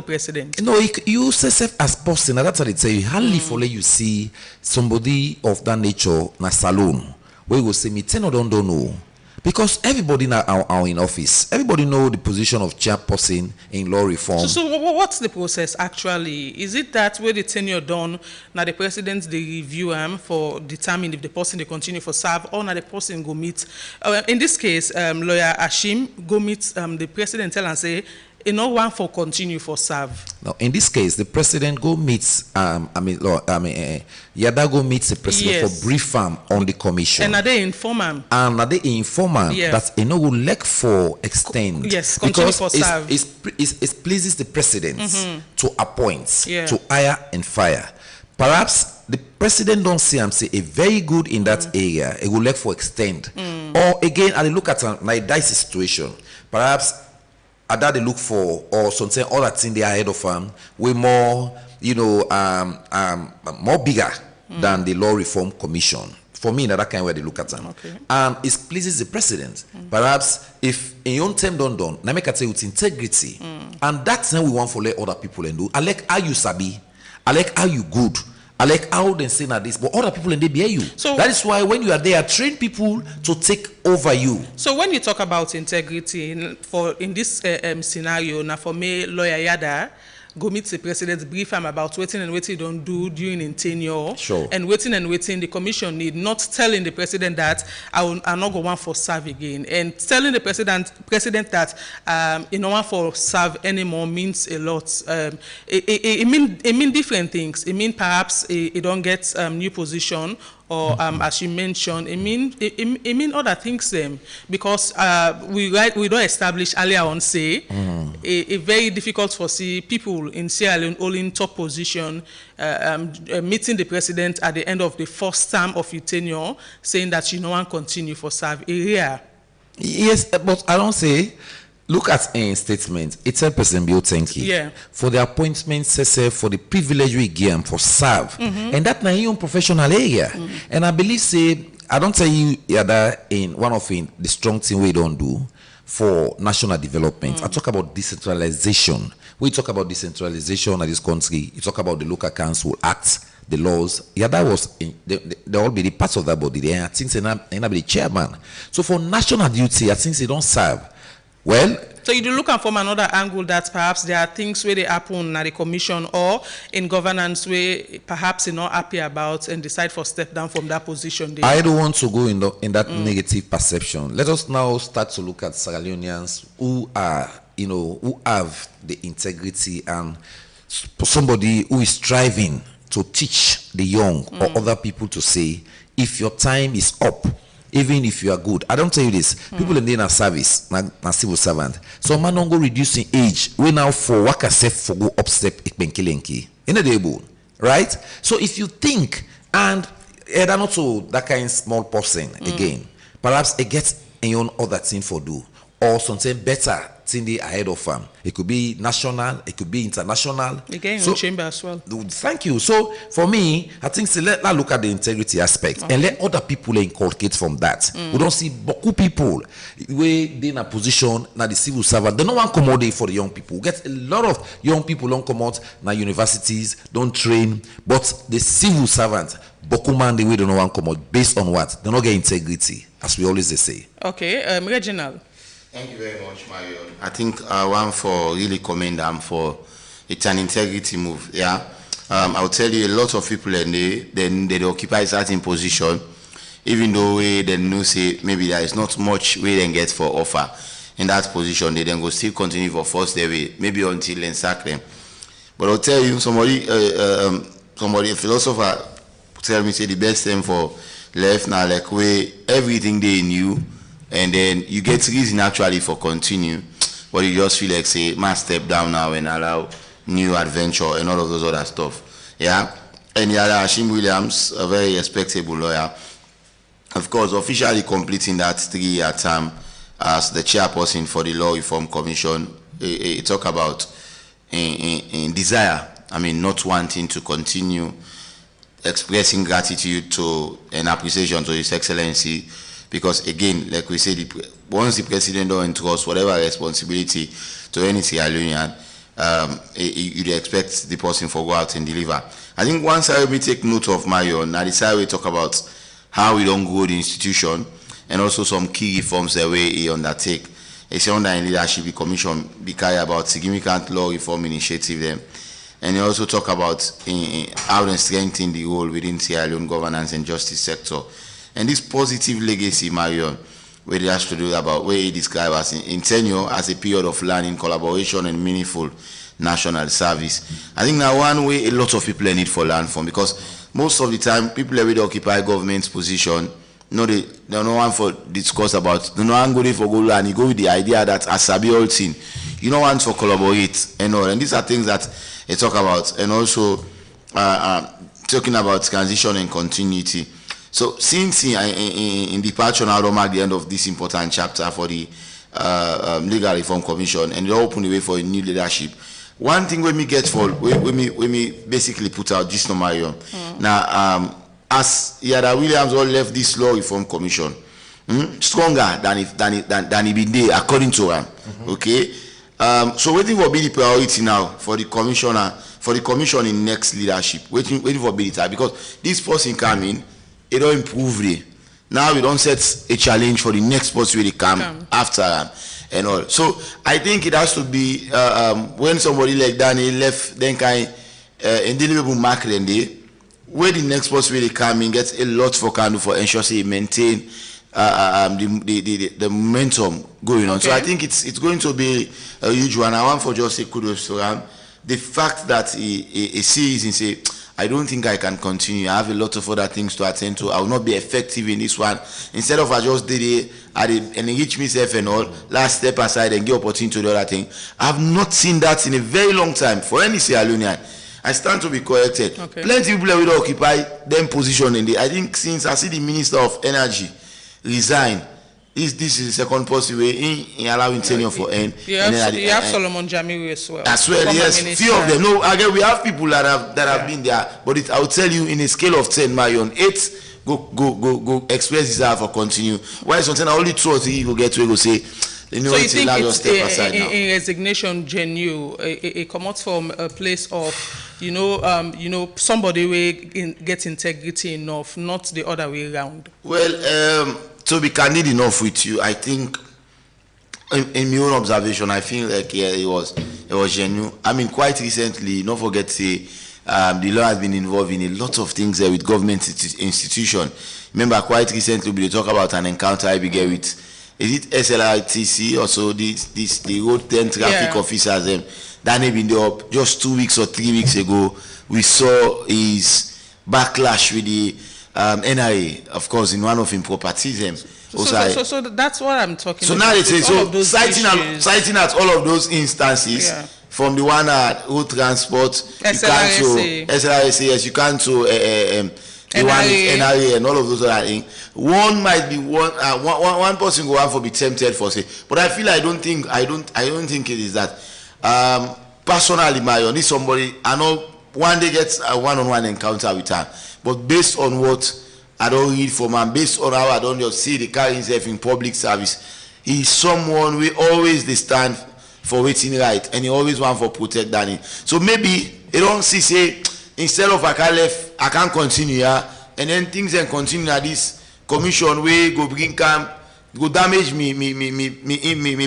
president. No, you say as person, and that's what they tell you. Hardly for you see somebody of that nature na salon where you will say me 10 or don't know. Because everybody now are in office. Everybody know the position of chairperson in law reform. So what's the process actually? Is it that where the tenure done, now the president they review for determine if the person they continue for serve, or now the person go meet? In this case, lawyer Ashim go meet the president tell and say you know, one for continue for serve. Now, in this case, the president go meets, Yada go meets the president for brief on the commission. And are they inform him? And are they inform him that you know will elect for extend? Yes, continue for serve. It pleases the president to appoint, to hire and fire. Perhaps the president don't see him say a very good in that area. It will elect for extend. Or again, I look at like that situation. Perhaps that they look for or something other thing they are ahead of them way more, you know, more bigger than the Law Reform Commission. For me, that kind of way they look at them. And it pleases the president. Perhaps if in your own term done, now make it say with integrity. And that's how we want to let other people and do. I like how you sabi. I like how you good. I like how they say that this, but other people and they bear you. So that is why when you are there, train people to take over you. So when you talk about integrity, in this scenario, now for me, lawyer Yada go meet the president, brief him about waiting and waiting don't do during in tenure, and waiting the commission need, not telling the president that I'm not going for serve again, and telling the president that you know want for serve anymore means a lot. It mean different things. It mean perhaps it don't get new position. Or as you mentioned, it mean other things because we don't establish earlier on say a very difficult for see people in Sierra Leone all in top position meeting the president at the end of the first term of your tenure saying that you know and continue for serve area. Yes, but I don't say. Look at a statement. It's a person Bill thank you for the appointment, for the privilege we give for serve, and that na your professional area. And I believe I don't tell you that in one of the strong thing we don't do for national development. I talk about decentralization. We talk about decentralization of this country. You talk about the local council acts, the laws. That was they all be the parts of that body. They I think they not be the chairman. So for national duty, I think they don't serve. Well, so you do look from another angle that perhaps there are things where they happen at the commission or in governance where perhaps you're not happy about and decide for step down from that position. I don't want to go in that negative perception. Let us now start to look at Sierra Leoneans who are, you know, who have the integrity and somebody who is striving to teach the young or other people to say, if your time is up, even if you are good. I don't tell you this. People in the service, na civil servant. So man don't go reducing age. We now for work self for go up step ikbenkilenki. In the able, right? So if you think and they're not so that kind of small person again, perhaps it gets in your own other thing for do or something better thing ahead of them. It could be national, it could be international. Again, so, chamber as well. Thank you. So for me, I think let's look at the integrity aspect and let other people inculcate from that. We don't see beaucoup people where they in a position now the civil servant. They don't want to accommodate for the young people. We get a lot of young people don't come out now universities, don't train, but the civil servant, beaucoup man the way they don't want to come out based on what? They don't get integrity, as we always say. Okay, Reginald. Thank you very much, Mario. I think I want for really commend them for it's an integrity move. Yeah, I'll tell you a lot of people and they occupy certain position, even though they know say maybe there is not much we then get for offer in that position. They then go still continue for first day maybe until they sack them. But I'll tell you somebody a philosopher tell me say the best thing for left now like way everything they knew. And then you get reason actually for continue, but you just feel like say, man, step down now and allow new adventure and all of those other stuff. Yeah. And the other Hashim Williams, a very respectable lawyer, of course, officially completing that 3-year term as the chairperson for the Law Reform Commission. He talk about in desire. I mean, not wanting to continue expressing gratitude to and appreciation to His Excellency. Because again, like we said, once the president don't entrust whatever responsibility to any Sierra Leonean, you'd expect the person to go out and deliver. I think once I will take note of my own, I decided we talk about how we don't grow the institution and also some key reforms that we undertake. It's under leadership, the commission be carry about significant law reform initiative them. And he also talk about how to strengthen the role within Sierra Leone governance and justice sector. And this positive legacy, Marion, where it has to do about where he described as in tenure as a period of learning, collaboration, and meaningful national service. I think now one way a lot of people need for learn from, because most of the time people already occupy government's position. No, they no one for discuss about. No one go for go learn. You go with the idea that as Sabi all thing, you know, want for collaborate and all. And these are things that they talk about, and also talking about transition and continuity. So since in departure now, don't mark the end of this important chapter for the Legal Reform Commission, and they open the way for a new leadership. One thing when me get for when me basically put out this number now as Yada Williams all left this Law Reform Commission stronger than it been there according to him. Okay, so waiting for be the priority now for the commissioner, for the commission in next leadership. Waiting for be the time, because this person coming, it don't improve it. Now we don't set a challenge for the next person really come after and all. So I think it has to be when somebody like Danny left, then kind indelible mark then day, where the next person really come in gets a lot for can do for ensure say maintain the momentum going on. Okay. So I think it's going to be a huge one. I want for just say kudos to him. The fact that he sees and say, I don't think I can continue. I have a lot of other things to attend to. I will not be effective in this one. Instead of I just did it, and enrich myself and all, last step aside and give opportunity to the other thing. I have not seen that in a very long time for any Sierra Leonean. I stand to be corrected. Okay. Plenty of people will occupy them position in the. I think since I see the Minister of Energy resign, this is the second possible way in allowing tenure for end. You have Solomon Jamiru as well. As well, yes. Few of them. No, again, we have people that have been there, but I'll tell you in a scale of 10, Marion, 8 go express desire for continue. Why something only 2 or 3 go get to go say. You know, so you think it's in resignation genuine, it comes from a place of somebody will get integrity enough, not the other way around. Well, to be candid enough with you, I think in my own observation, I feel like it was genuine. I mean, quite recently, don't forget the law has been involved in a lot of things there with government institution. Remember, quite recently we talk about an encounter I began with. Is it SLRTC or so the road 10 traffic officers that have been there just 2 weeks or 3 weeks ago? We saw his backlash with the NRA, of course, in one of his properties. So that's what I'm talking about. So now they say, so citing at all of those instances, from the one at road transport, SLRSA, yes, you can't to the one NRA and all of those other things. One might be one person go out for be tempted for say, but I feel I don't think it is that. Personally, Marion, this somebody I know one day gets a one-on-one encounter with her, but based on what I don't read from him, based on how I don't just see the carry himself in public service, he's someone we always they stand for waiting right, and he always want for protect Danny. So maybe he don't see say. Instead of I can't continue here, and then things then continue at this commission way go bring camp, go damage me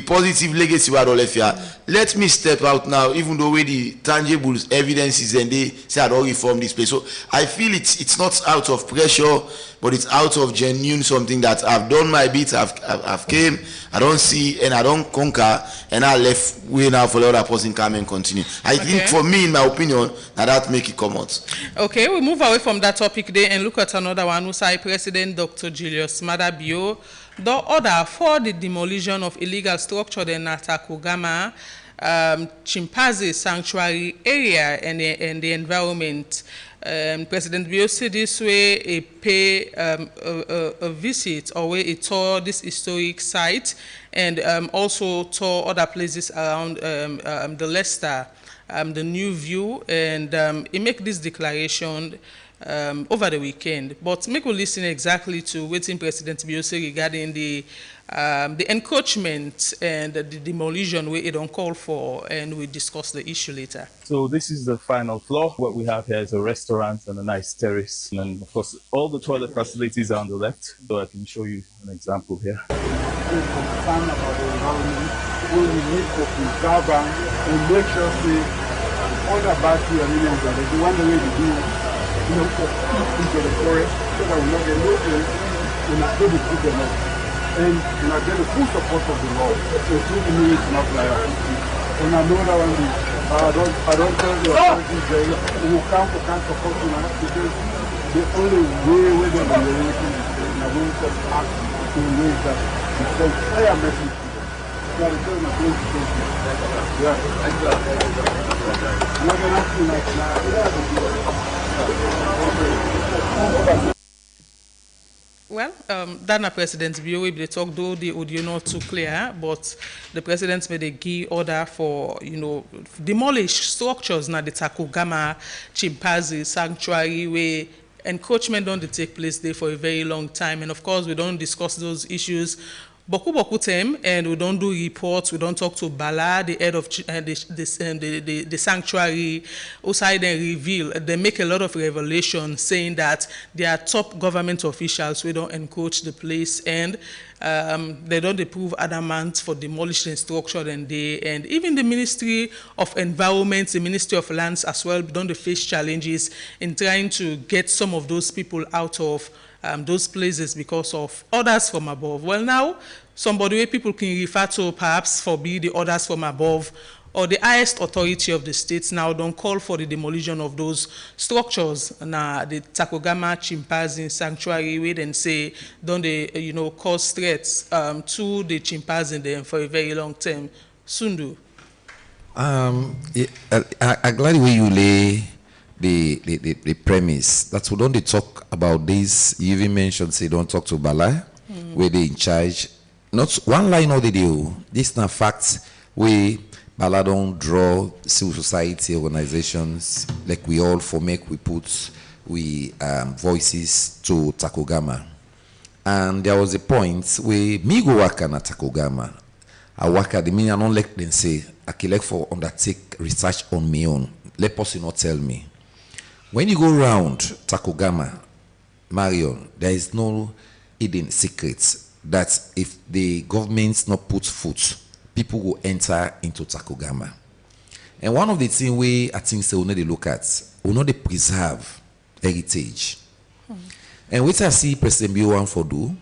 positive legacy what all left here. Let me step out now, even though with the tangible evidences and they say I don't reform this place. So I feel it's not out of pressure, but it's out of genuine something that I've done my bit, I've came, I don't see and I don't conquer, and I left way now for the other person come and continue. I think for me, in my opinion, that make it come out. Okay, we move away from that topic there and look at another one. Usai President Dr. Julius Madabio, the order for the demolition of illegal structure in Natakugama chimpanzee sanctuary area and the environment. President Bio said this way he pay a visit or way he tour this historic site and also tour other places around the Leicester, the New View, and he make this declaration over the weekend. But make we listen exactly to what President Bio say regarding the encroachment and the demolition we don't call for, and we discuss the issue later. So this is the final floor. What we have here is a restaurant and a nice terrace, and of course all the toilet facilities are on the left. So I can show you an example here. We're concerned about the environment. We need to preserve and make sure all the battery and millions that the one way to do, to keep into the forest so that we not get local and not able to put them up. and get the full support of the law, including me, it's not like and I know that one, I don't tell the authorities who can't support you now, because the only way we're going to be relating is that we just act in ways that we send clear message. Yeah. I'm not going to ask you like now. Well, Dana President Bio, they talk though the audio not too clear, but the president made a key order for, demolish structures na the Takogama chimpanzee sanctuary where encroachment don't take place there for a very long time. And of course, we don't discuss those issues boku time, and we don't do reports, we don't talk to Bala, the head of the sanctuary, outside and reveal, they make a lot of revelations saying that they are top government officials who don't encroach the place, and they don't approve adamant for demolishing structure, and even the Ministry of Environment, the Ministry of Lands as well, don't face challenges in trying to get some of those people out of those places because of orders from above. Well, now, somebody where people can refer to perhaps for be the orders from above, or the highest authority of the states now don't call for the demolition of those structures. Now, the Takogama chimpanzee sanctuary, we then say, don't they, cause threats to the chimpanzee then for a very long time. Sundu. I'm glad the way you lay the premise that we don't talk about this. You even mentioned, say, don't talk to Bala, where they in charge. Not one line of the deal. This is not fact where Bala don't draw civil society organizations like we all for make we put voices to Takogama. And there was a point where me go work na Takogama. I work at the meaning I don't let them say I can like for undertake research on my own. Let person not tell me. When you go around Takogama, Marion, there is no hidden secrets that if the government not put foot, people will enter into Takogama. And one of the things we I think we need to look at, we need to preserve heritage. And what I see President Bio for do,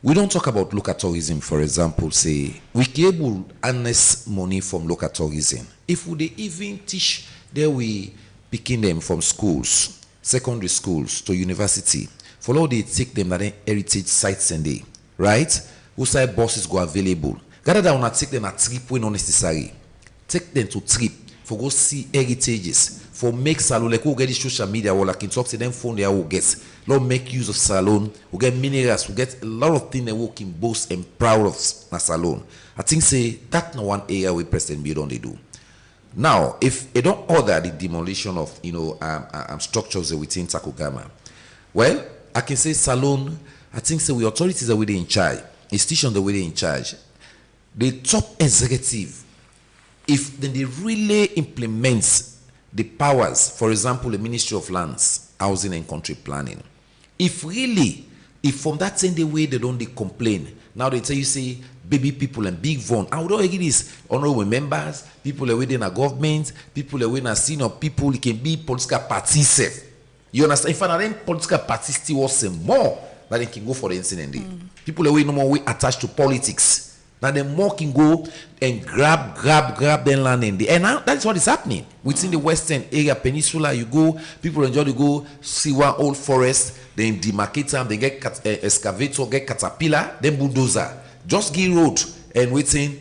we don't talk about local tourism, for example, say we can able harness money from local tourism. If we even teach there we picking them from schools, secondary schools to university. Follow they take them at heritage sites and they, right? Who side buses go available. Rather than not take them a trip when not necessary. Take them to trip for go see heritages. For make salon, like who get the social media or like in talk to them phone they will get. Lord make use of salon, we get minerals, we get a lot of things that we can boast and proud of na salon. I think say that's not one area where President Bio don't they do. Now, if they don't order the demolition of structures within Takogama, well, I can say Salon. I think say the authorities are within in charge, institutions are within in charge. The top executive, if they really implement the powers, for example, the Ministry of Lands, Housing and Country Planning, if from that same way they don't complain, now they tell you say baby people and big von. I would not agree this honorable members, people are within a government, people are within a senior people, it can be political parties. You understand? In fact, then political parties still was more that they can go for the incident. People are way no more way attached to politics. Now the more can go and grab their land in the and now that's what is happening within the western area peninsula. You go, people enjoy to go see one old forest, then demarcate them, they get excavator, get caterpillar, then bulldozer, just give road and waiting,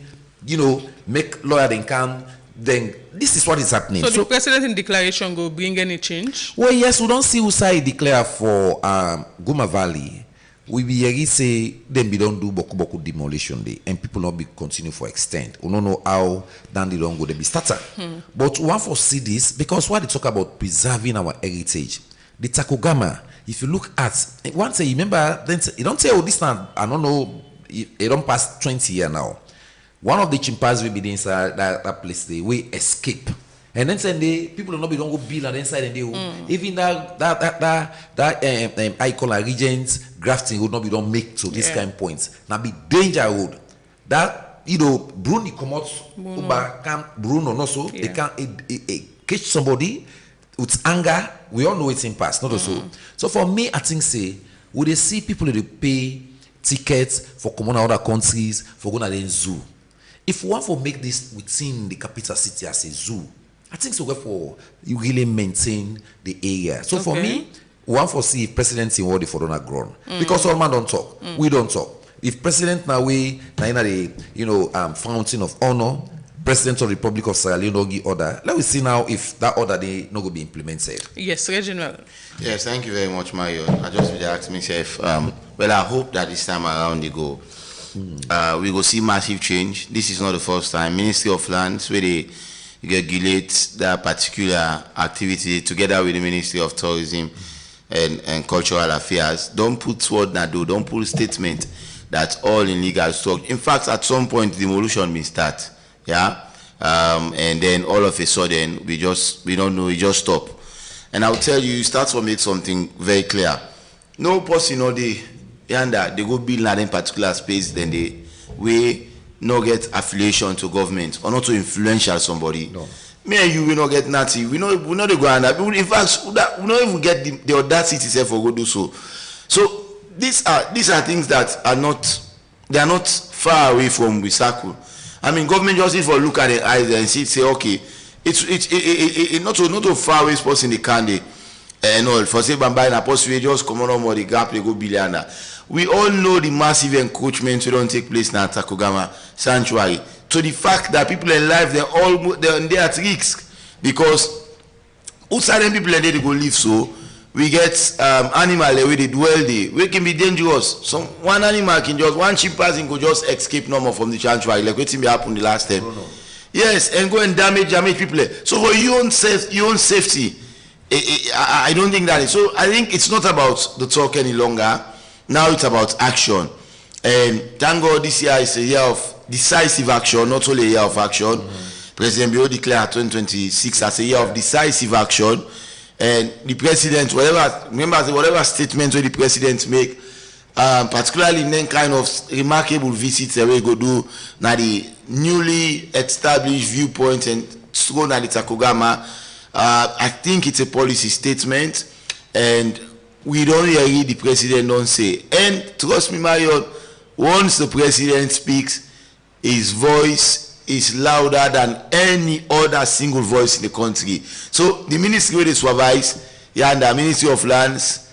make lawyer then can. Then this is what is happening. So the president in declaration go bring any change? Well, yes, we don't see who side declare for Guma Valley. We be say then we don't do boku demolition day and people not be continue for extent. We don't know how then they don't go they be started. But we want to see this because what they talk about preserving our heritage. The Takogama, if you look at once you remember, then you don't say this now. I don't know. It don't pass 20 years now. One of the chimpanzees will be inside that place. They will escape. And then say people don't go build and inside and they even that I call a regents grafting would not be don't make to this kind of points. Now be danger road. That Bruno come out Bruno no so they can catch somebody with anger. We all know it's in past, not also. So for me, I think say would they see people they pay tickets for common other countries for going to the zoo. If we want to make this within the capital city as a zoo, I think so therefore you really maintain the area. So for me, we want to see if president in what for don't grown. Because all man don't talk. We don't talk. If president now we the fountain of honor, president of the Republic of Sierra Leone don't give order. Let me see now if that order they not going to be implemented. Yes, Reginald. Yes, thank you very much, Mario. I just really asked myself, well, I hope that this time around we go see massive change. This is not the first time. Ministry of Lands, where they regulate that particular activity together with the Ministry of Tourism and Cultural Affairs. Don't put word nado, don't put statement that all in legal stock. In fact, at some point, demolition may start. Yeah, and then all of a sudden we don't know, we just stop. And I'll tell you, start to make something very clear. No person they go build in particular space, then we not get affiliation to government or not to influential somebody. No. Me and you will not get nothing. We know the go under. In fact, we not even get the audacity itself for go do so. So these are things that are not far away from we circle. I mean, government just need for look at the eyes and say, okay, it's not too far away person they can they and all. For say by na post we just come on more the gap they go billionaire. We all know the massive encroachment we don't take place in Takogama Sanctuary. To the fact that people in life they're at risk because outside them people they go live so. We get animal where they dwell there. We can be dangerous. Some one animal can just one cheap person could just escape normal from the sanctuary, like what happened the last time. No. Yes, and go and damage people. So for your own safety, I don't think that is. So I think it's not about the talk any longer. Now it's about action. And thank God this year is a year of decisive action, not only a year of action. President Bio declared 2026 as a year of decisive action. And the president, whatever statement where the president make, particularly in then kind of remarkable visits that we go do now the newly established viewpoint and thrown at the Takogama, I think it's a policy statement, and we don't hear the president don't say. And trust me, Mario, once the president speaks, his voice is louder than any other single voice in the country. So the ministry where they supervise, and the Ministry of Lands,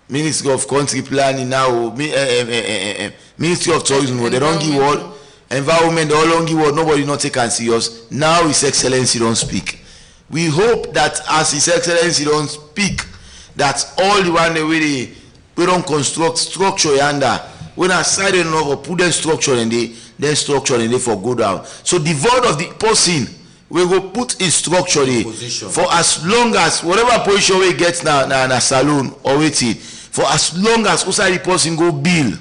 Ministry of Country Planning now, Ministry of Tourism, they don't give word. Environment, they all don't give word. Nobody not take and serious. Now His Excellency don't speak. We hope that as His Excellency don't speak, that all the one way we don't construct structure under when I side enough or put them structure in the then structure and they for go down. So the vote of the person we will put in structure for as long as whatever position we get now na saloon or waiting for as long as outside the person go build.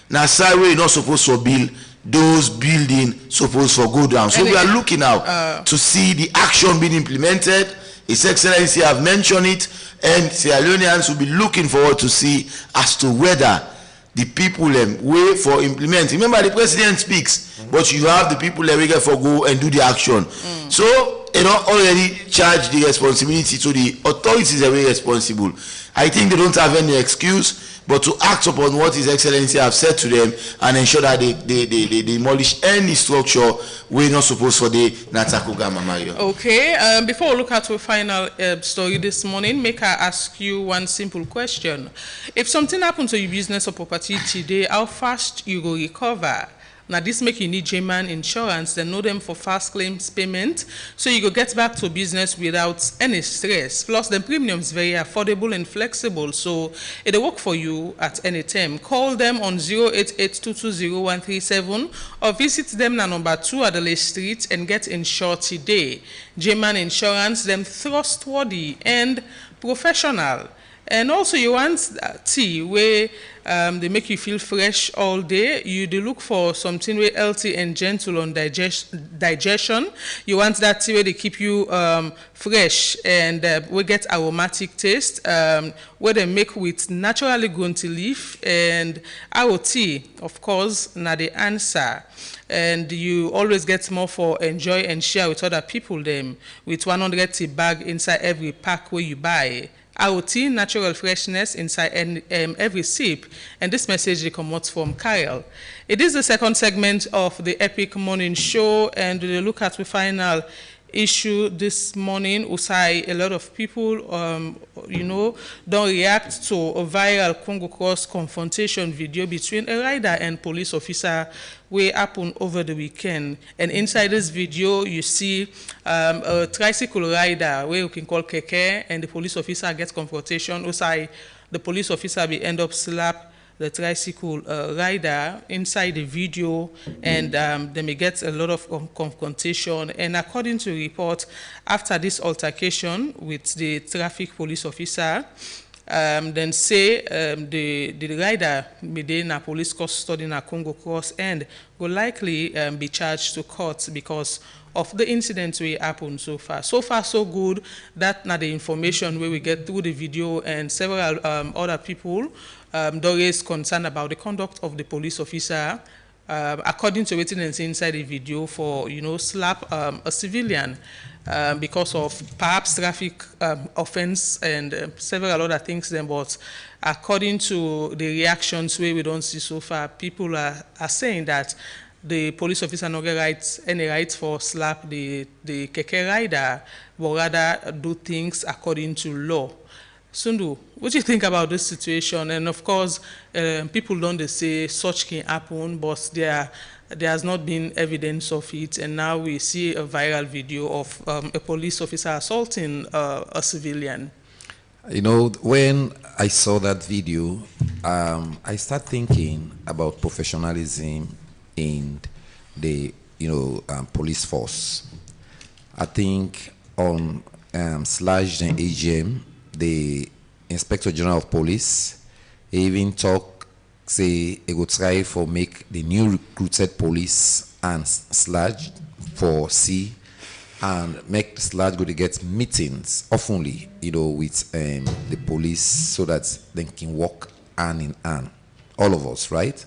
Now side we not supposed to build, those building supposed to go down. So we are looking now to see the action being implemented. His Excellency have mentioned it, and Sierra Leoneans will be looking forward to see as to whether the people wait for implement. Remember, the president speaks, but you have the people that we get for go and do the action. So they don't already charge the responsibility to the authorities that are responsible. I think they don't have any excuse but to act upon what His Excellency have said to them and ensure that they demolish any structure we're not supposed for the Natakogama Mario. Okay, before we look at our final story this morning, make I ask you one simple question. If something happened to your business or property today, how fast you go recover? Now this make you need J-Man insurance, then know them for fast claims payment, so you go get back to business without any stress. Plus the premium is very affordable and flexible, so it'll work for you at any time. Call them on 088-220-137 or visit them at number 2 Adelaide Street and get insured today. J-Man insurance, them trustworthy and professional. And also you want tea where they make you feel fresh all day. You do look for something where healthy and gentle on digestion. You want that tea where they keep you fresh and we get aromatic taste where they make with naturally grown tea leaf, and our tea, of course, na the answer. And you always get more for enjoy and share with other people them with 100 tea bag inside every pack where you buy. ROT, natural freshness inside every sip. And this message they come out from Kyle. It is the second segment of the Epic Morning Show, and we look at the final issue this morning. Usai, a lot of people, don't react to a viral Congo Cross confrontation video between a rider and police officer which happened over the weekend. And inside this video, you see a tricycle rider where you can call Keke, and the police officer gets confrontation. Usai, the police will end up slap the tricycle rider inside the video, and they may get a lot of confrontation. And according to report, after this altercation with the traffic police officer, then say the rider may be in a police custody in a Congo Cross and will likely be charged to court because of the incidents we happened so far. So far, so good. That's not the information where we get through the video, and several other people don't raise concern about the conduct of the police officer, according to what's inside the video, for slap a civilian because of perhaps traffic offense and several other things. Then, but according to the reactions we don't see so far, people are saying that the police officer no get any rights for slap the keke rider, but rather do things according to law. Sundu, what do you think about this situation? And of course, people don't say such can happen, but there has not been evidence of it. And now we see a viral video of a police officer assaulting a civilian. When I saw that video, I started thinking about professionalism in the police force. I think on Slash and AGM, the Inspector General of Police even say he would try for make the new recruited police and Slash for C, and make Slash go to get meetings oftenly, with the police, so that they can work hand in hand. All of us, right?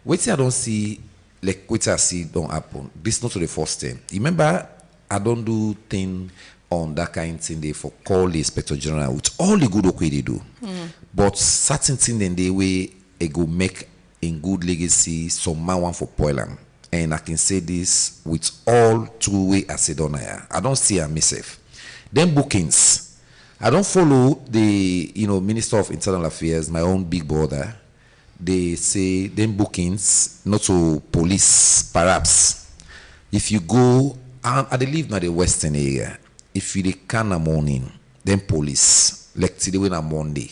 What I don't see, like what I see don't happen. This is not the first time. Remember, I don't do thing on that kind of thing they for call the Inspector General with all the good work they do. But certain thing in the way it go make in good legacy some man want for Poland. And I can say this with all two way I said on here. I don't see a myself. Then bookings. I don't follow the Minister of Internal Affairs, my own big brother. They say them bookings not to police perhaps. If you go, I live in the western area. If you can a morning, then police, like today when a Monday,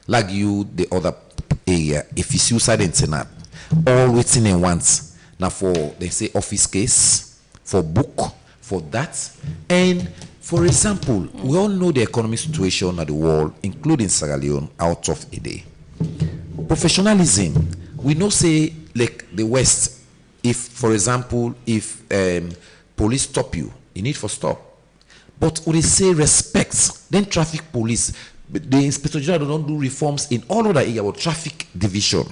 like you the other area, if you suicide internet, all waiting in once. Now for they say office case, for book, for that, and for example, we all know the economic situation of the world, including Sierra Leone, out of a day. Professionalism, we know say like the West, if for example, if police stop you, you need for stop. But when they say respect, then traffic police, the Inspector General don't do reforms in all other areas about traffic division.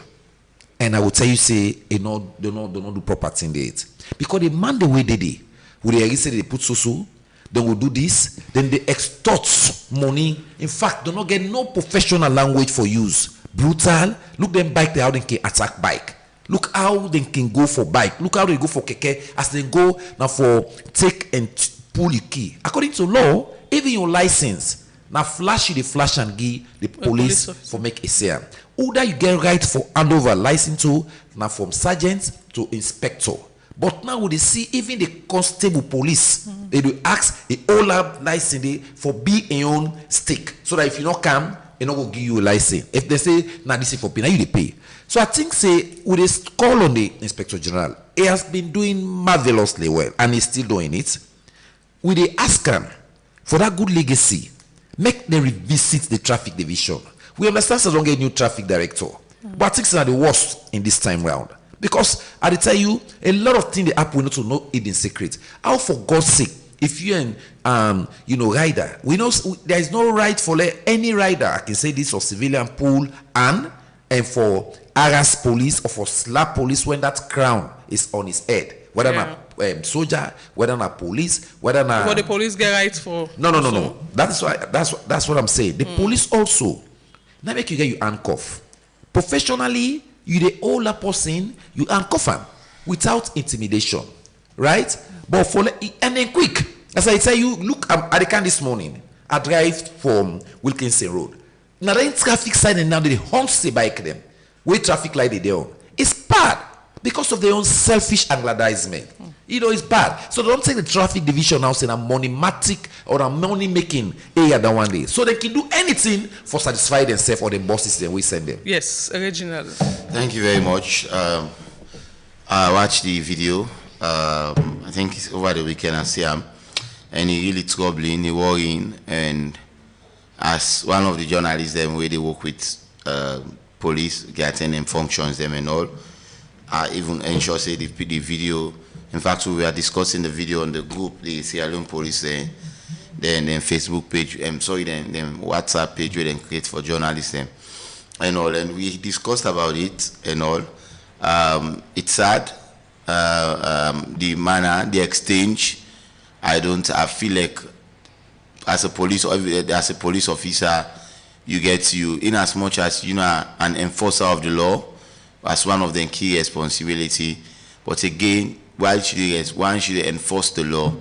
And I will tell you, say, they don't do proper thing there. Because the man the way they did, when they say they put so, they will do this, then they extort money. In fact, they don't get no professional language for use. Brutal. Look them bike, how they can attack bike. Look how they can go for bike. Look how they go for keke as they go now for take and pull your key. According to law, even your license, now flash you the flash and give the police for make a sale. Either you get right for handover license to now from sergeant to inspector. But now we see even the constable police, they do ask the all up license for be a own stick. So that if you not come, they not go give you a license. If they say now this is for pay, now you they pay. So I think say with this call on the Inspector General, he has been doing marvelously well and he's still doing it. We they ask him for that good legacy, make them revisit the traffic division. We understand they don't get new traffic director, but I think it's not the worst in this time round. Because I tell you, a lot of things that happen we need to know it in secret. How for God's sake, if you're an rider, we know there is no right for any rider. I can say this for civilian pool and for harass police or for slap police when that crown is on his head. Whether not soldier, whether na police, whether na. But the police get rights for. No. That's what I'm saying. The police also. Now make you get you handcuff. Professionally, you the older person, you handcuff him without intimidation, right? But for and then quick. As I tell you, look, at the can this morning. I drive from Wilkinson Road. Now the traffic sign and now they hunt the bike them. Where traffic light they there. It's bad because of their own selfish aggrandizement. You know, it's bad. So don't take the traffic division now saying a money-matic or a money-making area that one day. So they can do anything for satisfy themselves or the bosses that we send them. Yes, Reginald. Thank you very much. I watched the video. I think it's over the weekend I see him. And he really troubling, he worrying. And as one of the journalists them where they work with police, getting them functions them and all, I even ensure say the video. In fact, we were discussing the video on the group, the Sierra Leone police, then Facebook page, then WhatsApp page where they create for journalists and all, and we discussed about it and all. It's sad, the manner, the exchange. I feel like as a police officer, you get in as much as you know an enforcer of the law, as one of the key responsibility, but again. One should enforce the law,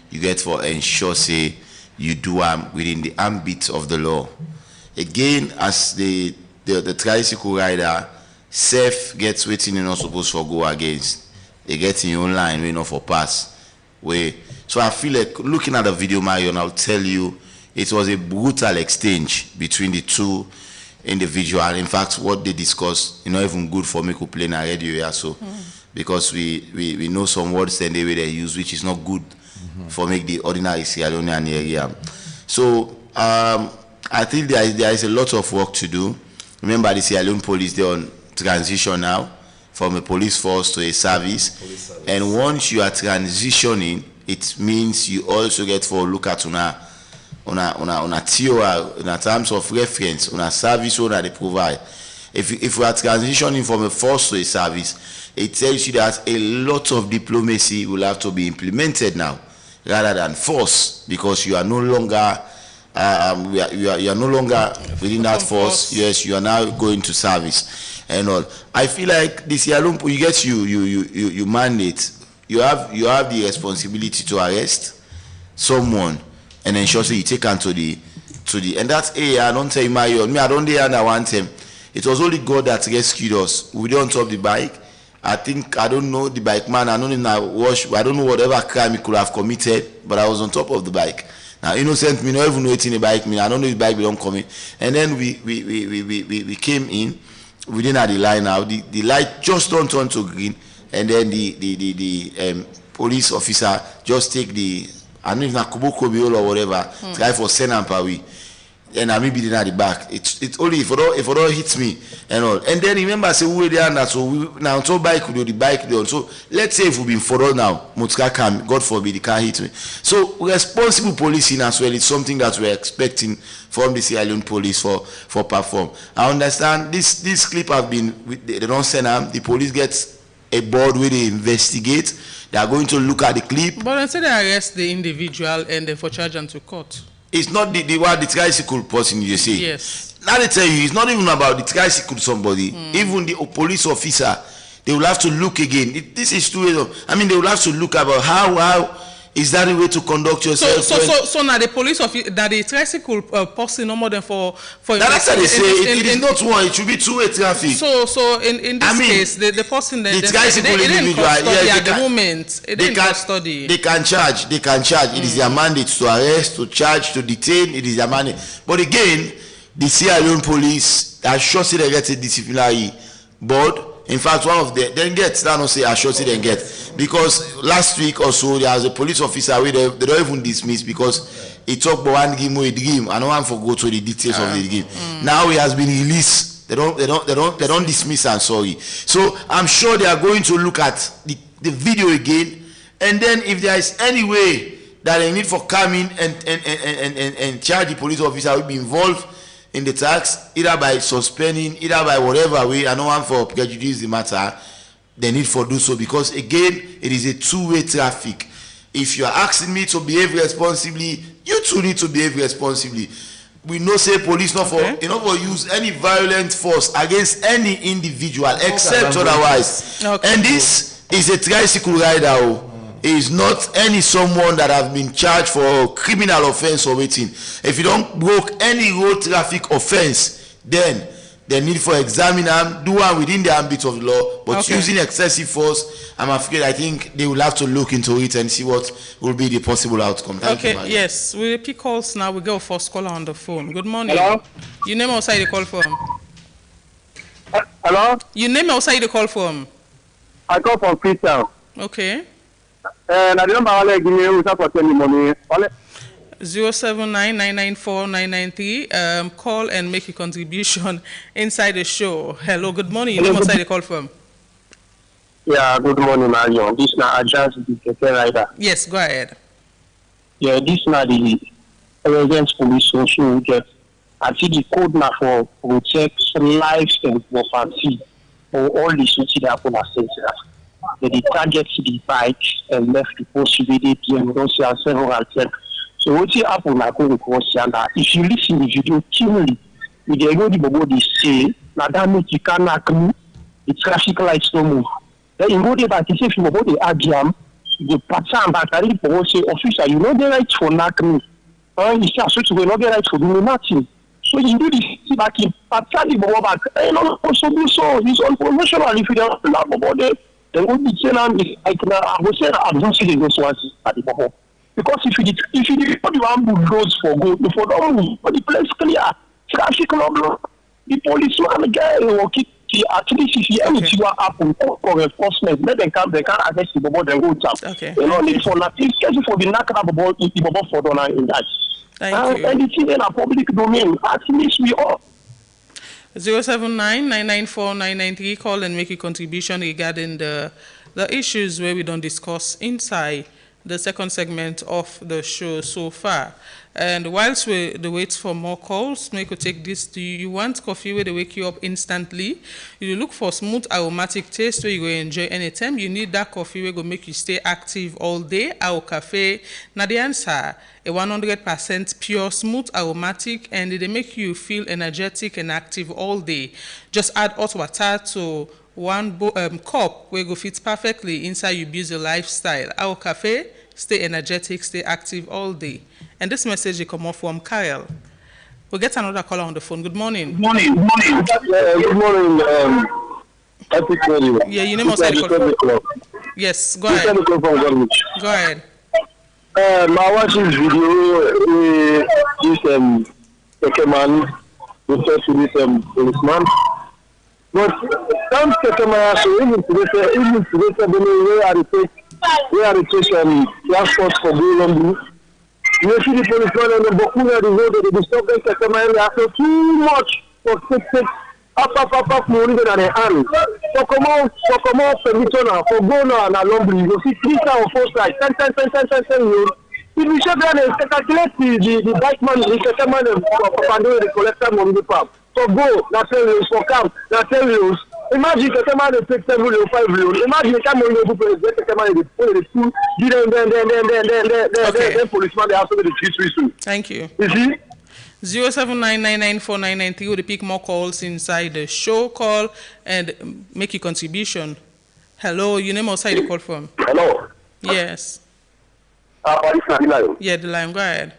you get for ensure say you do within the ambit of the law. Again, as the tricycle rider, safe gets waiting you're not supposed to go against. They get in your own line, we know for pass. So I feel like looking at the video, Marion, I'll tell you it was a brutal exchange between the two individuals. In fact, what they discussed, not even good for me to play in a radio here, so. Because we know some words and the way they use, which is not good for make the ordinary Sierra Leonean area. So I think there is a lot of work to do. Remember, the Sierra Leone police, they're on transition now from a police force to a service. And once you are transitioning, it means you also get for look at on a TOR, in terms of reference, on a service owner they provide. If we are transitioning from a force to a service, it tells you that a lot of diplomacy will have to be implemented now, rather than force, because you are no longer you are no longer within that force. Yes, you are now going to service and all. I feel like this year you get you mandate. You have the responsibility to arrest someone and ensure that you take on to the and that's I don't tell you me I don't dey under one time. It was only God that rescued us. We don't top the bike. I don't know the bike man. I don't know whatever crime he could have committed, but I was on top of the bike. Now innocent me, not even know it in the bike me. I don't know the bike belong coming. And then we came in. We didn't have the line now. The light just don't turn to green, and then the police officer just take the I don't know if na Kuboko or whatever try for send and pawi. And I maybe at the back. It's only if it don't hit me and all. And then remember, say we there now. So we now so bike we do the bike there. So let's say if we've been followed now, Mutka can God forbid the car hit me. So responsible policing as well. It's something that we're expecting from the Sierra Leone police for perform. I understand this clip have been they don't send them. The police gets a board where they investigate. They are going to look at the clip. But instead they arrest the individual and then for charge them to court. It's not the tricycle person you say. Yes. Now they tell you, it's not even about the tricycle somebody. Even the police officer, they will have to look again. This is too. I mean, they will have to look about how is that the way to conduct yourself. So now the police officer, that the tricycle person no more than for. That's how they say it is not one. It should be two-way traffic. So in this case, the person the tricycle individual, yes, at the moment they can charge. They can charge. It is their mandate to arrest, to charge, to detain. It is their mandate. But again, the Sierra Leone police are sure they get a disciplinary board. In fact, one of them then gets, I don't say I sure they get, because last week or so there was a police officer where they don't even dismiss because he talked about one game with the game. I don't want to go to the details of the game. Now he has been released. They don't dismiss and sorry. So I'm sure they are going to look at the video again, and then if there is any way that they need for coming and charge the police officer will be involved in the tax, either by suspending, either by whatever way, I don't want for prejudice the matter, they need for do so, because again, it is a two-way traffic. If you are asking me to behave responsibly, you too need to behave responsibly. We know say police not for use any violent force against any individual except otherwise. And this is a tricycle rider. It is not any someone that have been charged for a criminal offense or waiting. If you don't broke any road traffic offense, then they need for examine them, do one within the ambit of the law, but using excessive force, I'm afraid I think they will have to look into it and see what will be the possible outcome. Thank you, Maria. Yes, we'll pick calls now. We go first caller on the phone. Good morning. Hello? Your name outside the call from? Hello? Your name outside the call from? I call from Freetown. Okay. And I remember I'll give you for 20 money. 079-994-993. Call and make a contribution inside the show. Hello, good morning. Your name outside the call from? Yeah, good morning, Marion. This is not Agence the Keke Rider. Yes, go ahead. Yeah, this is not the residence police social get. I see the code now for protect lives and property for all the city that happen at Central. They target the bike and left the post with APM. We don't see several attempts. So what happen like on the cross yonder? If you listen to the video keenly, with the ego they say, now that means you cannot move, the traffic lights don't move. Then you go there back, you say if you go the AGM, the pattern back, I read for say, officer, you know the right for knock me. You say, so you know the right for doing nothing. So you do this, see back in pattern, you go back, and also do so, it's unprofessional if you don't laugh about it. Then what you say now is, I would say, I don't see those ones at the bubble. Because if you put the one bulldoze for good, before don't move, but the place clear, traffic no block, the policeman guy will keep at least if anything will happen for enforcement, let them come, they can't arrest the bubble, then go jump. You know, need for nothing, especially for the knock up bubble, the bubble for donor in that. Thank you. And it's in a public domain, at least we all. 079-994-993. Call and make a contribution regarding the issues where we don't discuss inside the second segment of the show so far. And whilst we wait for more calls, we could take this to you. You want coffee where they wake you up instantly. You look for smooth aromatic taste where you go enjoy anytime. You need that coffee where go make you stay active all day. Our cafe, now the answer, a 100% pure, smooth aromatic, and they make you feel energetic and active all day. Just add hot water to one cup where go fit perfectly inside your busy lifestyle. Our cafe, stay energetic, stay active all day. And this message will come off from Kyle. We'll get another caller on the phone. Good morning. Good morning. Good morning. Epic Radio. Yeah, you name outside the call. Yes, go ahead. Go ahead. I watched this video. This man referred to this policeman. But some Kekeman, so even today, they know where they take transport for going. You see the policeman on the Bokuna, the road, they stop them, Kekeman, they have too much for take up money than their hand. So come on, permission for go now and along, you go see 3 or 4 sides, 10 euros. If you show them, they calculate the bike man, the Kekeman, the collector money, the farm. So go, that's 10 euros, for camp, that's 10 euros. Imagine Kekeman they take 7 euros, 5 euros. Imagine the time when you go to the Kekeman they put the school, then policeman they have to do the cheese. Thank you. You see? 079-994-993 will pick more calls inside the show. Call and make your contribution. Hello, your name outside the call from? Hello. Yes. Yeah, the line. Go ahead.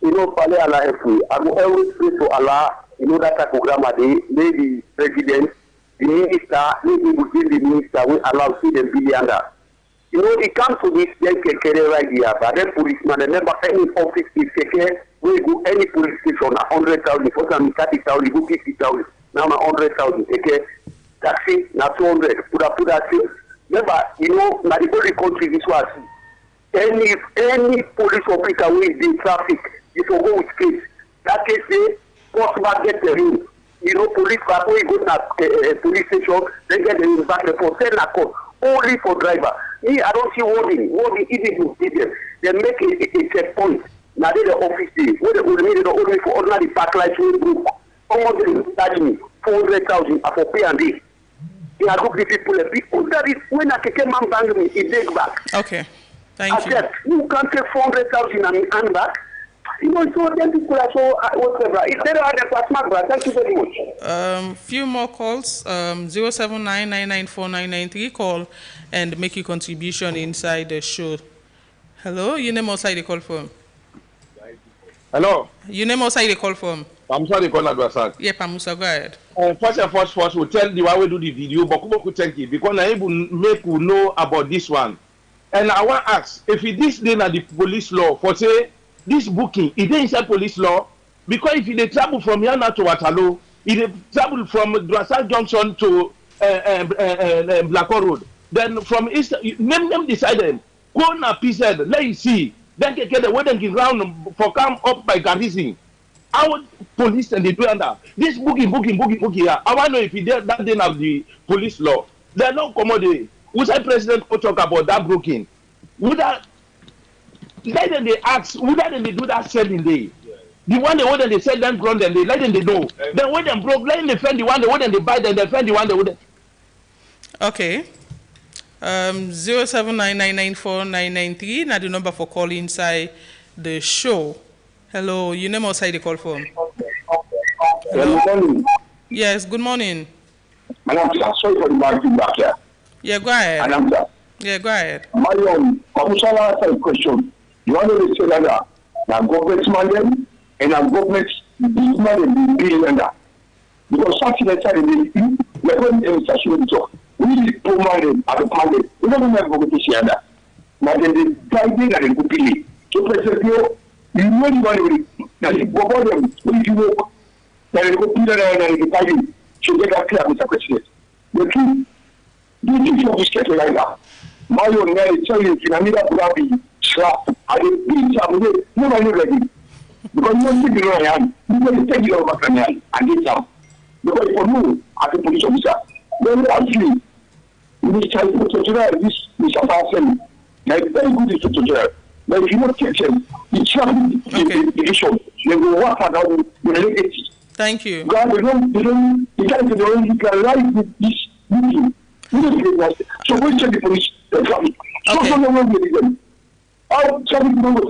You know, Pale Allah, I will always pray to Allah. You know that program the president, the minister, maybe within the minister will allow see them billionaire. You know, it comes to this then Kekere right here, but then policeman, remember any office is Kekere, we go any police station, 100,000, for some 30,000, go 50,000, now 100,000, Kekere, taxi, now 200, put that thing. Remember, you know, now the whole country this was any police officer who is in traffic, you will go with case. That case, they possible get the ring. You know, police back when you go to police station, they get the ring back and forth, send a call. Only for driver. Me, I don't see warning even if they make a checkpoint. Now they the office day. Where they only for ordinary park lights will group. Someone will charge me 400,000 for pay and day. I go give people a big that is when I can man bang me, he take back. Okay. Thank you. Said, you can't take 400,000 and hand back. You know, so then people are so whatever. It's better than that. Thank you very much. Few more calls. 07999949993. Call and make your contribution inside the show. Hello, your name outside the call from. Hello. Your name outside the call from. I'm sorry, call adversary. Yeah, Pamusa, go ahead. First and first, we'll tell the one we do the video, but Kubo could thank you because I will make you know about this one. And I want to ask if it is then at the police law for say this booking, it ain't inside police law because if they travel from Yana to Waterloo, if they travel from Drasal Junction to Blackwell Road, then from East, name them decided, go na PZ, let you see, then get the wedding ground for come up by Garrison. Our police and they do under this booking here. I want to know if it that then of the police law. They are not commodity. Would I president could talk about that booking? Would that let them they ask, would that they do that selling day? The one they want they sell them ground and they let them they know. Then when them broke, let them defend the one they want and they buy them, defend the one they would. Okay. 07999949993. Now the number for call inside the show. Hello, your name outside the call from. Hello. Good morning. Yes, good morning. Madam, sorry for the bad feedback here. Yeah, go ahead. Madam, yeah, go ahead. My commissioner asked a question. You want to say that government man and government big man and big lender. Because something that they we're going to talk. We need poor money at the market. We don't have to share that. But then the guiding and the good so president you know the money that you go for them when you work that you go put it and the guiding should get that clear Mr. President. The truth do you think you schedule like that? My own man tell you if you need a brave slap I didn't beat up with it no money ready because you don't think you know I am you can take it over from me and get some because for you as a police officer then actually this child to general this Mr. Fasen like very good to general but if you don't take them it's not the issue they will work around with legacy. Thank you. God they don't you can't you can rise with this meeting. So we check the police, the traffic. So no one will them. All traffic numbers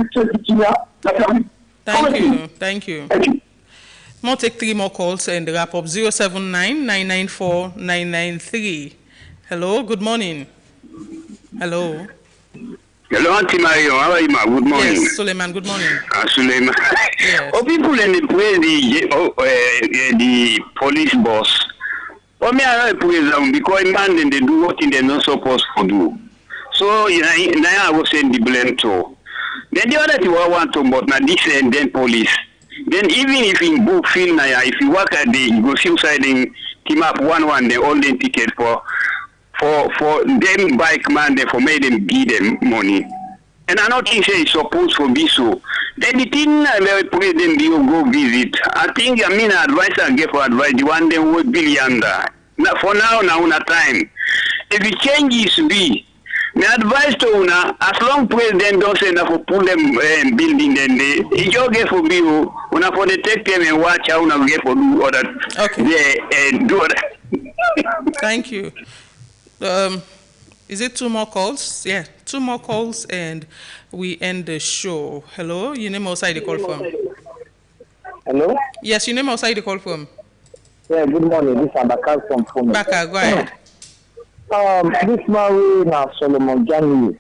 Thank you. We'll take 3 more calls and wrap up. 07999949993. Hello, good morning. Hello. Hello, Auntie Mario. How are you, ma? Good morning. Yes, Suleiman. Good morning. Suleiman. Yes. Oh, people in the police boss. For me, I praise them because man then they do what they're not supposed to do. So now I was saying the blame to. Then the other thing I want to about now this and then police. Then even if in book film if you work at the go suicide in team up 1-1 they all the ticket for them bike man they for made them give them money. And I don't think it's supposed to be so. Then the thing president you go visit. I think advice I give for advice the one they would be yonder. Now for now una time. If it changes be my advice to una as long president don't say enough for pull them building then they just get for be una for the take them and watch how una get for do other do other. Thank you. Is it 2 more calls? Yeah, 2 more calls and we end the show. Hello, your name outside the call from. Hello? Yes, your name outside the call from. Yeah, good morning. This is Abakar from Fome. Baka, go ahead. This man we now Solomon Jani.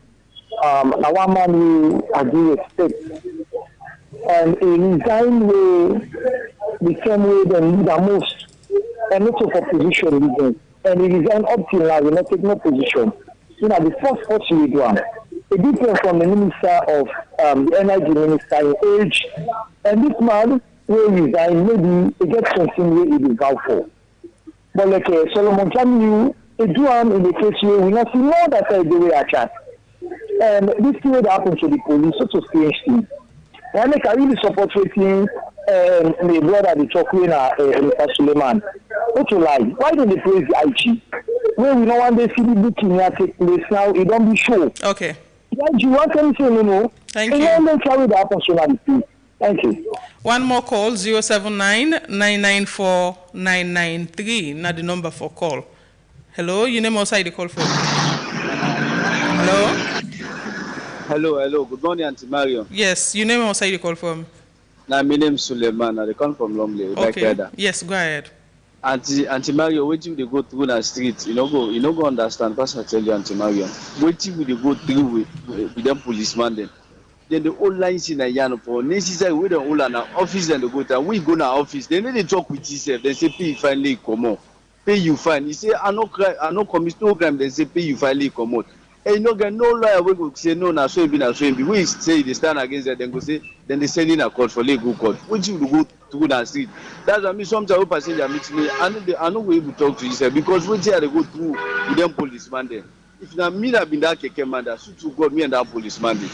Our man we agree respect. And he resigned the same way the most. And not for position reason. And he resigned up till now, we not take no position. The first person we do a different from the minister of the energy minister in age. And this man will resign, maybe he gets something where he will vow for. But like Solomon Jani, he do in the case where we not see more that the way I chat. And this thing that happened to the police, such a strange thing. And I really support waiting the brother the Chokwin Mr. Suleiman. What you like? Why don't they praise the IG? When we know one day see the booking here take place now, it don't be sure. Okay. IG, what can you say no? Thank you. And then carry that personality. Thank you. 1 more call, 07999949993. Now the number for call. Hello, your name outside the call from. Hello? Hello. Good morning, Auntie Marion. Yes, your name outside the call from. Now, my name is Suleiman. I come from Longley. Okay. Yes, go ahead. Auntie Marion, wait till they go through the street. You know go understand. First I tell you, Auntie Marion. Wait till they go through with them policeman then the old lines in a yarn for necessary with the old office and the go to we go to office. Then they talk with yourself. They say pay finally come on. Pay you fine. He say I no commit no crime. They say pay you finally come out. Hey, you no get no lawyer we go say no na so it be na so it be. We say they stand against that. Then go say then they send in a court for legal court. Which you go through that street. That's why me sometimes we passenger meet me. I know we able to talk to yourself because we say they go through with them policeman then. If na me that been that keke man that shoot to God me and that policeman then.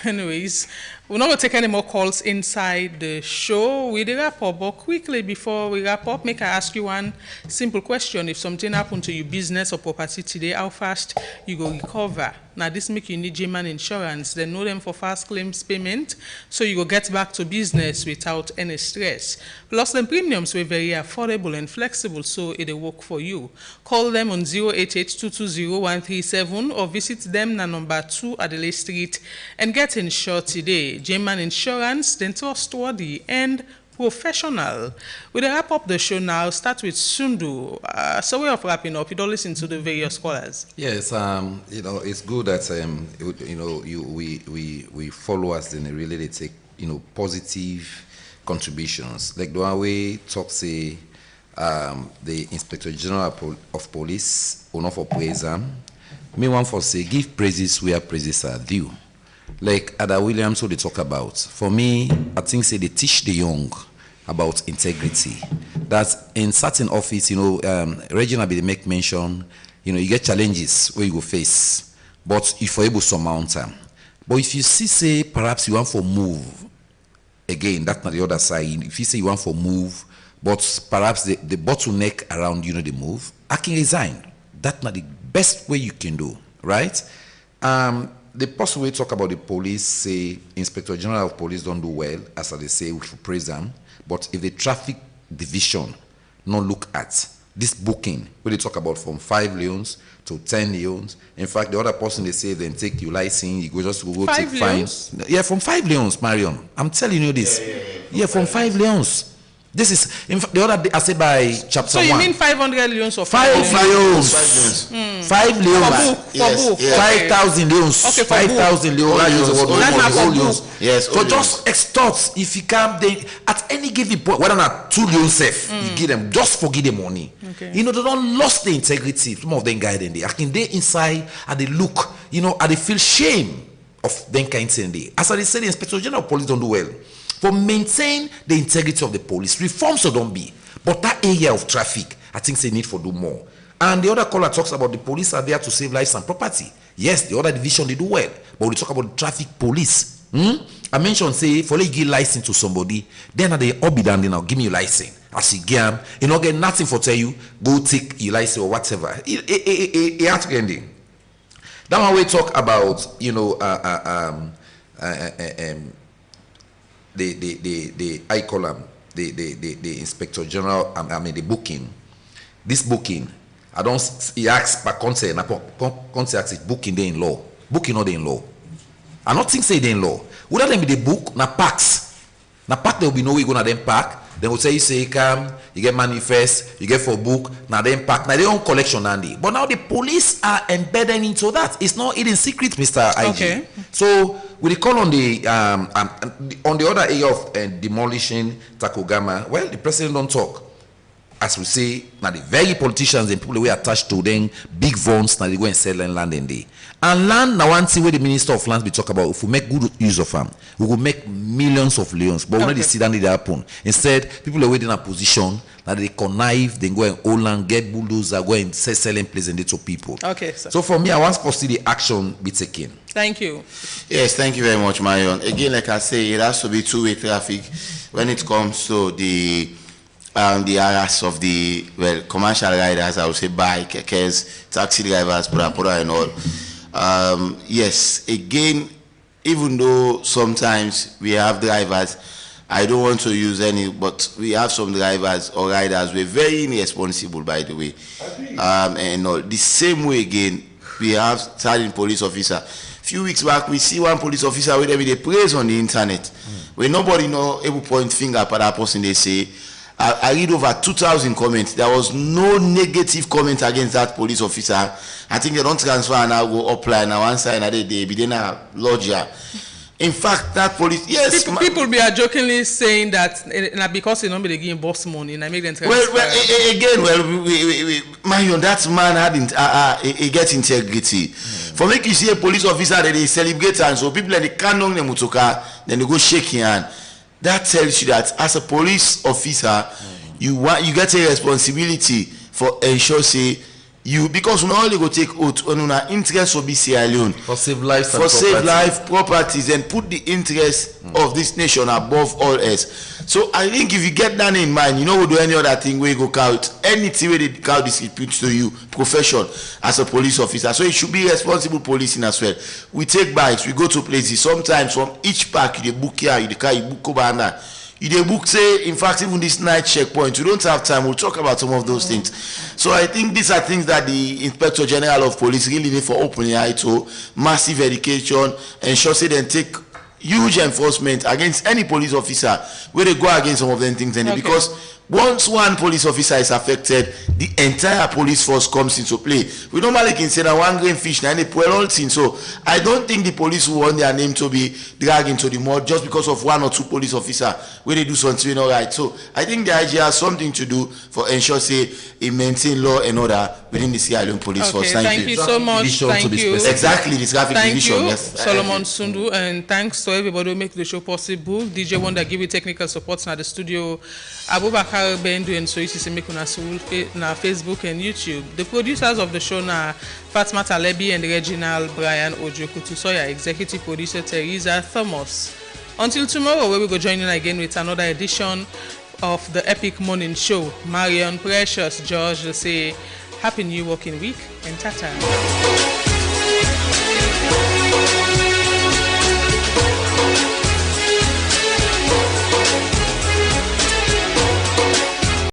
Anyways, we're not going to take any more calls inside the show. We did wrap up, but quickly before we wrap up, make I ask you one simple question. If something happened to your business or property today, how fast you go recover? Now, this make you need German insurance. They know them for fast claims payment, so you go get back to business without any stress. Plus, the premiums were very affordable and flexible, so it'll work for you. Call them on 088-220-137 or visit them na number 2 Adelaide Street and get insured today. German Insurance, then trustworthy and professional. We'll wrap up the show now. Start with Sundu. So way of wrapping up, you don't listen to the various callers. Yes, it's good that we follow us and really they take positive contributions. Like the one way talk say the Inspector General of Police, owner for praise me one for say give praises where praises are due. Like Ada Williams, what they talk about. For me, I think say they teach the young about integrity. That in certain office, Regina they make mention, you get challenges where you go face, but if you're able to surmount them. But if you see, say, perhaps you want for move, again, that's not the other side. If you say you want for move, but perhaps the bottleneck around, the move, I can resign. That's not the best way you can do, right? The possible way to talk about the police, say, Inspector General of Police don't do well, as they say, we should praise them. But if the traffic division not look at this booking, where they talk about from 5 leons to 10 leons, in fact, the other person they say, then take your license, you go just go take fines. Yeah, from 5 leons, Marion. I'm telling you this. Yeah, from 5 leons. This is, in fact, the other day I said by chapter 1. So you mean 500 leons or 5 leons? 5 leons. Yes. 5,000 leons. Okay, 5,000 leons. Yes. So just extort if you come at any given point, whether not 2 leons safe, you give them, just forgive the money. Okay. They don't lost the integrity. Some of them guide in there. I can they inside and they look, and they feel shame of them kind of thing. As I said, the Inspector General of Police don't do well. For maintain the integrity of the police, reform so don't be. But that area of traffic, I think they need for do more. And the other caller talks about the police are there to save lives and property. Yes, the other division they do well, but we talk about the traffic police. I mentioned say for you give license to somebody, then they obey and now give me your license. As you get, you not get nothing for tell you go take your license or whatever. It ending. That one we talk about the I column, the Inspector General, the booking. This booking, he asks per consent, asks if booking they in law. Booking not in law. I not think say they in law. Wouldn't them be the book, na parks. Na park there will be no way you gonna them park. Then will say you say come, you get manifest, you get for book, now then park, now they own collection Andy. But now the police are embedded into that. It's not hidden secret, Mr. IG. Okay. So we call on the other area of demolishing Takogama. Well, the president don't talk. As we say, now the very politicians and people who are attached to them, big funds, now they go and sell land in there. And land, now one thing where the Minister of Lands be talk about, if we make good use of them, we will make millions of leons. But we don't see that need to happen. Instead, people are waiting in a position that they connive, they go and own land, get bulldozer, go and sell and place and to people. Okay, sir. So for me, I want to see the action be taken. Thank you. Yes, thank you very much, Marion. Again, like I say, it has to be two-way traffic when it comes to the areas of the commercial riders. I would say bike, kekes, taxi drivers, pura and all. Yes, again, even though sometimes we have drivers I don't want to use any, but we have some drivers or riders who are very irresponsible, by the way. And the same way again, we have certain police officer. Few weeks back, we see one police officer with they praise on the internet. Where nobody know able point finger at that person. They say, I read over 2,000 comments. There was no negative comment against that police officer. I think they don't transfer and now go upline now one side and they be then a lodger. In fact, that police, yes. People be jokingly saying that because they don't be giving boss money, and I make them. Marion, that man had he get integrity. For make you see a police officer that they celebrate and so people they can't know them mutoka, then they go shake your hand. That tells you that as a police officer, you get a responsibility for ensure say. Because we only go take oath on our interest will be alone for save lives for save life properties and put the interest of this nation above all else. So I think if you get that in mind, you know we'll do any other thing where you go count anything where they count this repute to you profession as a police officer. So it should be responsible policing as well. We take bikes, we go to places. Sometimes from each park you book here, you car you book over and that. You book say, in fact, even this night checkpoint, we don't have time. We'll talk about some of those things. So I think these are things that the Inspector General of Police really need for opening eye to massive education, ensure say they take huge enforcement against any police officer where they go against some of them things. Because once one police officer is affected, the entire police force comes into play. We normally can say that one grain fish and they pull all things. So I don't think the police will want their name to be dragged into the mud just because of one or two police officers where they do something all right. So I think the IG has something to do for ensure say it maintain law and order within the Sierra Leone police force. Thank you so much. Thank you. Exactly, the traffic division. Yes. Solomon Sundu, and thanks to everybody who make the show possible. DJ Wonder give you technical support in the studio. Abubakar Bendu and Soisi make on our Facebook and YouTube. The producers of the show are Fatma Talebi and Reginald Brian Ojokutusoya, executive producer Teresa Thomas. Until tomorrow, where we go joining again with another edition of the Epic Morning Show. Marion, Precious, George say happy new working week and tata.